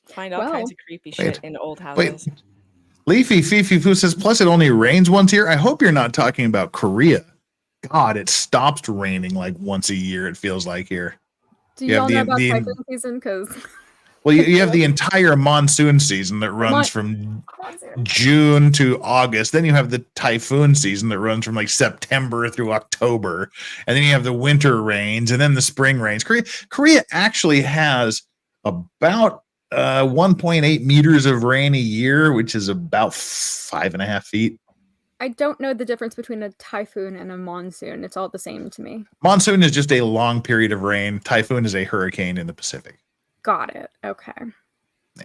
Find all kinds of creepy shit in old houses. Leafy Fifi Foo says, plus it only rains once a year. I hope you're not talking about Korea. God, it stops raining like once a year, it feels like here. Do you all know about typhoon season? Well, you have the entire monsoon season that runs from June to August. Then you have the typhoon season that runs from like September through October. And then you have the winter rains and then the spring rains. Korea actually has about 1.8 meters of rain a year, which is about 5.5 feet. I don't know the difference between a typhoon and a monsoon. It's all the same to me. Monsoon is just a long period of rain. Typhoon is a hurricane in the Pacific. Got it. Okay. Yeah.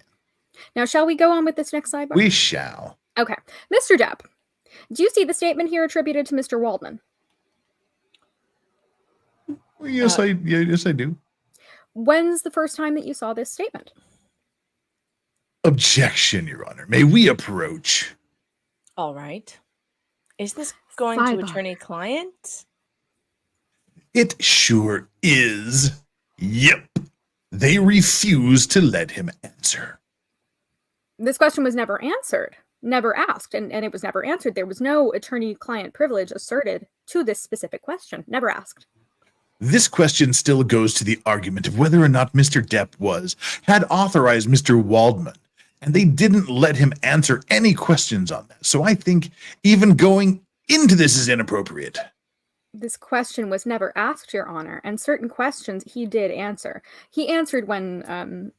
Now, shall we go on with this next sidebar? We shall. Okay. Mr. Depp, do you see the statement here attributed to Mr. Waldman? Yes, I do. When's the first time that you saw this statement? Objection, Your Honor. May we approach? All right. Is this going to attorney-client? It sure is. Yep. They refuse to let him answer. This question was never answered, never asked, and it was never answered. There was no attorney-client privilege asserted to this specific question, never asked. This question still goes to the argument of whether or not Mr. Depp had authorized Mr. Waldman, and they didn't let him answer any questions on that. So I think even going into this is inappropriate. This question was never asked, Your Honor, and certain questions he did answer. He answered when...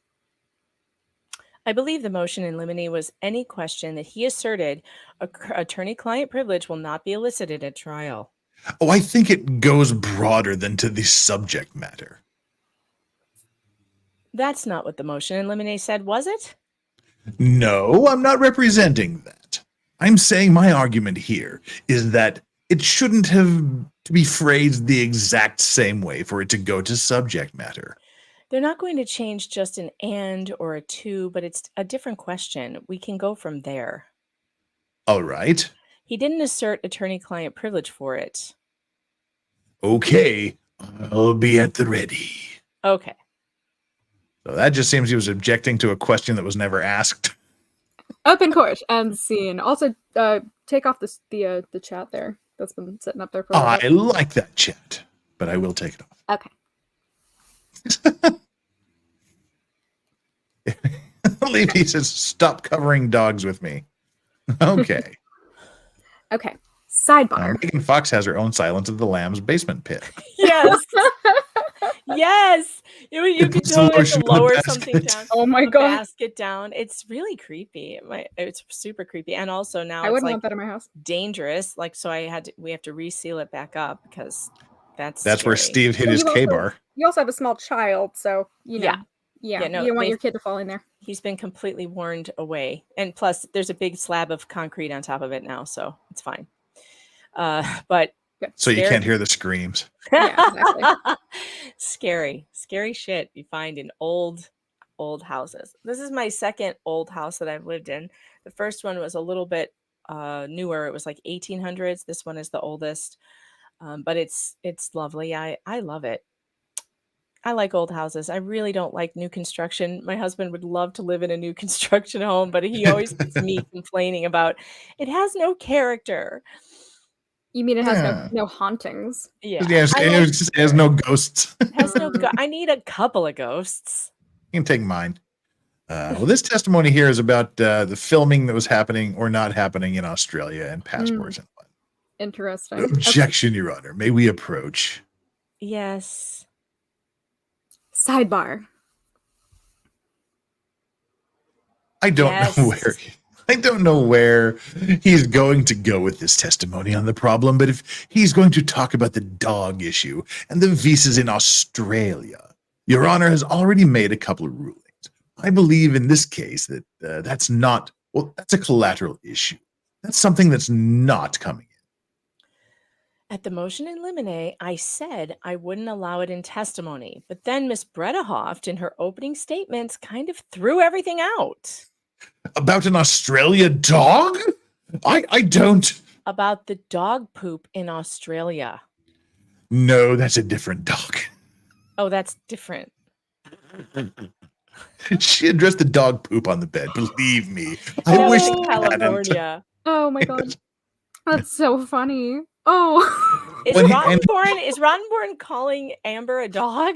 I believe the motion in limine was any question that he asserted attorney-client privilege will not be elicited at trial. Oh, I think it goes broader than to the subject matter. That's not what the motion in limine said, was it? No, I'm not representing that. I'm saying my argument here is that it shouldn't have to be phrased the exact same way for it to go to subject matter. They're not going to change just an and or a to, but it's a different question. We can go from there. All right. He didn't assert attorney-client privilege for it. Okay, I'll be at the ready. Okay. So that just seems he was objecting to a question that was never asked. Open court and scene. Also, take off the chat there. That's been sitting up there for a while. I like that chat, but I will take it off. Okay. Levy says, stop covering dogs with me. Okay. Okay. Sidebar. Megan Fox has her own Silence of the Lambs basement pit. Yes. Yes. You could totally lower something down. Oh my god. Basket down. It's really creepy. It's super creepy. And also now I it's wouldn't like want that in my house. dangerous. Like, so we have to reseal it back up because that's where Steve hit his K-bar. You also have a small child, so you know. Yeah, no, you don't want your kid to fall in there. He's been completely warned away. And plus there's a big slab of concrete on top of it now, so it's fine. But so you can't hear the screams. Yeah, exactly. Scary shit you find in old houses. This is my second old house that I've lived in. The first one was a little bit newer. It was like 1800s. This one is the oldest. But it's lovely. I love it. I like old houses. I really don't like new construction. My husband would love to live in a new construction home, but he always gets me complaining about it has no character. You mean it has no hauntings? Yeah. It has no ghosts. I need a couple of ghosts. You can take mine. Well, this testimony here is about the filming that was happening or not happening in Australia and passports and what. Interesting. Objection, Your Honor. May we approach? Yes. Sidebar. I don't know where he's going to go with this testimony on the problem, but if he's going to talk about the dog issue and the visas in Australia, Your Honor has already made a couple of rulings. I believe in this case that that's a collateral issue. That's something that's not coming in. At the motion in limine, I said I wouldn't allow it in testimony, but then Miss Bredehoft in her opening statements kind of threw everything out. About an Australia dog? I don't. About the dog poop in Australia. No, that's a different dog. Oh, that's different. She addressed the dog poop on the bed. Believe me. I wish California. Oh my god. That's so funny. Oh. Is Rottenborn calling Amber a dog?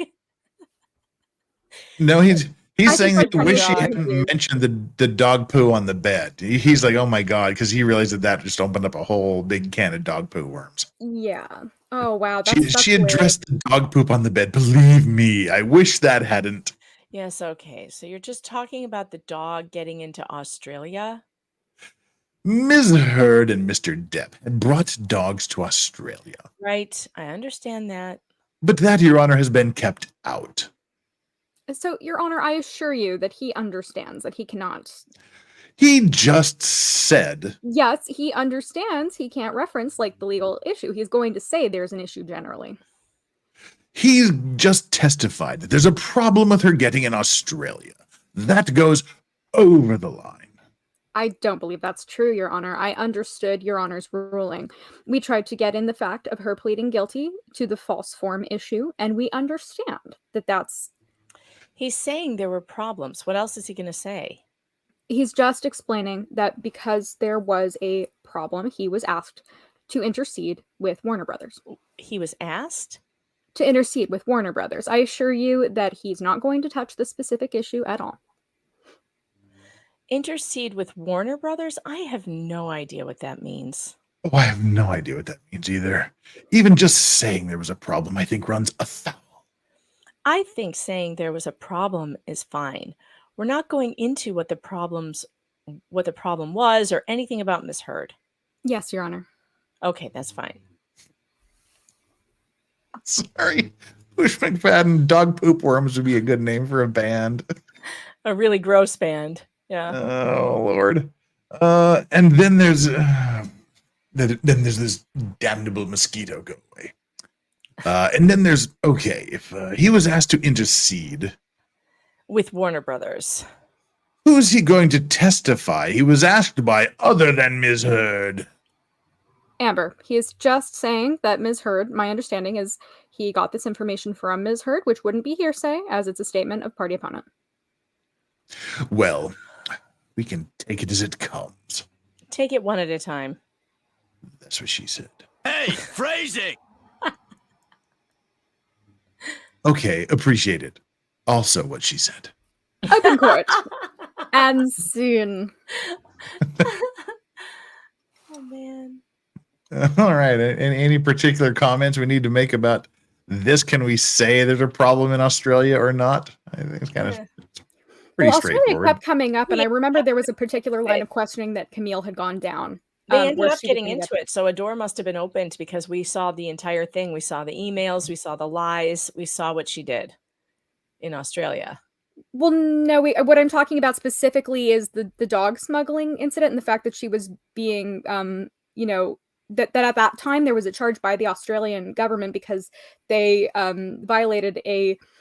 No, he's saying that he wish he hadn't mentioned the dog poo on the bed. He's like, oh my god, because he realized that just opened up a whole big can of dog poo worms. Yeah. Oh wow. She addressed the dog poop on the bed. Believe me, I wish that hadn't. Yes, okay. So you're just talking about the dog getting into Australia? Ms. Heard and Mr. Depp had brought dogs to Australia. Right, I understand that. But that, Your Honor, has been kept out. So, Your Honor, I assure you that he understands that he cannot. He just said. Yes, he understands he can't reference the legal issue. He's going to say there's an issue generally. He's just testified that there's a problem with her getting in Australia. That goes over the line. I don't believe that's true, Your Honor. I understood Your Honor's ruling. We tried to get in the fact of her pleading guilty to the false form issue, and we understand that that's... He's saying there were problems. What else is he going to say? He's just explaining that because there was a problem, he was asked to intercede with Warner Brothers. He was asked? To intercede with Warner Brothers. I assure you that he's not going to touch the specific issue at all. Intercede with Warner Brothers? I have no idea what that means. Oh, I have no idea what that means either. Even just saying there was a problem, I think, runs afoul. I think saying there was a problem is fine. We're not going into what the problem was or anything about Miss Heard. Yes, Your Honor. Okay, that's fine. Sorry. Bush McFadden Dog Poop Worms would be a good name for a band. A really gross band. Yeah. Oh Lord. And then there's this damnable mosquito. Go away. And then there's if he was asked to intercede with Warner Brothers, who's he going to testify? He was asked by other than Ms. Heard. Amber. He is just saying that Ms. Heard, my understanding is he got this information from Ms. Heard, which wouldn't be hearsay, as it's a statement of party opponent. Well, we can take it as it comes. Take it one at a time. That's what she said. Hey, phrasing! Okay, appreciate it. Also what she said. Open court. And scene. Oh, man. All right. Any particular comments we need to make about this? Can we say there's a problem in Australia or not? I think it's kind of pretty straightforward. Australia kept coming up, and I remember there was a particular line of questioning that Camille had gone down. They ended up getting into it, so a door must have been opened because we saw the entire thing. We saw the emails, we saw the lies, we saw what she did in Australia. Well, no, what I'm talking about specifically is the dog smuggling incident and the fact that she was being, that at that time there was a charge by the Australian government because they violated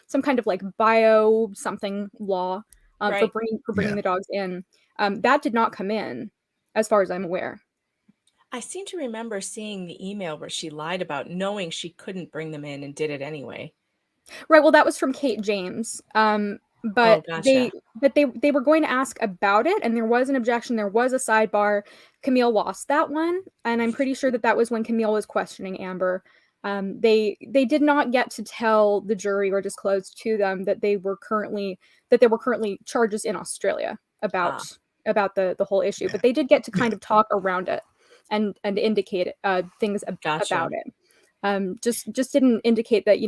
some kind of like bio something law for bringing the dogs in. That did not come in, as far as I'm aware. I seem to remember seeing the email where she lied about knowing she couldn't bring them in and did it anyway. Right. Well, that was from Kate James. But gotcha. they were going to ask about it, and there was an objection. There was a sidebar. Camille lost that one, and I'm pretty sure that was when Camille was questioning Amber. They did not get to tell the jury or disclose to them that there were currently charges in Australia about the whole issue. But they did get to kind of talk around it and indicate things about it. Just didn't indicate that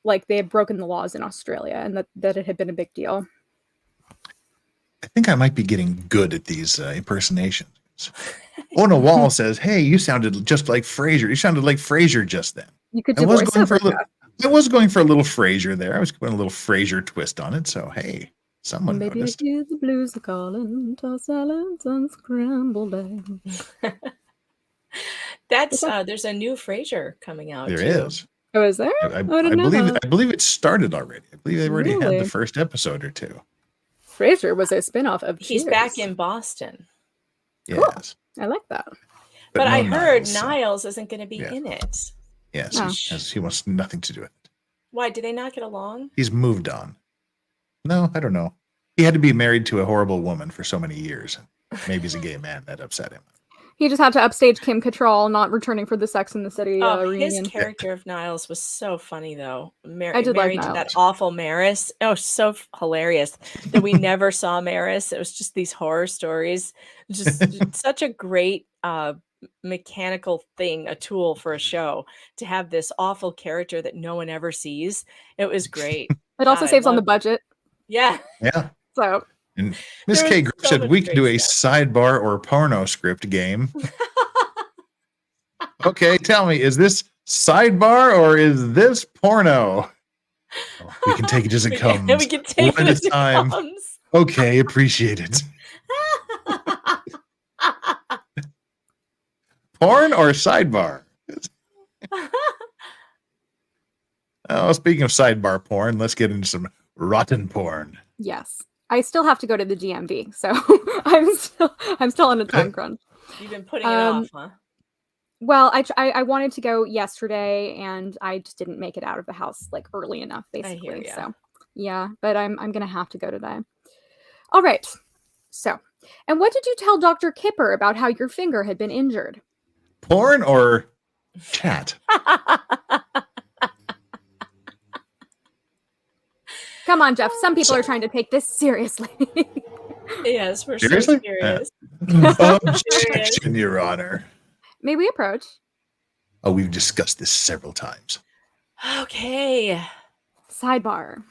like they had broken the laws in Australia and that it had been a big deal. I think I might be getting good at these impersonations. Ona Wall says, "Hey, you sounded just like Frasier. You sounded like Frasier just then." You could do I was going for a little Frasier there. I was going a little Frasier twist on it. So hey, someone maybe noticed. I hear the blues are calling, toss salads and scrambled eggs. There's a new Frasier coming out. There is. Oh, is there? I believe it started already. I believe they already had the first episode or two. Frasier was a spinoff of He's Cheers. back in Boston. Yes. Cool. I like that. But I heard Niles isn't going to be in it. Yes, he wants nothing to do with it. Why? Did they not get along? He's moved on. No, I don't know. He had to be married to a horrible woman for so many years. Maybe he's a gay man. That upset him. He just had to upstage Kim Cattrall, not returning for the Sex and the City reunion. His character of Niles was so funny, though. I did married like to that awful Maris. Oh, so hilarious that we never saw Maris. It was just these horror stories. Just such a great mechanical thing, a tool for a show to have this awful character that no one ever sees. It was great. It also saves on the budget. Yeah. Yeah. So. And Miss K. Griff said we could do a sidebar or porno script game. Okay, tell me, is this sidebar or is this porno? We can take it as it comes. We can take it as it comes. Okay, appreciate it. Porn or sidebar? Oh, speaking of sidebar porn, let's get into some rotten porn. Yes. I still have to go to the DMV, so I'm still on a time crunch. You've been putting it off, huh? Well, I wanted to go yesterday, and I just didn't make it out of the house like early enough, basically. I hear ya. So yeah, but I'm gonna have to go today. All right. So, and what did you tell Dr. Kipper about how your finger had been injured? Porn or chat? Come on, Jeff. Some people are trying to take this seriously. Yes, we're seriously? So serious. Objection, Your Honor. May we approach? Oh, we've discussed this several times. Okay. Sidebar.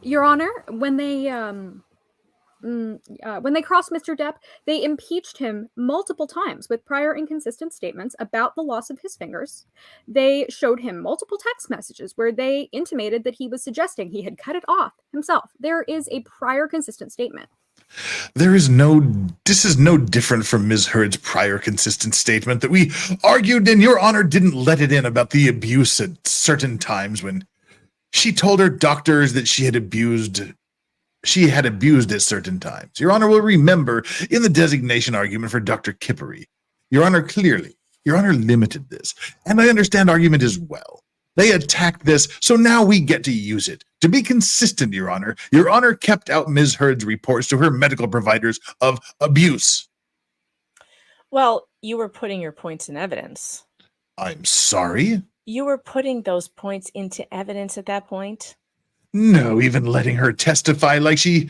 Your Honor, when they when they crossed Mr. Depp, they impeached him multiple times with prior inconsistent statements about the loss of his fingers. They showed him multiple text messages where they intimated that he was suggesting he had cut it off himself. There is a prior consistent statement. This is no different from Ms. Heard's prior consistent statement that we argued and Your Honor didn't let it in about the abuse at certain times when she told her doctors that she had abused at certain times. Your Honor will remember in the designation argument for Dr. Kippery, Your Honor limited this, and I understand argument as well. They attacked this, so now we get to use it. To be consistent, Your Honor kept out Ms. Heard's reports to her medical providers of abuse. Well, you were putting your points in evidence. I'm sorry? You were putting those points into evidence at that point? No, even letting her testify like she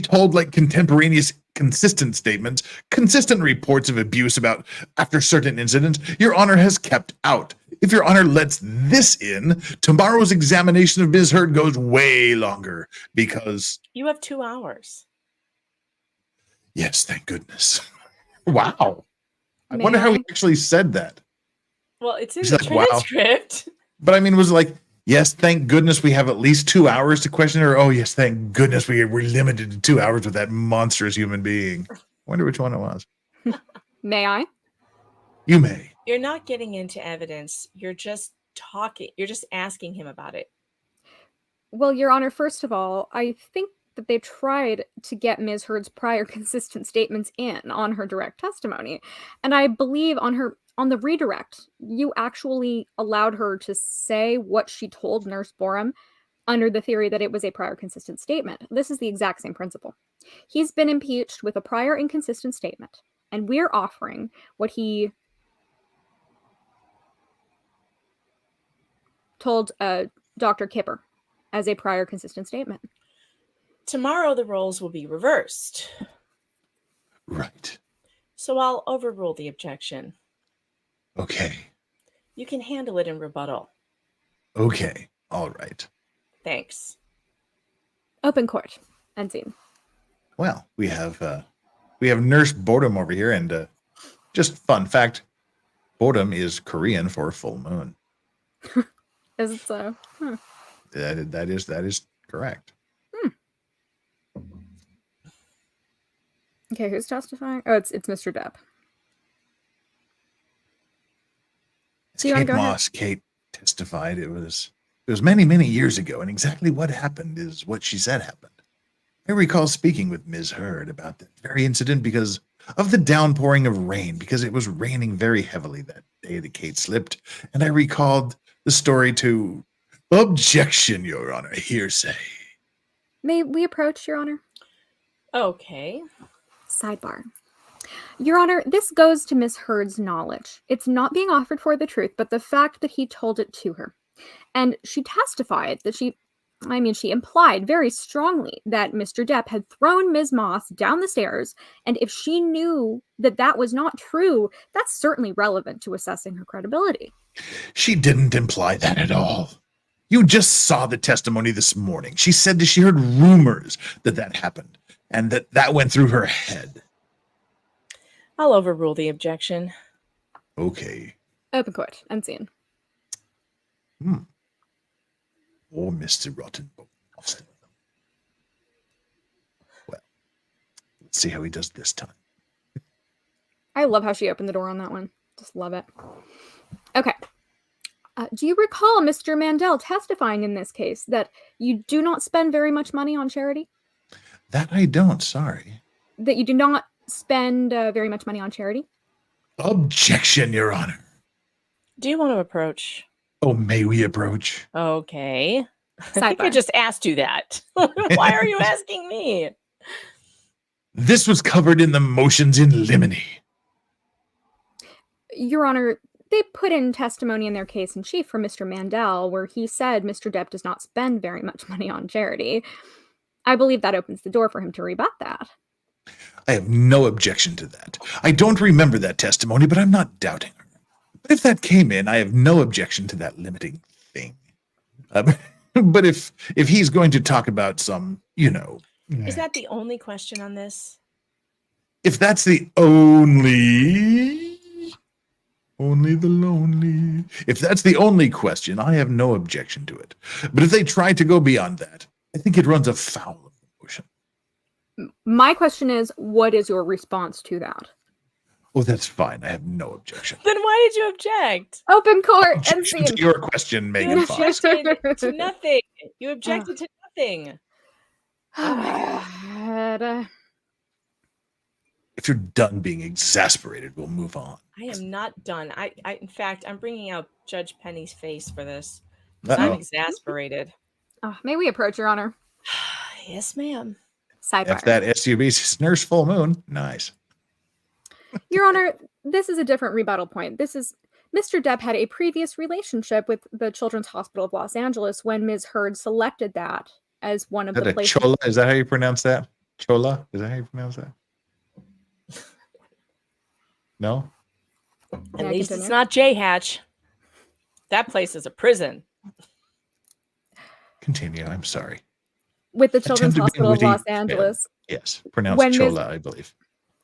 told contemporaneous consistent statements, consistent reports of abuse about after certain incidents, Your Honor has kept out. If Your Honor lets this in, tomorrow's examination of Ms. Heard goes way longer because... You have 2 hours. Yes, thank goodness. Wow. I wonder how he actually said that. Well, it's in the transcript. Wow. But I mean, was it like, yes, thank goodness we have at least 2 hours to question her. Oh, yes, thank goodness we're limited to 2 hours with that monstrous human being. I wonder which one it was. May I? You may. You're not getting into evidence. You're just talking. You're just asking him about it. Well, Your Honor, first of all, I think that they tried to get Ms. Heard's prior consistent statements in on her direct testimony. And I believe on the redirect, you actually allowed her to say what she told Nurse Borum under the theory that it was a prior consistent statement. This is the exact same principle. He's been impeached with a prior inconsistent statement, and we're offering what he told Dr. Kipper as a prior consistent statement. Tomorrow the roles will be reversed. Right. So I'll overrule the objection. Okay. You can handle it in rebuttal. Okay. All right. Thanks. Open court. End scene. Well, we have Nurse Boredom over here, and just fun fact, Boredom is Korean for full moon. Is it so? Huh. That is correct. Okay, who's testifying? Oh, it's Mr. Depp. Kate Moss. Kate testified. It was many, many years ago, and exactly what happened is what she said happened. I recall speaking with Ms. Heard about that very incident because of the downpouring of rain, because it was raining very heavily that day that Kate slipped, and I recalled the story to objection, Your Honor, hearsay. May we approach, Your Honor? Okay. Sidebar. Your Honor, this goes to Miss Heard's knowledge. It's not being offered for the truth, but the fact that he told it to her. And she testified that she implied very strongly that Mr. Depp had thrown Ms. Moss down the stairs, and if she knew that that was not true, that's certainly relevant to assessing her credibility. She didn't imply that at all. You just saw the testimony this morning. She said that she heard rumors that happened, and that went through her head. I'll overrule the objection. Okay. Open court. End scene. Oh, Mr. Rotten. Well, let's see how he does this time. I love how she opened the door on that one. Just love it. Okay. Do you recall Mr. Mandel testifying in this case that you do not spend very much money on charity? That I don't, sorry. That you do not spend very much money on charity? Objection, Your Honor. Do you want to approach? Oh, may we approach? Okay. I think I just asked you that. Why are you asking me? This was covered in the motions in limine. Your Honor, they put in testimony in their case in chief for Mr. Mandel where he said Mr. Depp does not spend very much money on charity. I believe that opens the door for him to rebut that. I have no objection to that. I don't remember that testimony, but I'm not doubting her. But if that came in, I have no objection to that limiting thing. But if he's going to talk about some, Is that the only question on this? If that's the only the lonely. If that's the only question, I have no objection to it. But if they try to go beyond that, I think it runs afoul of the motion. My question is, what is your response to that? Oh, that's fine. I have no objection. Then why did you object? Open court. Objection to your question, Megan You Fox. objected to nothing. You objected to nothing. Oh my God. If you're done being exasperated, we'll move on. I am not done. In fact, I'm bringing out Judge Penny's face for this. I'm exasperated. Oh, may we approach, Your Honor? Yes, ma'am. Sidebar. If that SUV's nurse full moon, nice. Your Honor, this is a different rebuttal point. This is Mr. Depp had a previous relationship with the Children's Hospital of Los Angeles when Ms. Heard selected that as one of the places. Chola? Is that how you pronounce that? Chola? Is that how you pronounce that? No? At least it's not J Hatch. That place is a prison. Continue. I'm sorry. With the Children's Hospital of Los Angeles. Yes. Pronounced Chola, I believe.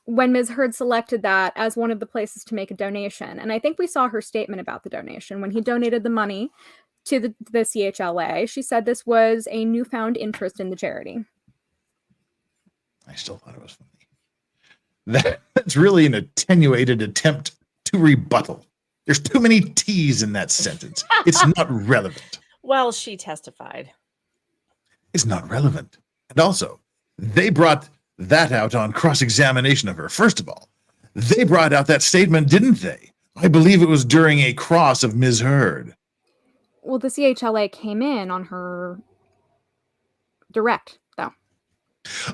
When Ms. Heard selected that as one of the places to make a donation. And I think we saw her statement about the donation. When he donated the money to the CHLA, she said this was a newfound interest in the charity. I still thought it was funny. That's really an attenuated attempt to rebuttal. There's too many T's in that sentence. It's not relevant. Well, she testified. It's not relevant. And also, they brought that out on cross-examination of her. First of all, they brought out that statement, didn't they? I believe it was during a cross of Ms. Heard. Well, the CHLA came in on her direct, though.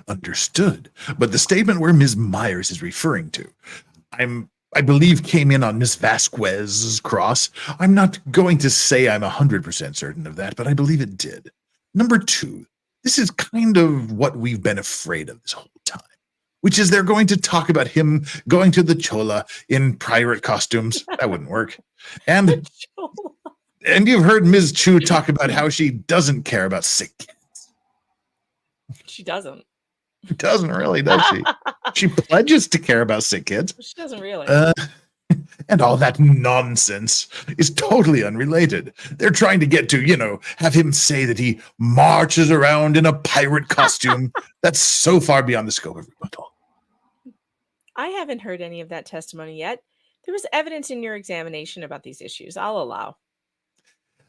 Understood. But the statement where Ms. Myers is referring to, I believe came in on Ms. Vasquez's cross. I'm not going to say I'm 100% certain of that, but I believe it did. Number two, this is kind of what we've been afraid of this whole time, which is they're going to talk about him going to the Chola in pirate costumes. That wouldn't work. And you've heard Ms. Chu talk about how she doesn't care about sick kids. She doesn't. She doesn't really, does she? She pledges to care about sick kids. She doesn't really. And all that nonsense is totally unrelated. They're trying to get to, have him say that he marches around in a pirate costume. That's so far beyond the scope of rebuttal. I haven't heard any of that testimony yet. There was evidence in your examination about these issues. I'll allow.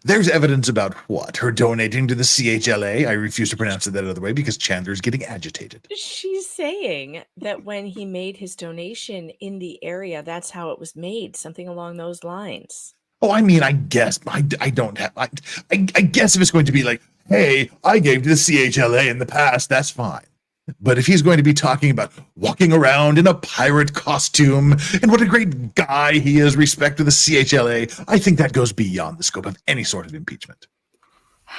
There's evidence about what? Her donating to the CHLA? I refuse to pronounce it that other way because Chandler's getting agitated. She's saying that when he made his donation in the area, that's how it was made. Something along those lines. Oh, I mean, I guess. I don't have... I guess if it's going to be like, hey, I gave to the CHLA in the past, that's fine. But if he's going to be talking about walking around in a pirate costume and what a great guy he is, respect to the CHLA, I think that goes beyond the scope of any sort of impeachment.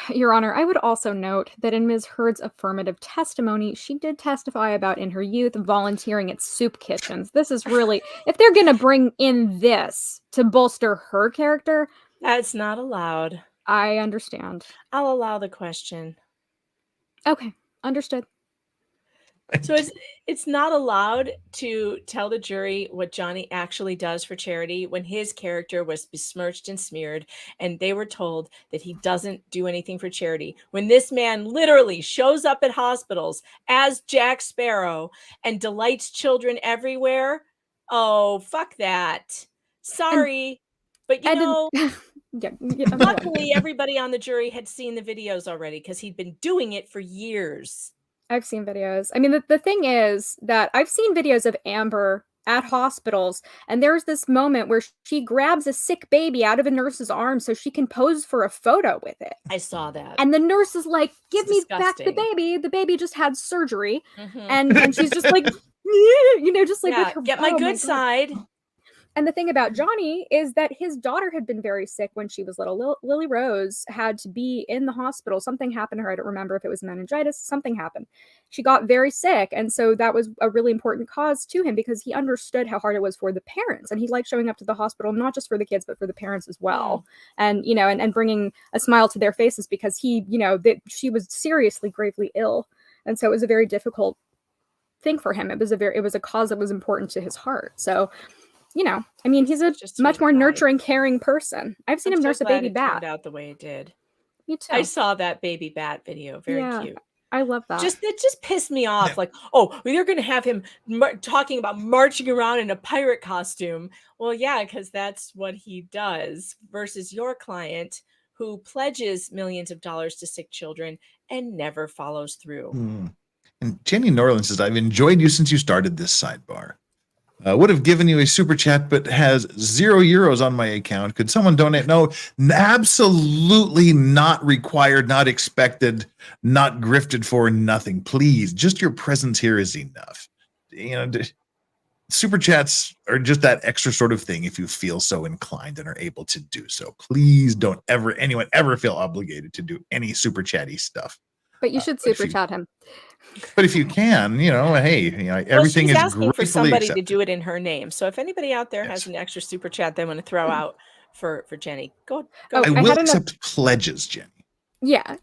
Your Honor, I would also note that in Ms. Heard's affirmative testimony, she did testify about in her youth volunteering at soup kitchens. This is really, if they're going to bring in this to bolster her character, that's not allowed. I understand. I'll allow the question. Okay, understood. So it's not allowed to tell the jury what Johnny actually does for charity when his character was besmirched and smeared, and they were told that he doesn't do anything for charity. When this man literally shows up at hospitals as Jack Sparrow and delights children everywhere. Oh, fuck that. Sorry, but luckily everybody on the jury had seen the videos already because he'd been doing it for years. I've seen videos. I mean, the thing is that I've seen videos of Amber at hospitals, and there's this moment where she grabs a sick baby out of a nurse's arms so she can pose for a photo with it. I saw that. And the nurse is like, give me back the baby. The baby just had surgery. And she's just like, just like, with her, get my good side. And the thing about Johnny is that his daughter had been very sick when she was little. Lily Rose had to be in the hospital. Something happened to her. I don't remember if it was meningitis. Something happened. She got very sick. And so that was a really important cause to him because he understood how hard it was for the parents. And he liked showing up to the hospital, not just for the kids, but for the parents as well. And, and bringing a smile to their faces because she was seriously, gravely ill. And so it was a very difficult thing for him. It was a cause that was important to his heart. So, I mean, he's a much more nurturing, caring person. I've seen him nurse a baby bat. Turned out the way it did. Me too. I saw that baby bat video. Very cute. I love that. It just pissed me off. Like, they're going to have him talking about marching around in a pirate costume. Well, yeah, because that's what he does. Versus your client who pledges millions of dollars to sick children and never follows through. And Jenny Norland says, I've enjoyed you since you started this sidebar. Would have given you a super chat, but has €0 on my account. Could someone donate? No, absolutely not required, not expected, not grifted for, nothing. Please, just your presence here is enough. Super chats are just that extra sort of thing if you feel so inclined and are able to do so. Please don't anyone ever feel obligated to do any super chatty stuff. But you should super chat him. But if you can, everything is asking for somebody accepted. to do it in her name. So if anybody out there has an extra super chat they want to throw out for Jenny, go. I will accept pledges, Jenny. Yeah.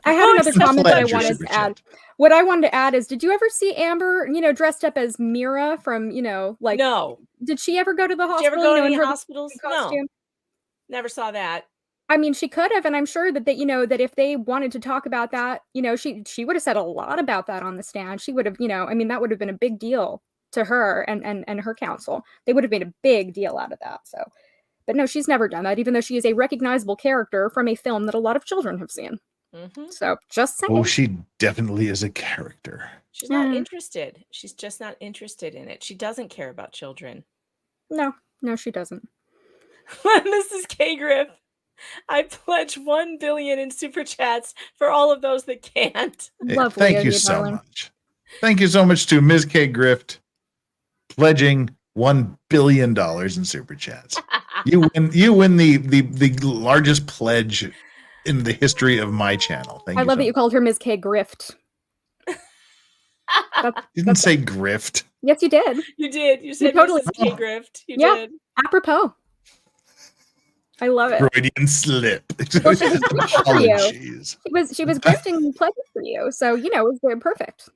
I had another comment that I wanted to add. What I wanted to add is, did you ever see Amber, dressed up as Mira from, No. Did she ever go to the hospital? Did you ever go to any hospitals? No. Never saw that. I mean, she could have, and I'm sure that that if they wanted to talk about that, she would have said a lot about that on the stand. She would have, that would have been a big deal to her and her counsel. They would have made a big deal out of that. So, but no, she's never done that, even though she is a recognizable character from a film that a lot of children have seen. Mm-hmm. So just saying. Oh, she definitely is a character. She's not interested. She's just not interested in it. She doesn't care about children. No, she doesn't. Mrs. K. Griff. I pledge 1 billion in super chats for all of those that can't. Lovely. Thank you so much. Thank you so much to Ms. K. Grift pledging $1 billion in super chats. You win the largest pledge in the history of my channel. Thank you. I love that you called her Ms. K. Grift. You didn't say grift. Yes, you did. You did. You said totally Mrs. K. Grift. You did. Apropos. I love it. Freudian slip. Well, she was grifting for you. She was grifting pledges for you, so it was very perfect.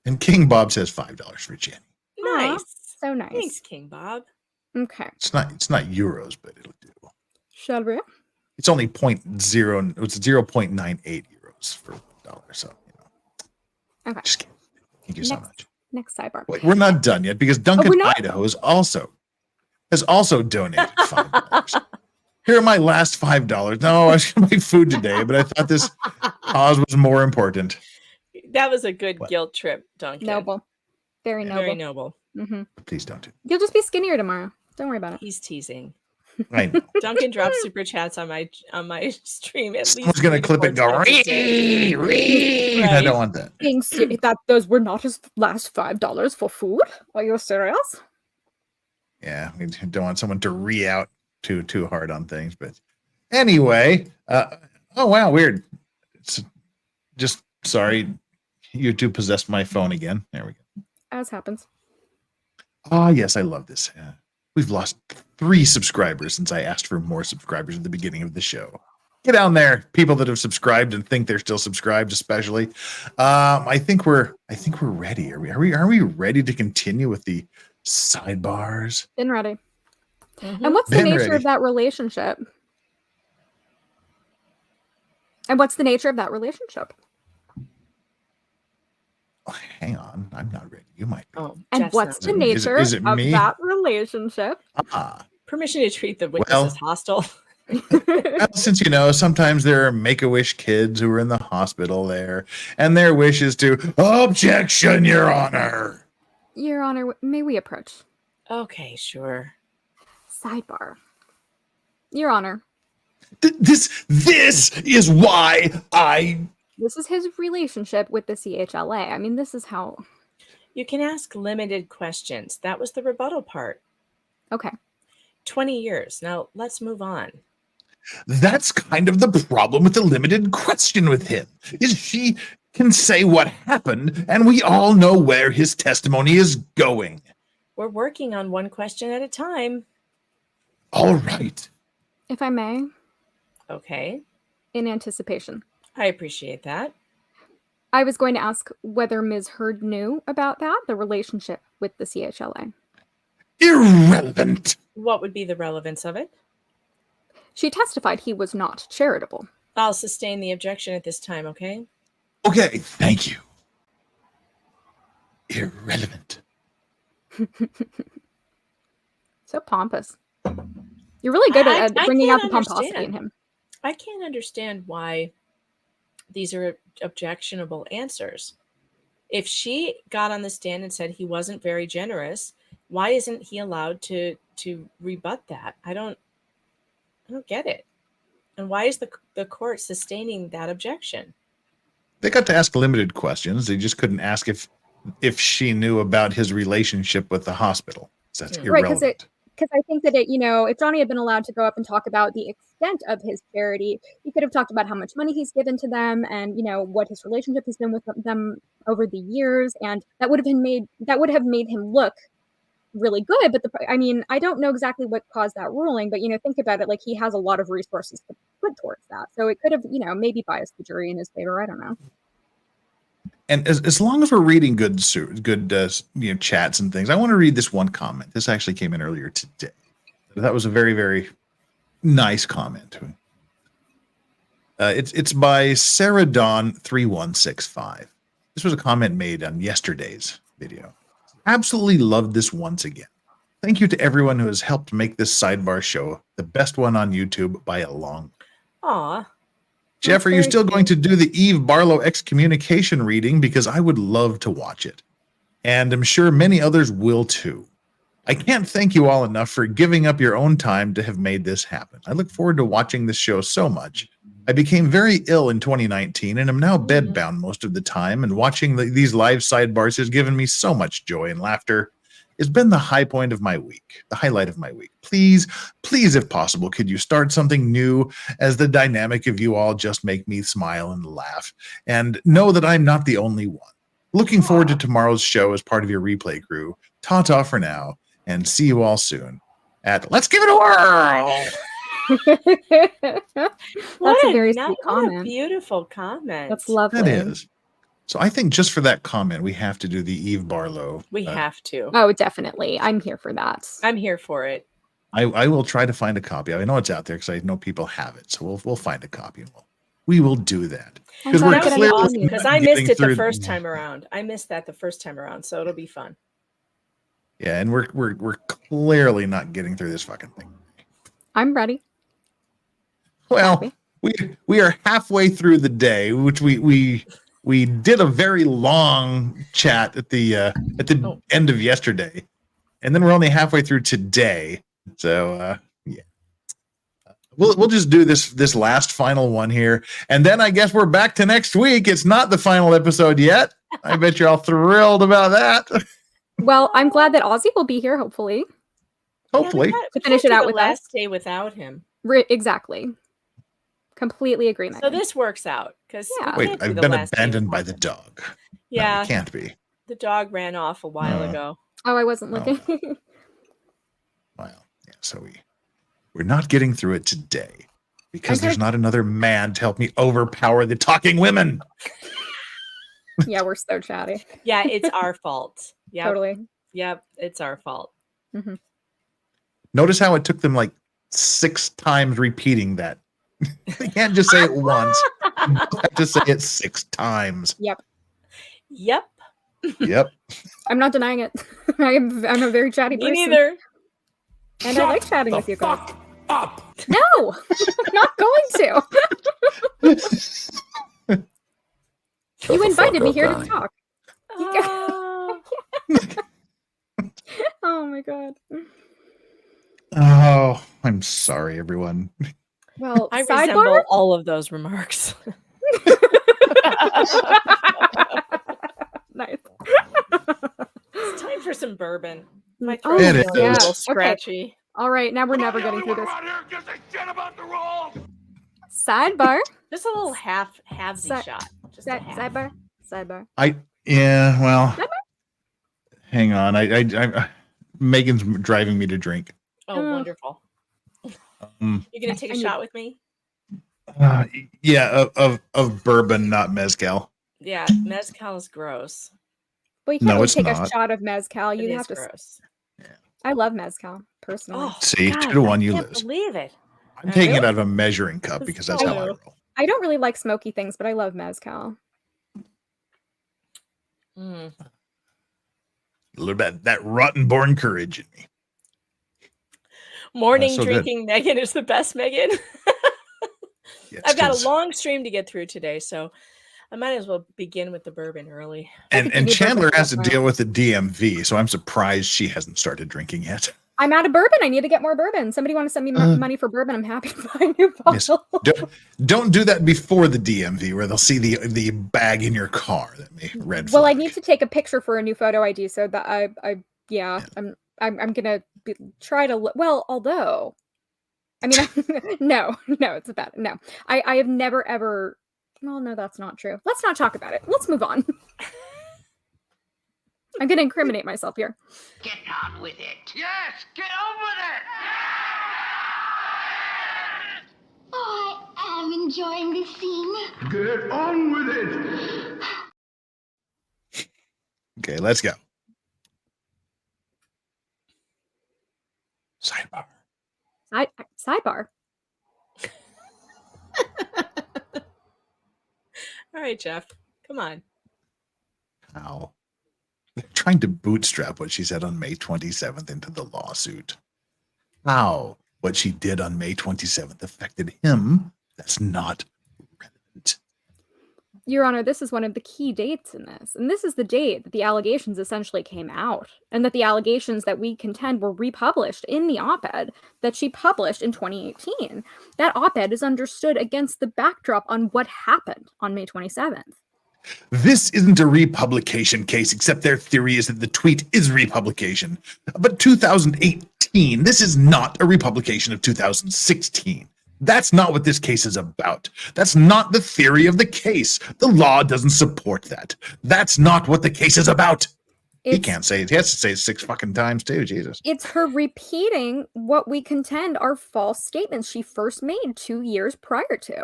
And King Bob says $5 for Jenny. Nice. So nice. Thanks, King Bob. Okay. It's not euros, but it'll do. Shall we? It's only 0.98 euros for $1. So Okay. Just kidding. Thank you so much. Next sidebar. Wait, we're not done yet because Duncan Idaho has also donated $5. Here are my last $5. No, I was going to make food today, but I thought this cause was more important. That was a good guilt trip, Duncan. Noble. Very noble. Very noble. Mm-hmm. Please don't do it. You'll just be skinnier tomorrow. Don't worry about it. He's teasing. I know. Duncan drops super chats on my stream. Someone's going to clip it and go, right. I don't want that. Those were not his last $5 for food. Are you serious? Yeah, we don't want someone to re-out too hard on things, but anyway, oh wow, weird. It's just sorry, YouTube possessed my phone again. There we go. As happens. Yes, I love this. We've lost 3 subscribers since I asked for more subscribers at the beginning of the show. Get down there, people that have subscribed and think they're still subscribed, especially. I think we're ready. Are we ready to continue with the sidebars? Been ready. Mm-hmm. And what's the nature of that relationship? And what's the nature of that relationship? Oh, hang on, I'm not ready. You might be. Oh, and what's the nature of that relationship? Permission to treat the witnesses hostile. Well, since sometimes there are Make-A-Wish kids who are in the hospital there, and their wish is to objection, Your Honor. Your Honor, may we approach? Okay, sure. Sidebar. Your Honor. This is why This is his relationship with the CHLA. I mean, this is how... You can ask limited questions. That was the rebuttal part. Okay. 20 years. Now, let's move on. That's kind of the problem with the limited question with him, is he can say what happened, and we all know where his testimony is going. We're working on one question at a time. All right. If I may. Okay. In anticipation. I appreciate that. I was going to ask whether Ms. Heard knew about that, the relationship with the CHLA. Irrelevant. What would be the relevance of it? She testified he was not charitable. I'll sustain the objection at this time, okay? Okay, thank you. Irrelevant. So pompous. You're really good at bringing out the pomposity in him. I can't understand why these are objectionable answers. If she got on the stand and said he wasn't very generous, why isn't he allowed to rebut that? I don't get it. And why is the court sustaining that objection? They got to ask limited questions. They just couldn't ask if she knew about his relationship with the hospital. So that's irrelevant. Right, because I think that if Johnny had been allowed to go up and talk about the extent of his charity, he could have talked about how much money he's given to them and what his relationship has been with them over the years, and that would have made him look really good. But I don't know exactly what caused that ruling, but think about it, like he has a lot of resources to put towards that, so it could have maybe biased the jury in his favor. I don't know. And as long as we're reading good chats and things, I want to read this one comment. This actually came in earlier today. That was a very, very nice comment. It's by Sarah Dawn 3165. This was a comment made on yesterday's video. Absolutely loved this once again. Thank you to everyone who has helped make this Sidebar show the best one on YouTube by a long. Aw. Jeff, are you still going to do the Eve Barlow excommunication reading? Because I would love to watch it. And I'm sure many others will too. I can't thank you all enough for giving up your own time to have made this happen. I look forward to watching this show so much. I became very ill in 2019 and am now bedbound most of the time, and watching these live sidebars has given me so much joy and laughter. It's been the high point of my week, the highlight of my week. Please, if possible, could you start something new, as the dynamic of you all just make me smile and laugh, and know that I'm not the only one. Looking forward to tomorrow's show as part of your replay crew. Ta-ta for now, and see you all soon at Let's Give It a Whirl! That's a very sweet comment. What a beautiful comment. That's lovely. That is. So I think just for that comment, we have to do the Eve Barlow. We have to. Oh, definitely. I'm here for that. I'm here for it. I will try to find a copy. I know it's out there because I know people have it. So we'll find a copy. We will do that. Because I missed it the first time around. I missed that the first time around, so it'll be fun. Yeah, and we're clearly not getting through this fucking thing. I'm ready. Well, we are halfway through the day, which we did a very long chat at the end of yesterday, and then we're only halfway through today. So yeah, we'll just do this last final one here, and then I guess we're back to next week. It's not the final episode yet. I bet you're all thrilled about that. Well, I'm glad that Ozzy will be here. Hopefully, to finish it out with last day without him. Exactly. Completely agree. So this works out because wait, I've been abandoned by the dog. Yeah, no, it can't be. The dog ran off a while ago. Oh, I wasn't looking. Well, yeah. So we're not getting through it today because there's not another man to help me overpower the talking women. Yeah, we're so chatty. Yeah, it's our fault. Yeah, totally. Yep, it's our fault. Mm-hmm. Notice how it took them like 6 times repeating that. They can't just say it once. You have to say it 6 times. Yep. I'm not denying it. I'm a very chatty person. Me neither. And I like chatting with you guys. No, I'm not going to. You invited me here to talk. Oh my god. Oh, I'm sorry, everyone. Well, I resemble all of those remarks. Nice. It's time for some bourbon. My throat is a little scratchy. Okay. All right, now we're never getting through this. Sidebar. Just a little halvesy shot. Just sidebar. Well. Hang on. I Megan's driving me to drink. Oh, wonderful. You're gonna take a shot with me? Yeah, of bourbon, not mezcal. Yeah, mezcal is gross. Well, you can't really take a shot of mezcal. You have to. Gross. Yeah. I love mezcal personally. Oh, see, God, 2-1, you I lose. can't believe it. I'm taking it out of a measuring cup because that's how I roll. I don't really like smoky things, but I love mezcal. A little bit that rotten-born courage in me. Morning drinking good. Megan is the best, Megan. Yes, I've got a long stream to get through today, so I might as well begin with the bourbon early. And Chandler has to deal with the DMV, so I'm surprised she hasn't started drinking yet. I'm out of bourbon. I need to get more bourbon. Somebody want to send me money for bourbon? I'm happy to buy a new bottle. Yes. Don't do that before the DMV, where they'll see the bag in your car. That may red flag. Well, I need to take a picture for a new photo ID, so that I'm gonna try to. Well, although, I mean, no, it's bad. No, I have never ever. Well, no, that's not true. Let's not talk about it. Let's move on. I'm going to incriminate myself here. Get on with it. Yes, get on with it! Oh, I am enjoying this scene. Get on with it! Okay, let's go. Sidebar. Sidebar. All right, Jeff. Come on. How? They're trying to bootstrap what she said on May 27th into the lawsuit. How what she did on May 27th affected him, that's not relevant. Your Honor, this is one of the key dates in this. And this is the date that the allegations essentially came out. And that the allegations that we contend were republished in the op-ed that she published in 2018. That op-ed is understood against the backdrop on what happened on May 27th. This isn't a republication case, except their theory is that the tweet is republication. But 2018, this is not a republication of 2016. That's not what this case is about. That's not the theory of the case. The law doesn't support that. That's not what the case is about. He can't say it. He has to say it 6 fucking times too, Jesus. It's her repeating what we contend are false statements she first made 2 years prior to.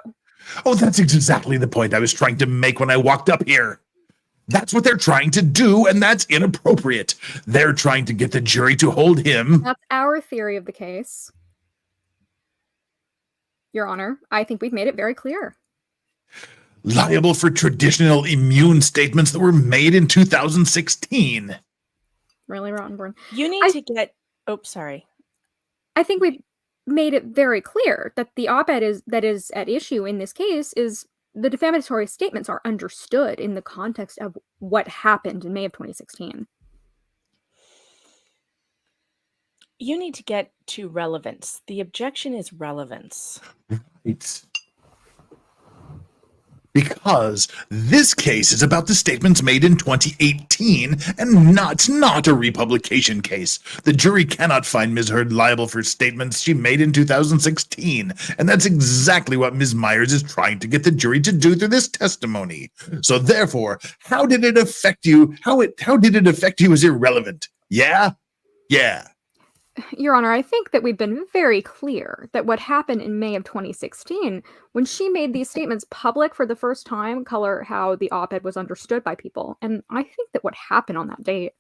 Oh, that's exactly the point I was trying to make when I walked up here. That's what they're trying to do, and that's inappropriate. They're trying to get the jury to hold him. That's our theory of the case. Your Honor, I think we've made it very clear. Liable for traditional immune statements that were made in 2016. Really, Rottenborn. You need to get... Oh, sorry. I think we've made it very clear that the op-ed that is at issue in this case is the defamatory statements are understood in the context of what happened in May of 2016. You need to get to relevance. The objection is relevance. Right. Because this case is about the statements made in 2018 and not a republication case. The jury cannot find Ms. Heard liable for statements she made in 2016. And that's exactly what Ms. Myers is trying to get the jury to do through this testimony. So therefore, how did it affect you? How did it affect you is irrelevant. Yeah? Yeah. Your Honor, I think that we've been very clear that what happened in May of 2016, when she made these statements public for the first time, color how the op-ed was understood by people. And I think that what happened on that date...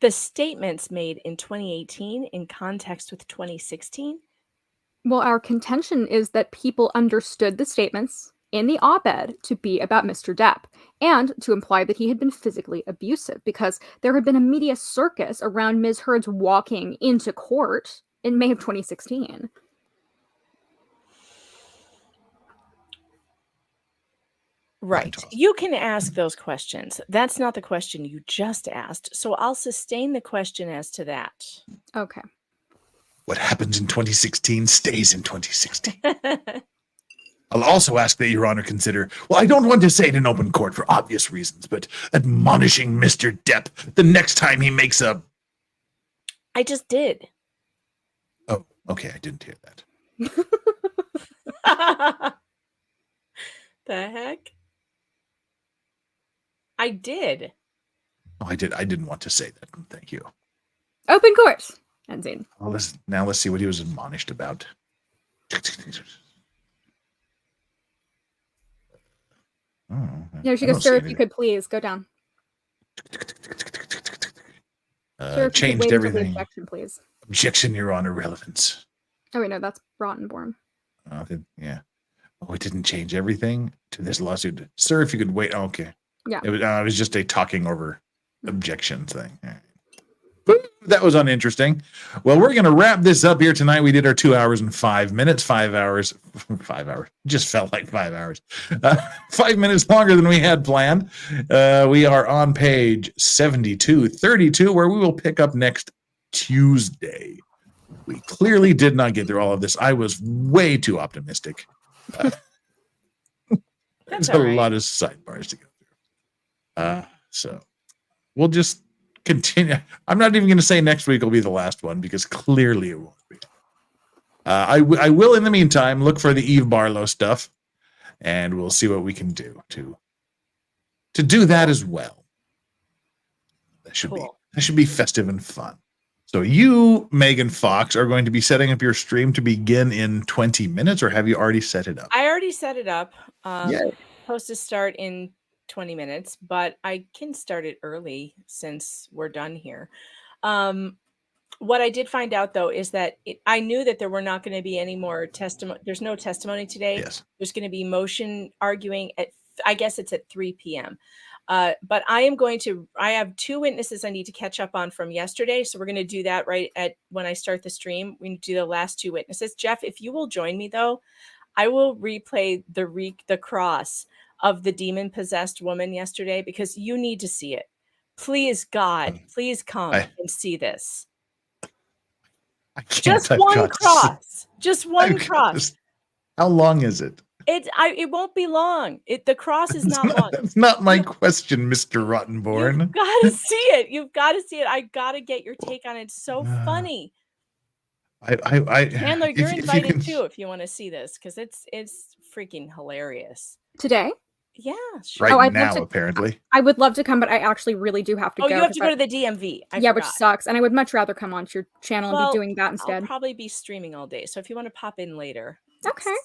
The statements made in 2018 in context with 2016? Well, our contention is that people understood the statements in the op-ed to be about Mr. Depp and to imply that he had been physically abusive because there had been a media circus around Ms. Heard's walking into court in May of 2016. Right. You can ask those questions. That's not the question you just asked. So I'll sustain the question as to that. Okay. What happens in 2016 stays in 2016. I'll also ask that Your Honor consider, well, I don't want to say it in open court for obvious reasons, but admonishing Mr. Depp the next time he makes a... I just did. Oh, okay, I didn't hear that. The heck? I did. Oh, I didn't want to say that. Thank you. Open court. End scene. Well, let's see what he was admonished about. Oh, No, she goes, sir, if you could please go down. Sir, if you could Changed wait until the everything. objection, please. Objection, Your Honor, relevance. Oh wait, no, that's Rottenborn. Yeah. Oh, it didn't change everything to this lawsuit. Sir, if you could wait. Okay. Yeah. It was just a talking over objection thing. All right. But that was uninteresting. Well, we're going to wrap this up here tonight. We did our 2 hours and 5 minutes. 5 hours. 5 hours. Just felt like 5 hours. 5 minutes longer than we had planned. We are on page 7232, where we will pick up next Tuesday. We clearly did not get through all of this. I was way too optimistic. There's a lot of sidebars to go through. So we'll just continue. I'm not even going to say next week will be the last one because clearly it won't be. I will, in the meantime, look for the Eve Barlow stuff, and we'll see what we can do to do that as well. That should be festive and fun. So you, Megan Fox, are going to be setting up your stream to begin in 20 minutes, or have you already set it up? I already set it up. Supposed to start in 20 minutes, but I can start it early since we're done here. What I did find out, though, is that I knew that there were not going to be any more testimony. There's no testimony today. Yes. There's going to be motion arguing I guess it's at 3 p.m. But I have 2 witnesses I need to catch up on from yesterday. So we're going to do that right at when I start the stream. We need to do the last 2 witnesses. Jeff, if you will join me, though, I will replay the cross of the demon-possessed woman yesterday because you need to see it. Please, God, please come and see this. Just one cross. Just one cross. How long is it? It won't be long. The cross is not long. That's not my question, Mr. Rottenborn. You've got to see it. You've got to see it. I got to get your take on it. It's so funny. Chandler, you're invited too if you want to see this because it's freaking hilarious. Today? Yeah. Sure. Right now, apparently. I would love to come, but I actually really do have to go. Oh, you have to go to the DMV. I forgot. Which sucks. And I would much rather come onto your channel and be doing that instead. I'll probably be streaming all day. So if you want to pop in later. Okay.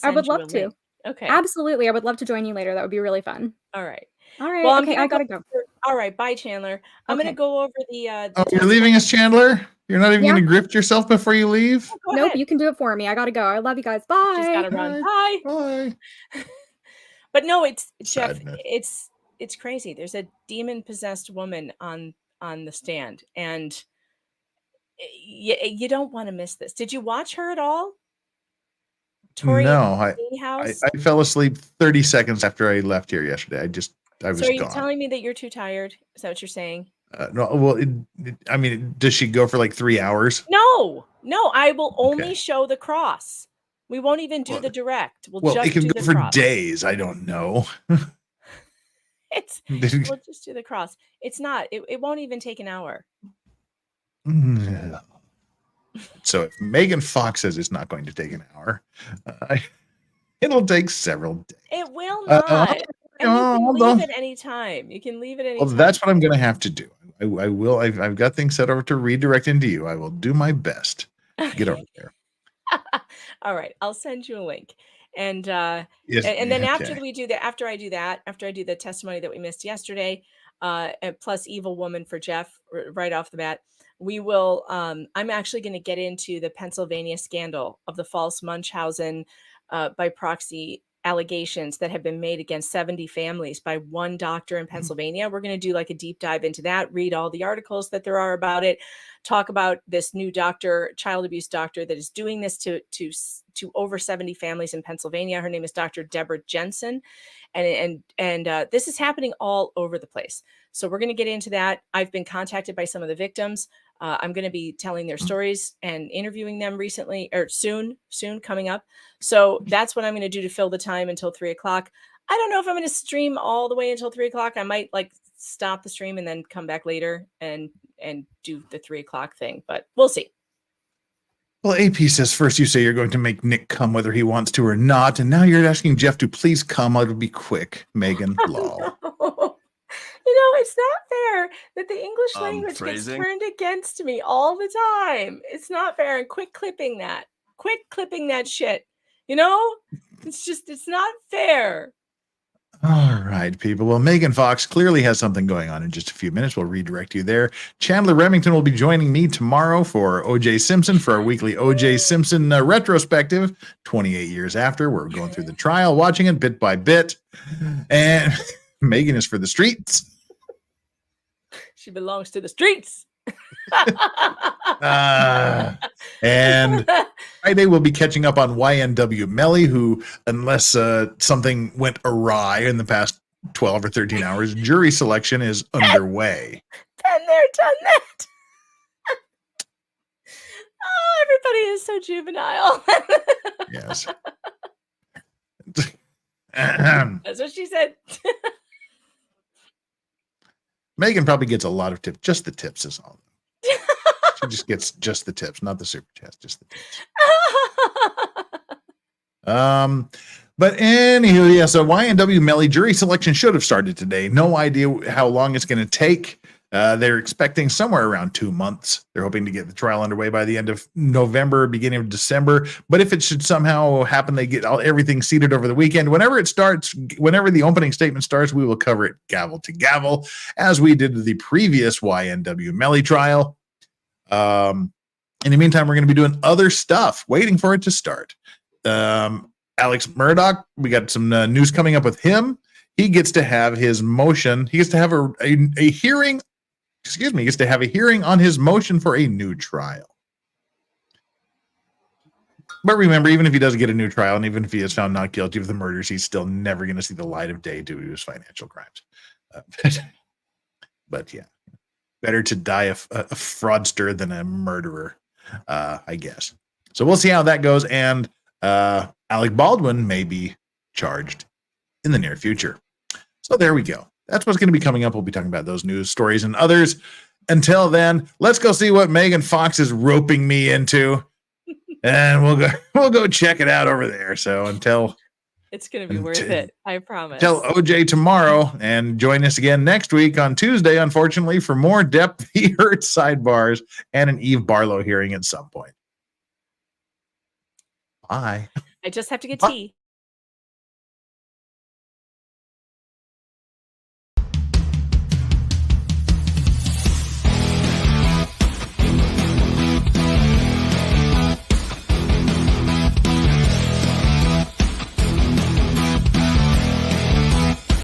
I would love to. Okay. Absolutely. I would love to join you later. That would be really fun. All right. Well, okay, I gotta go. All right. Bye, Chandler. I'm going to go over the you're leaving us, Chandler? You're not even going to grift yourself before you leave? Nope, you can do it for me. I gotta go. I love you guys. Bye. She's got to run. Bye. Bye. But no, it's Jeff. It's crazy. There's a demon-possessed woman on the stand, and you don't want to miss this. Did you watch her at all? Tori, no, I fell asleep 30 seconds after I left here yesterday. I was gone. So are you telling me that you're too tired? Is that what you're saying? No. Well, I mean, does she go for like 3 hours? No. I will only show the cross. We won't even do the direct. We'll just it can do go the for cross. days. I don't know. We'll just do the cross. It's not. It won't even take an hour. So if Megan Fox says it's not going to take an hour, it'll take several days. It will not. And you can leave at any time. You can leave at any time. Well, that's what I'm going to have to do. I will. I've got things set over to redirect into you. I will do my best to get over there. All right, I'll send you a link, and then after we do that, after I do the testimony that we missed yesterday, and plus Evil Woman for Jeff right off the bat, we will. I'm actually going to get into the Pennsylvania scandal of the false Munchausen by proxy allegations that have been made against 70 families by one doctor in Pennsylvania. We're going to do like a deep dive into that, read all the articles that there are about it, talk about this new doctor, child abuse doctor that is doing this to over 70 families in Pennsylvania. Her name is Dr. Deborah Jensen. And this is happening all over the place. So we're going to get into that. I've been contacted by some of the victims. I'm going to be telling their stories and interviewing them soon coming up. So that's what I'm going to do to fill the time until 3 o'clock. I don't know if I'm going to stream all the way until 3 o'clock. I might stop the stream and then come back later and do the 3 o'clock thing, but we'll see. Well, AP says first you say you're going to make Nick come whether he wants to or not, and now you're asking Jeff to please come. It'll be quick. Megan, lol. It's not fair that the English language gets turned against me all the time. It's not fair. And quit clipping that. Quit clipping that shit. It's not fair. All right, people. Well, Megan Fox clearly has something going on in just a few minutes. We'll redirect you there. Chandler Remington will be joining me tomorrow for O.J. Simpson for our weekly O.J. Simpson retrospective. 28 years after, we're going through the trial, watching it bit by bit. And Megan is for the streets. She belongs to the streets. And Friday we'll be catching up on YNW Melly, who, unless something went awry in the past 12 or 13 hours, jury selection is underway. Been there, done that. Oh, everybody is so juvenile. Yes. That's what she said. Megan probably gets a lot of tips. Just the tips is all. She just gets just the tips, not the super chats, just the tips. But anywho, yeah, so YNW Melly jury selection should have started today. No idea how long it's going to take. They're expecting somewhere around 2 months. They're hoping to get the trial underway by the end of November, beginning of December. But if it should somehow happen, they get everything seated over the weekend. Whenever it starts, whenever the opening statement starts, we will cover it gavel to gavel, as we did the previous YNW Melly trial. In the meantime, we're going to be doing other stuff, waiting for it to start. Alex Murdoch, we got some news coming up with him. He gets to have his motion. He gets to have a hearing. He gets to have a hearing on his motion for a new trial. But remember, even if he doesn't get a new trial, and even if he is found not guilty of the murders, he's still never going to see the light of day due to his financial crimes. But yeah, better to die a fraudster than a murderer, I guess. So we'll see how that goes. And Alec Baldwin may be charged in the near future. So there we go. That's what's going to be coming up. We'll be talking about those news stories and others. Until then, let's go see what Megan Fox is roping me into, and we'll go check it out over there. So until it's going to be worth it, I promise. Tell OJ tomorrow, and join us again next week on Tuesday, unfortunately, for more Depp v. Hurt sidebars and an Eve Barlow hearing at some point. Bye. I just have to get tea.